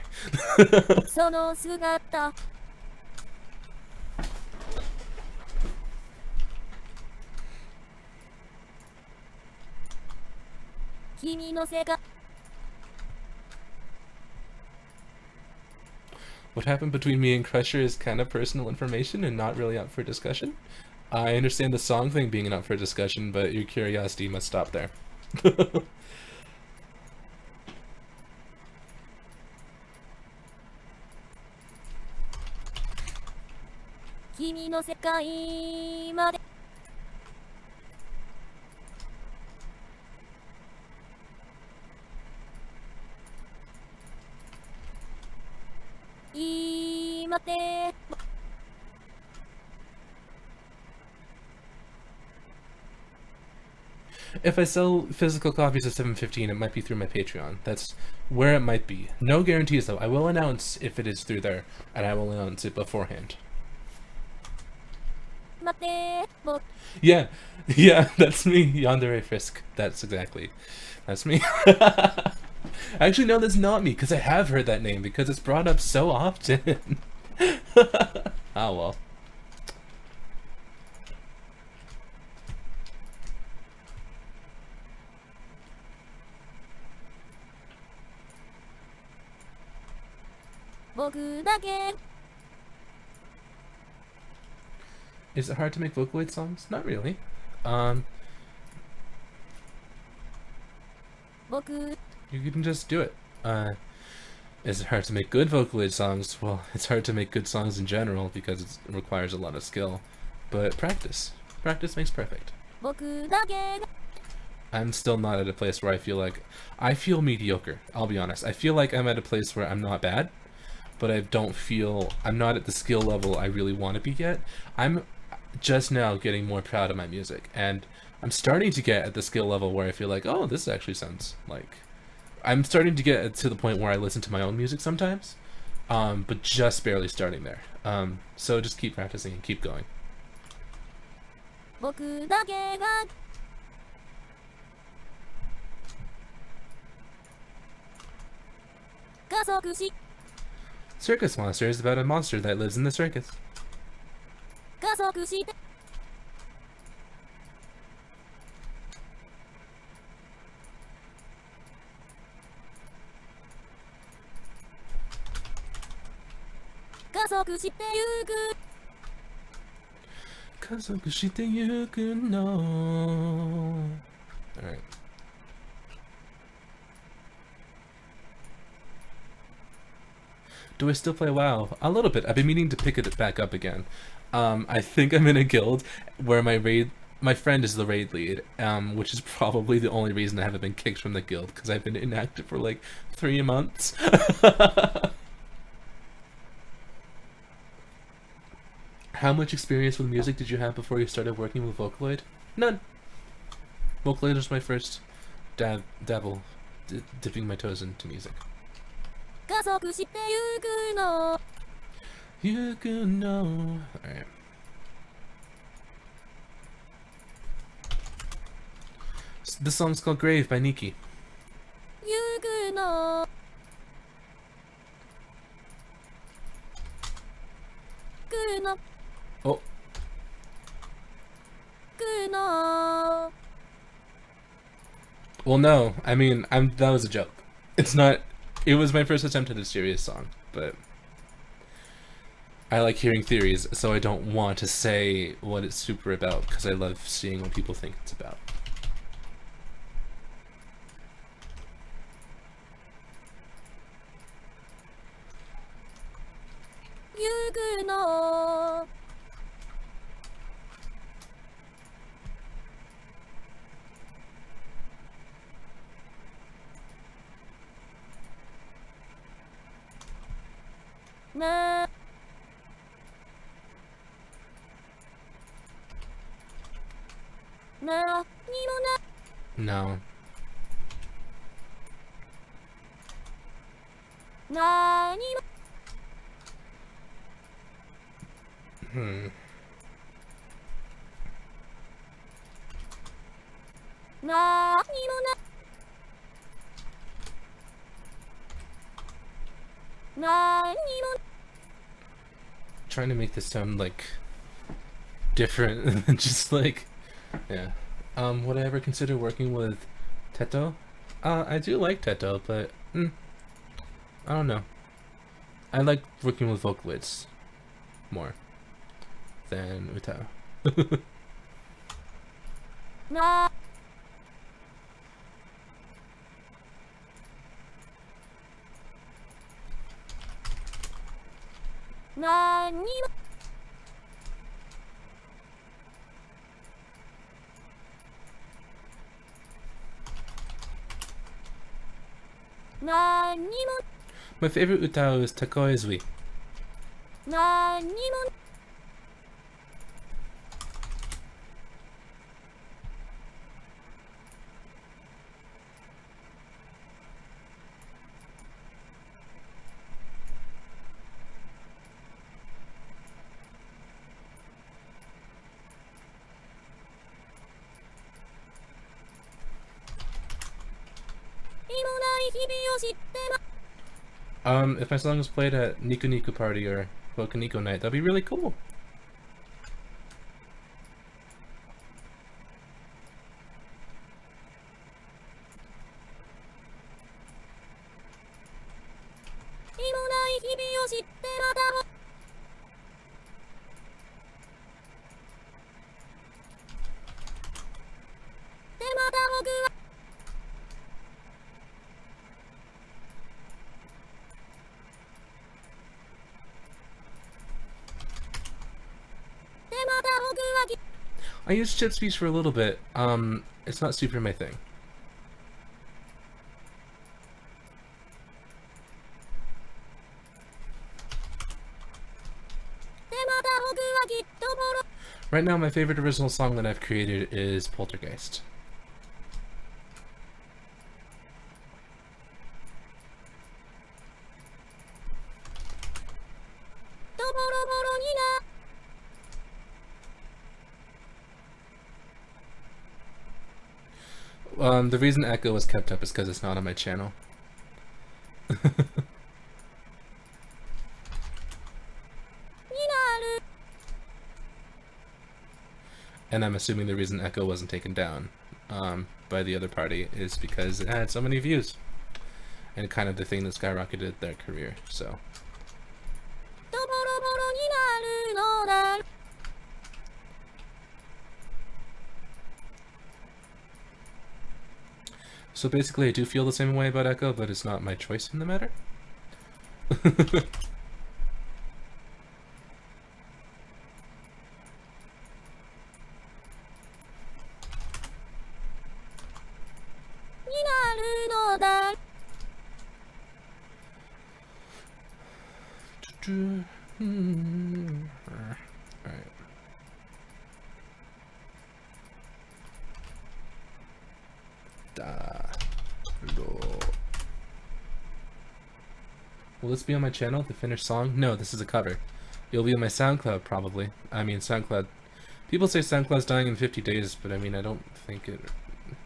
What happened between me and Crusher is kind of personal information and not really up for discussion. I understand the song thing being up for discussion, but your curiosity must stop there. If I sell physical copies of 715, it might be through my Patreon. That's where it might be. No guarantees though. I will announce if it is through there, and I will announce it beforehand. Yeah, that's me, Yandere Frisk. That's me. Actually, no, that's not me, because I have heard that name, because it's brought up so often. Oh well. Is it hard to make Vocaloid songs? Not really. Um, 僕 you can just do it. Is it hard to make good Vocaloid songs? Well, it's hard to make good songs in general because it requires a lot of skill. But practice. Practice makes perfect. 僕だけが I'm still not at a place where I feel mediocre, I'll be honest. I feel like I'm at a place where I'm not bad, but I'm not at the skill level I really want to be yet. I'm just now getting more proud of my music, and I'm starting to get at the skill level where I feel like, oh, this actually sounds like... I'm starting to get to the point where I listen to my own music sometimes, but just barely starting there. So just keep practicing and keep going. 僕だけが 加速し Circus Monster is about a monster that lives in the circus. 加速して加速してゆく Kazokushite yuku no. Alright. Do I still play WoW? A little bit. I've been meaning to pick it back up again. I think I'm in a guild where my friend is the raid lead, which is probably the only reason I haven't been kicked from the guild, because I've been inactive for like 3 months. How much experience with music did you have before you started working with Vocaloid? None. Vocaloid was my first dabble, dipping my toes into music. 加速してゆくの You can know. Alright. This song's called Grave by Nikki. ゆくのくの Oh. くの Well, no. I mean, that was a joke. It's not... It was my first attempt at a serious song, but... I like hearing theories, so I don't want to say what it's super about, because I love seeing what people think it's about. You know. Na. Na. No. Na. Hmm. Trying to make this sound like different than just like, yeah. Would I ever consider working with Teto? I do like Teto, but I don't know. I like working with Vocaloids more than Utao. Na. My favorite Utao is Takoizui. If my song was played at Niku Niku Party or Vocanico Night, that'd be really cool. I used chip speech for a little bit. It's not super my thing. Right now, my favorite original song that I've created is Poltergeist. The reason Echo was kept up is because it's not on my channel. And I'm assuming the reason Echo wasn't taken down by the other party is because it had so many views. And kind of the thing that skyrocketed their career, so. So basically I do feel the same way about Echo, but it's not my choice in the matter. Alright. Will this be on my channel, the finished song? No, this is a cover. It'll be on my SoundCloud, probably. I mean, SoundCloud... People say SoundCloud's dying in 50 days, but I mean, I don't think it...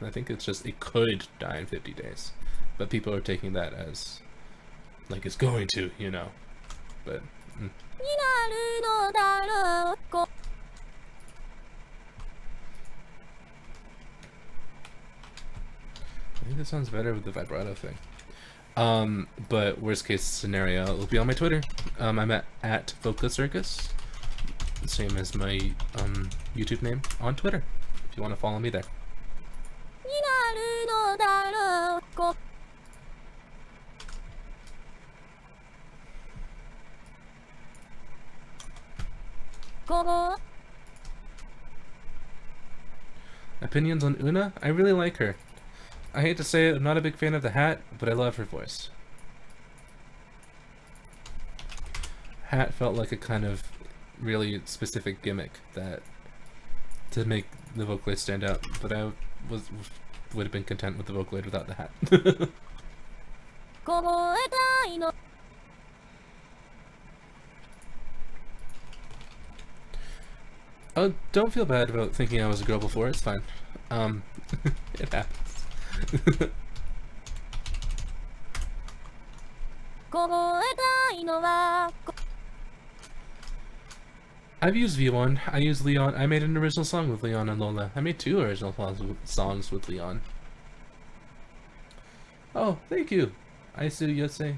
I think it's just, it could die in 50 days. But people are taking that as... like, it's going to, you know. But... I think this sounds better with the vibrato thing. But worst case scenario, it'll be on my Twitter. I'm at Vocacircus, the same as my YouTube name on Twitter, if you want to follow me there. Opinions on Una? I really like her. I hate to say it, I'm not a big fan of the hat, but I love her voice. Hat felt like a kind of really specific gimmick that to make the Vocaloid stand out, but I would have been content with the Vocaloid without the hat. Oh, don't feel bad about thinking I was a girl before, it's fine. It happens. I've used V1. I use Leon. I made an original song with Leon and Lola. I made 2 original songs with Leon. Oh, thank you. Aisu Yosei.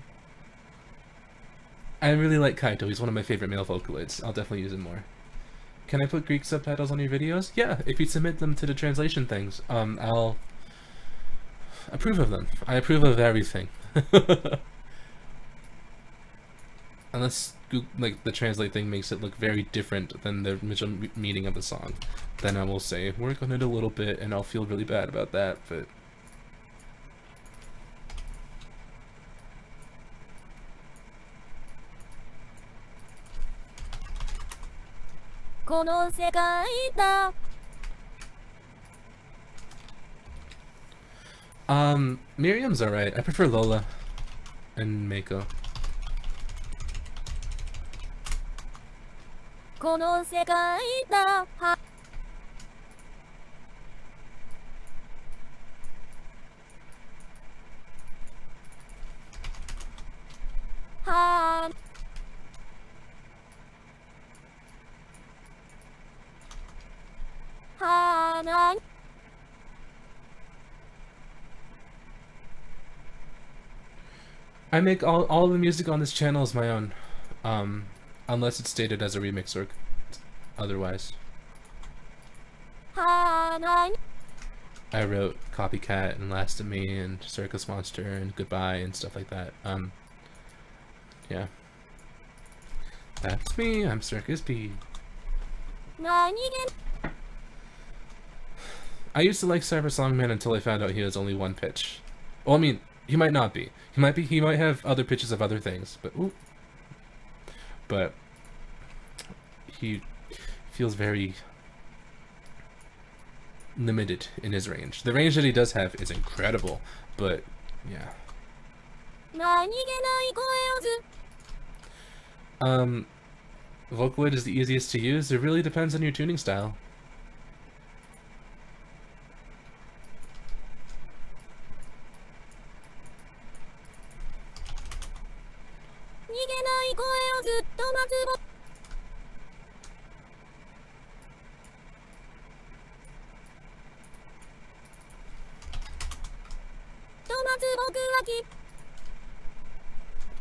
I really like Kaito. He's one of my favorite male Vocaloids. I'll definitely use him more. Can I put Greek subtitles on your videos? Yeah, if you submit them to the translation things, I'll approve of them. I approve of everything. Unless like the translate thing makes it look very different than the original meaning of the song, then I will say work on it a little bit, and I'll feel really bad about that. But Miriam's alright. I prefer Lola and Mako. I make all the music on this channel is my own, unless it's stated as a remix or otherwise. I wrote Copycat and Last of Me and Circus Monster and Goodbye and stuff like that. Yeah. That's me, I'm Circus B. I used to like Cyber Songman until I found out he has only one pitch. Well, I mean, he might not be. He might have other pitches of other things, but ooh. But he feels very limited in his range. The range that he does have is incredible, but yeah. Vocaloid is the easiest to use. It really depends on your tuning style.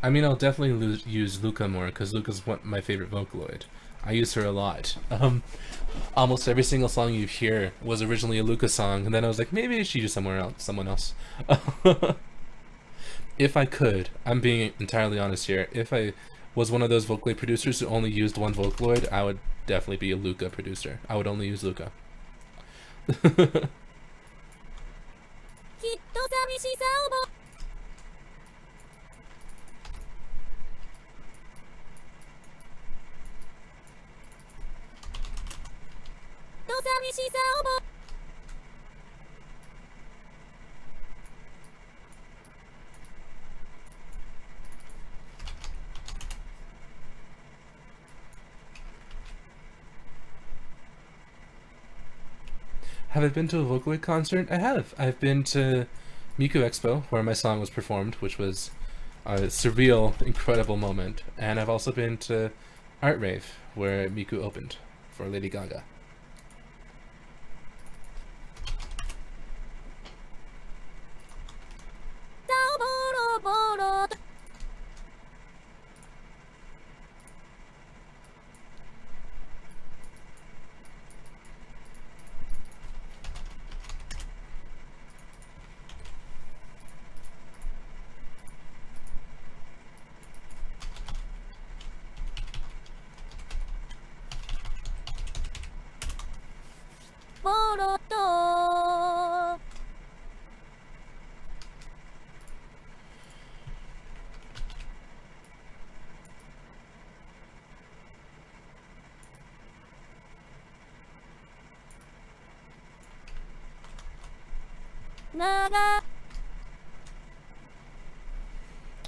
I mean, I'll definitely use Luca more, because Luca's my favorite Vocaloid. I use her a lot. Almost every single song you hear was originally a Luca song, and then I was like, maybe I should use someone else. If I could, I'm being entirely honest here, if I was one of those Vocaloid producers who only used one Vocaloid, I would definitely be a Luca producer. I would only use Luca. Have I been to a Vocaloid concert? I have. I've been to Miku Expo, where my song was performed, which was a surreal, incredible moment. And I've also been to Art Rave, where Miku opened for Lady Gaga.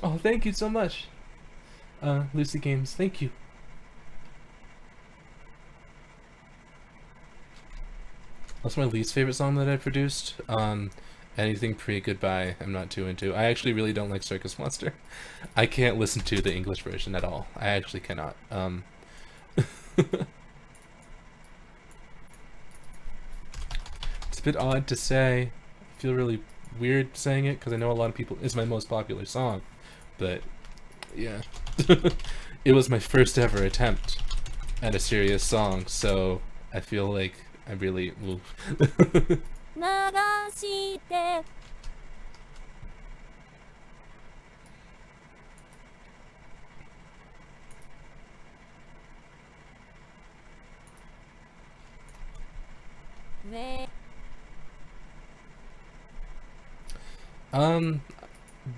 Oh, thank you so much, Lucy Games. Thank you. That's my least favorite song that I produced. Anything pre-Goodbye, I'm not too into. I actually really don't like Circus Monster. I can't listen to the English version at all. I actually cannot. It's a bit odd to say. I feel really weird saying it because I know a lot of people. It's my most popular song, but yeah, it was my first ever attempt at a serious song, so I feel like I really.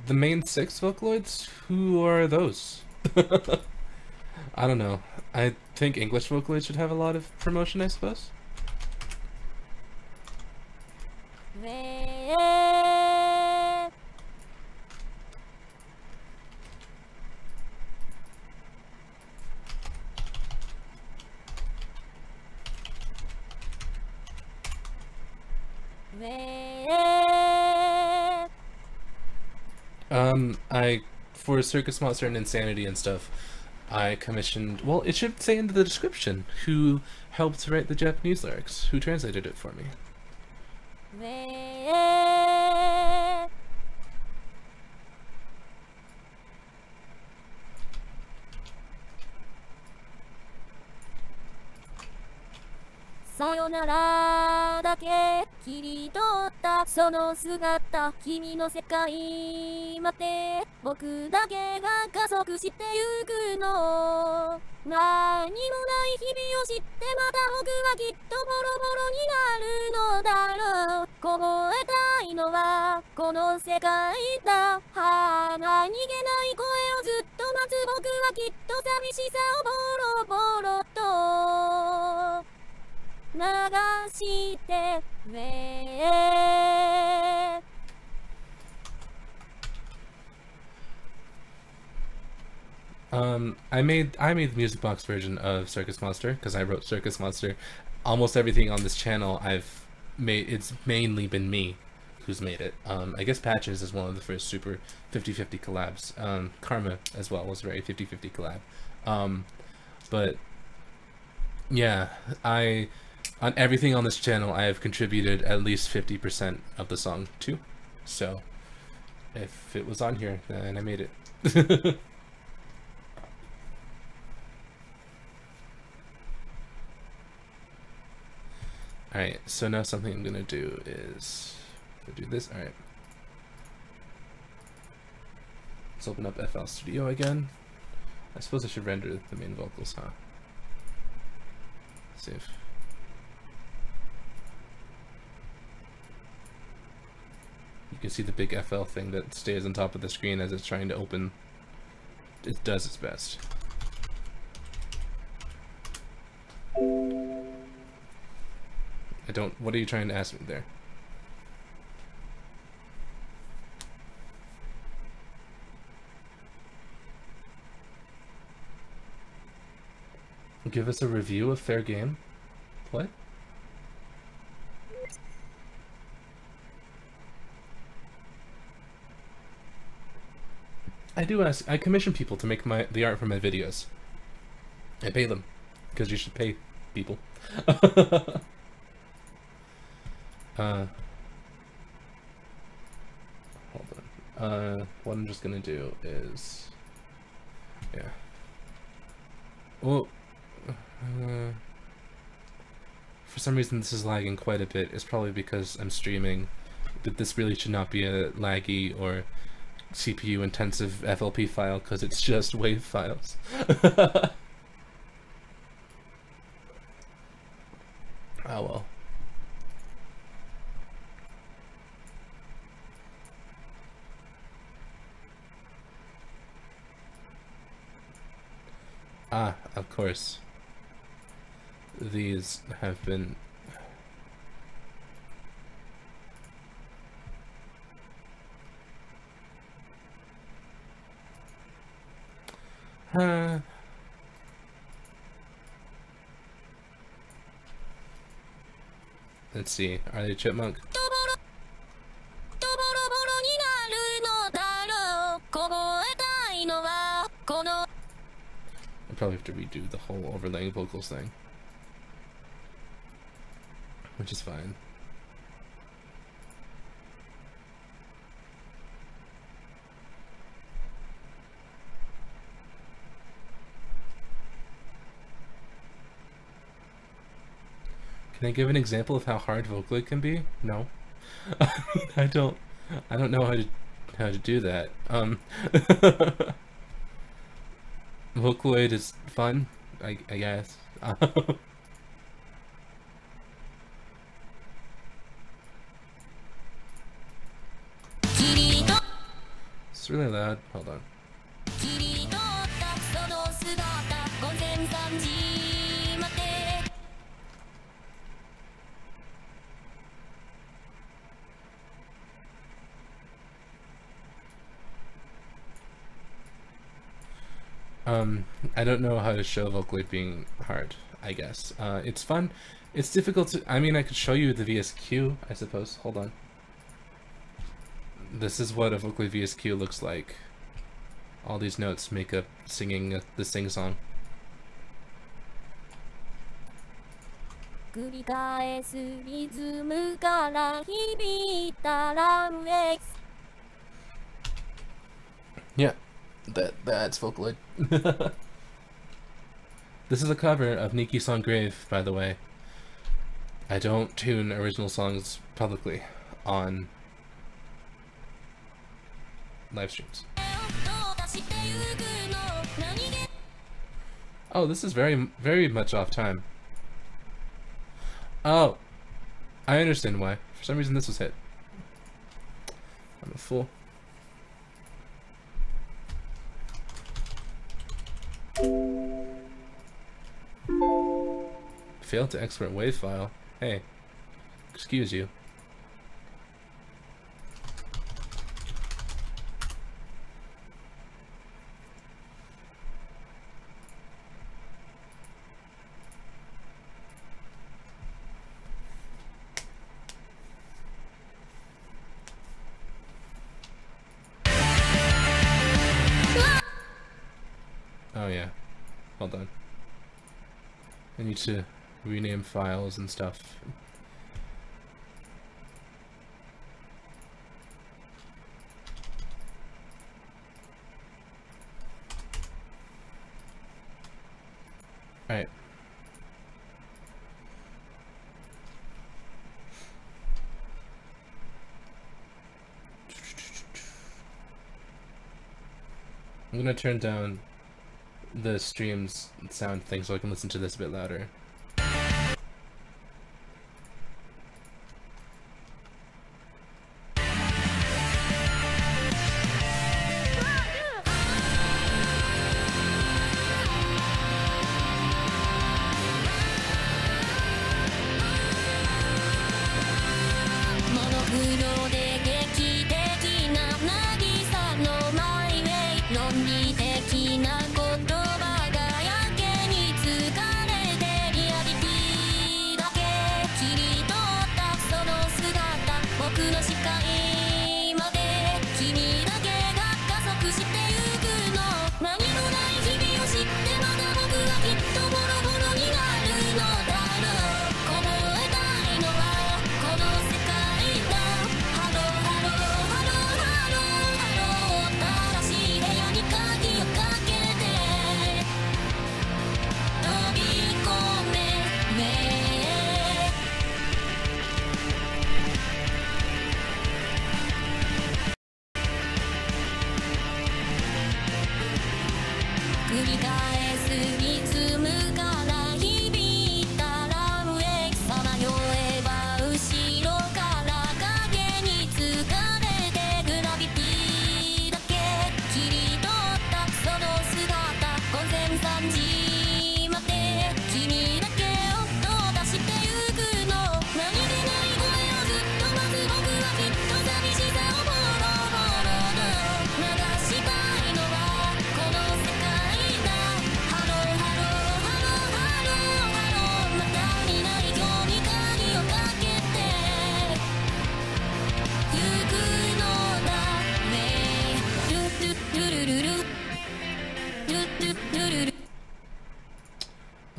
The main 6 Vocaloids? Who are those? I don't know. I think English Vocaloids should have a lot of promotion, I suppose. For Circus Monster and Insanity and stuff, I commissioned, well, it should say in the description who helped write the Japanese lyrics, who translated it for me. さよならだけ切り取ったその姿君の世界待って僕だけが加速してゆくの何もない日々を知ってまた僕はきっとボロボロになるのだろう凍えたいのはこの世界だ逃げない声をずっと待つ僕はきっと寂しさをボロボロと流してI made the music box version of Circus Monster because I wrote Circus Monster. Almost everything on this channel I've made, it's mainly been me who's made it. I guess Patches is one of the first super 50-50 collabs. Karma as well was a very 50-50 collab. But yeah, on everything on this channel I have contributed at least 50% of the song too. So if it was on here, then I made it. Alright, so now something I'm gonna do is do this. Alright. Let's open up FL Studio again. I suppose I should render the main vocals, huh? Save. You can see the big FL thing that stays on top of the screen as it's trying to open. It does its best. What are you trying to ask me there? Give us a review of Fair Game? What? I commission people to make the art for my videos. I pay them, because you should pay people. Hold on. What I'm just gonna do is, yeah. Oh, for some reason this is lagging quite a bit. It's probably because I'm streaming, but this really should not be a laggy or CPU intensive FLP file because it's just WAV files. Oh well. Ah, of course. These have been... Let's see, are they chipmunk? I probably have to redo the whole overlaying vocals thing, which is fine. Can I give an example of how hard Vocaloid can be? No. I don't know how to do that. Vocaloid is fun, I guess. It's really loud. Hold on. I don't know how to show Vocaloid being hard, I guess. It's fun. It's difficult to... I mean, I could show you the VSQ, I suppose. Hold on. This is what a Vocaloid VSQ looks like. All these notes make up singing the sing-song. Yeah. That's Vocaloid. This is a cover of Niki's song Grave, by the way. I don't tune original songs publicly on live streams. Oh, this is very much off time. Oh, I understand why. For some reason this was hit. I'm a fool. Failed to export WAV file. Hey, excuse you. Oh yeah, hold on. I need to rename files and stuff. Alright. I'm gonna turn down the stream's sound thing so I can listen to this a bit louder.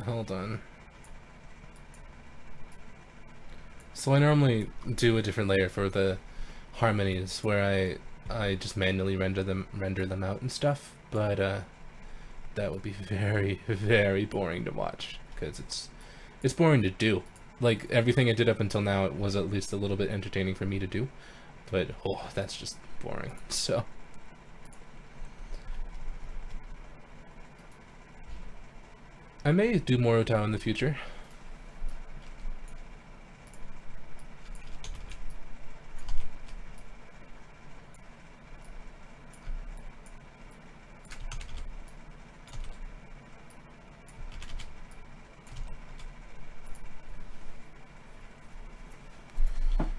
Hold on. So I normally do a different layer for the harmonies where I just manually render them out and stuff, but that would be very boring to watch because it's boring to do. Like everything I did up until now, it was at least a little bit entertaining for me to do, but oh, that's just boring. So I may do more Utah in the future.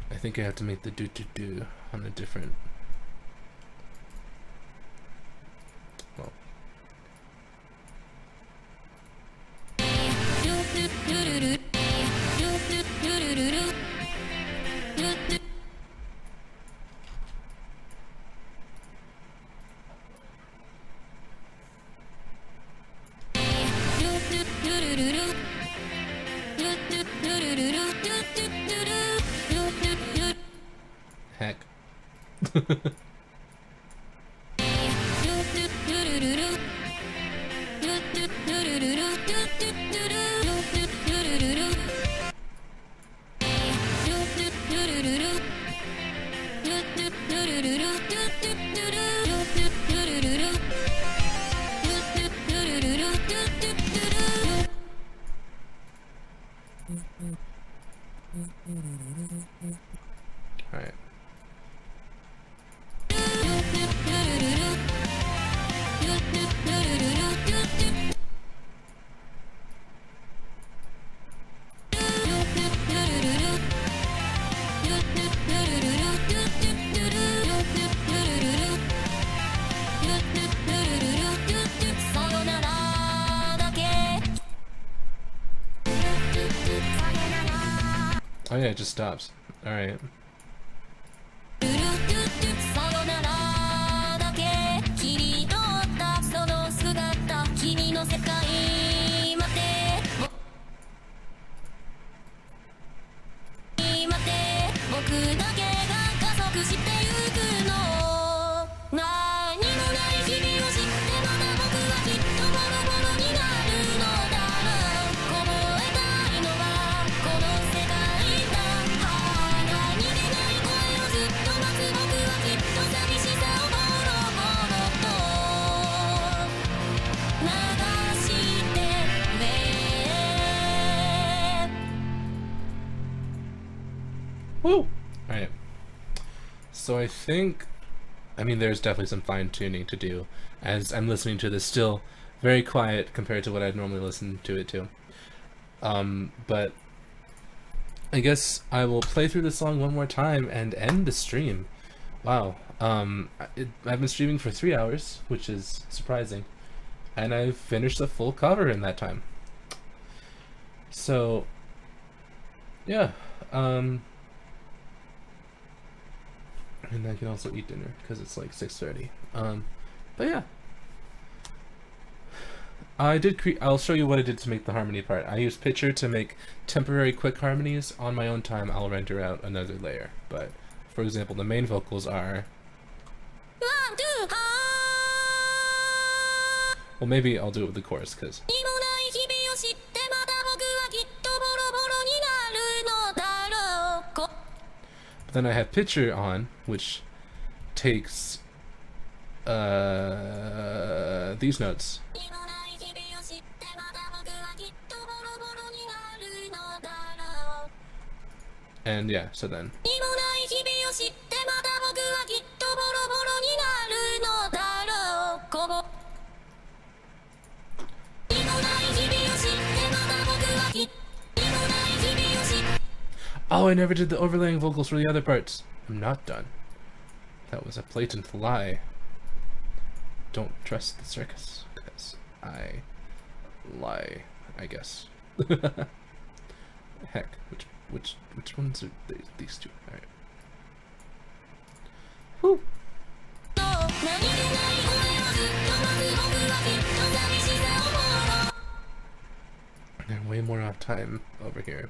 I think I have to make the do on a different. Well. Heck. Alright. Oh yeah, it just stops. Alright. Woo! Alright. So I think, I mean, there's definitely some fine tuning to do, as I'm listening to this still very quiet compared to what I'd normally listen to it to. But I guess I will play through the song one more time and end the stream. Wow. I've been streaming for 3 hours, which is surprising, and I've finished a full cover in that time. So, yeah. And I can also eat dinner because it's like 6:30. But yeah, I'll show you what I did to make the harmony part. I used Picture to make temporary quick harmonies. On my own time, I'll render out another layer. But for example, the main vocals are. Well, maybe I'll do it with the chorus because. Then I have Picture on, which takes these notes. And yeah, so then. Oh, I never did the overlaying vocals for the other parts. I'm not done. That was a blatant lie. Don't trust the circus, because I lie, I guess. Heck, which ones are these two? Alright. Whew! And way more off time over here.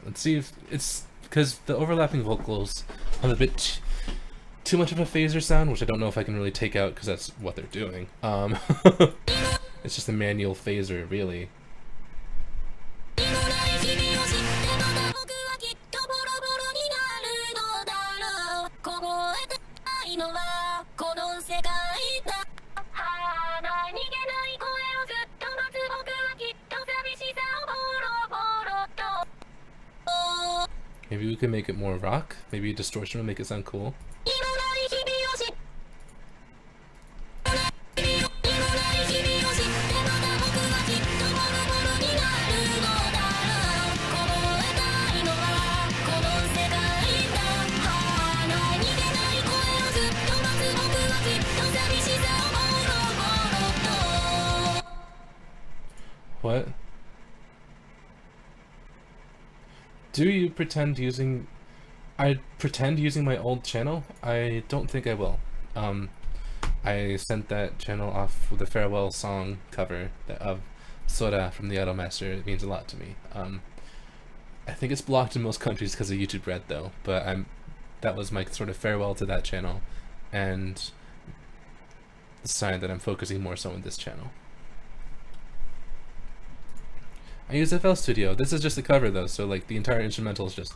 Let's see if it's because the overlapping vocals have a bit too much of a phaser sound, which I don't know if I can really take out because that's what they're doing. It's just a manual phaser, really. Maybe we could make it more rock. Maybe distortion will make it sound cool. What? Do you pretend using... I pretend using my old channel? I don't think I will. I sent that channel off with a farewell song cover of Sora from the Idolmaster. It means a lot to me. I think it's blocked in most countries because of YouTube Red though, but that was my sort of farewell to that channel, and the sign that I'm focusing more so on this channel. I use FL Studio. This is just a cover though, so like the entire instrumental is just...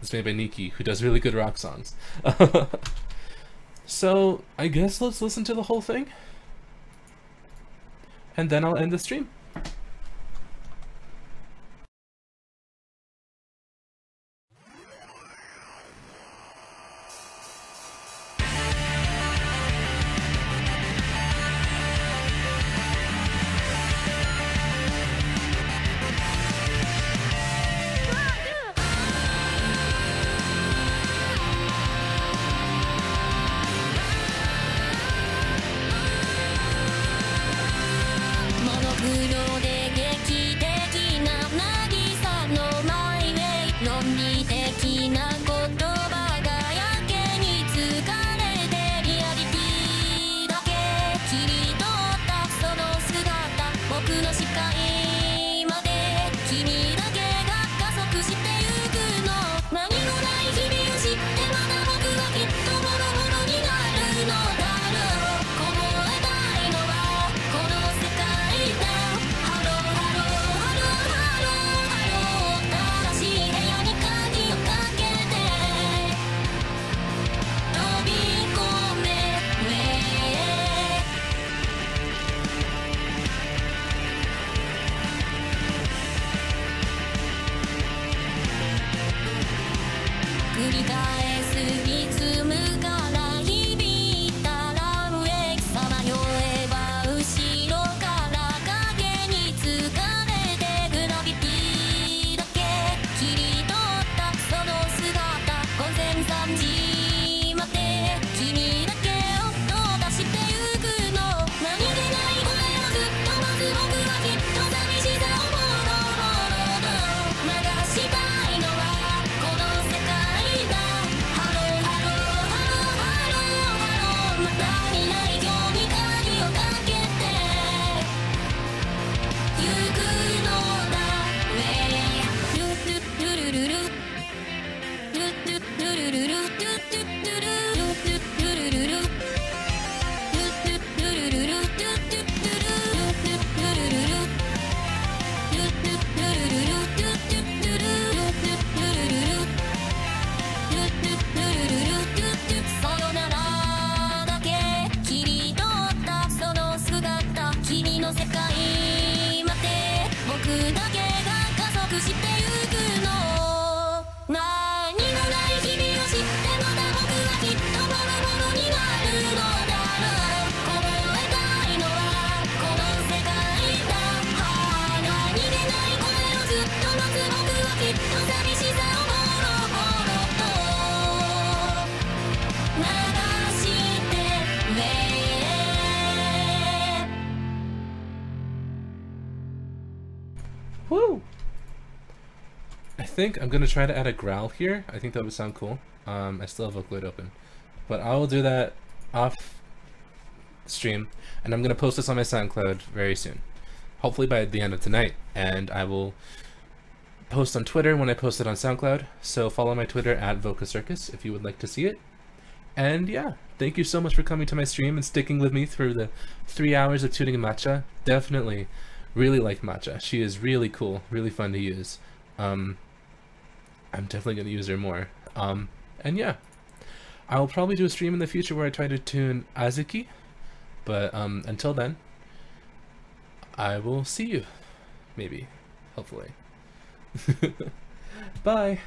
It's made by Nikki, who does really good rock songs. So I guess let's listen to the whole thing, and then I'll end the stream. Woo! I think I'm gonna try to add a growl here. I think that would sound cool. I still have Vocaloid open, but I will do that off stream, and I'm gonna post this on my SoundCloud very soon. Hopefully by the end of tonight, and I will post on Twitter when I post it on SoundCloud. So follow my Twitter at VocaCircus if you would like to see it. And yeah, thank you so much for coming to my stream and sticking with me through the 3 hours of tuning Matcha. Definitely really like Matcha. She is really cool, really fun to use. I'm definitely going to use her more. And yeah, I'll probably do a stream in the future where I try to tune Azuki. But until then, I will see you. Maybe. Hopefully. Bye.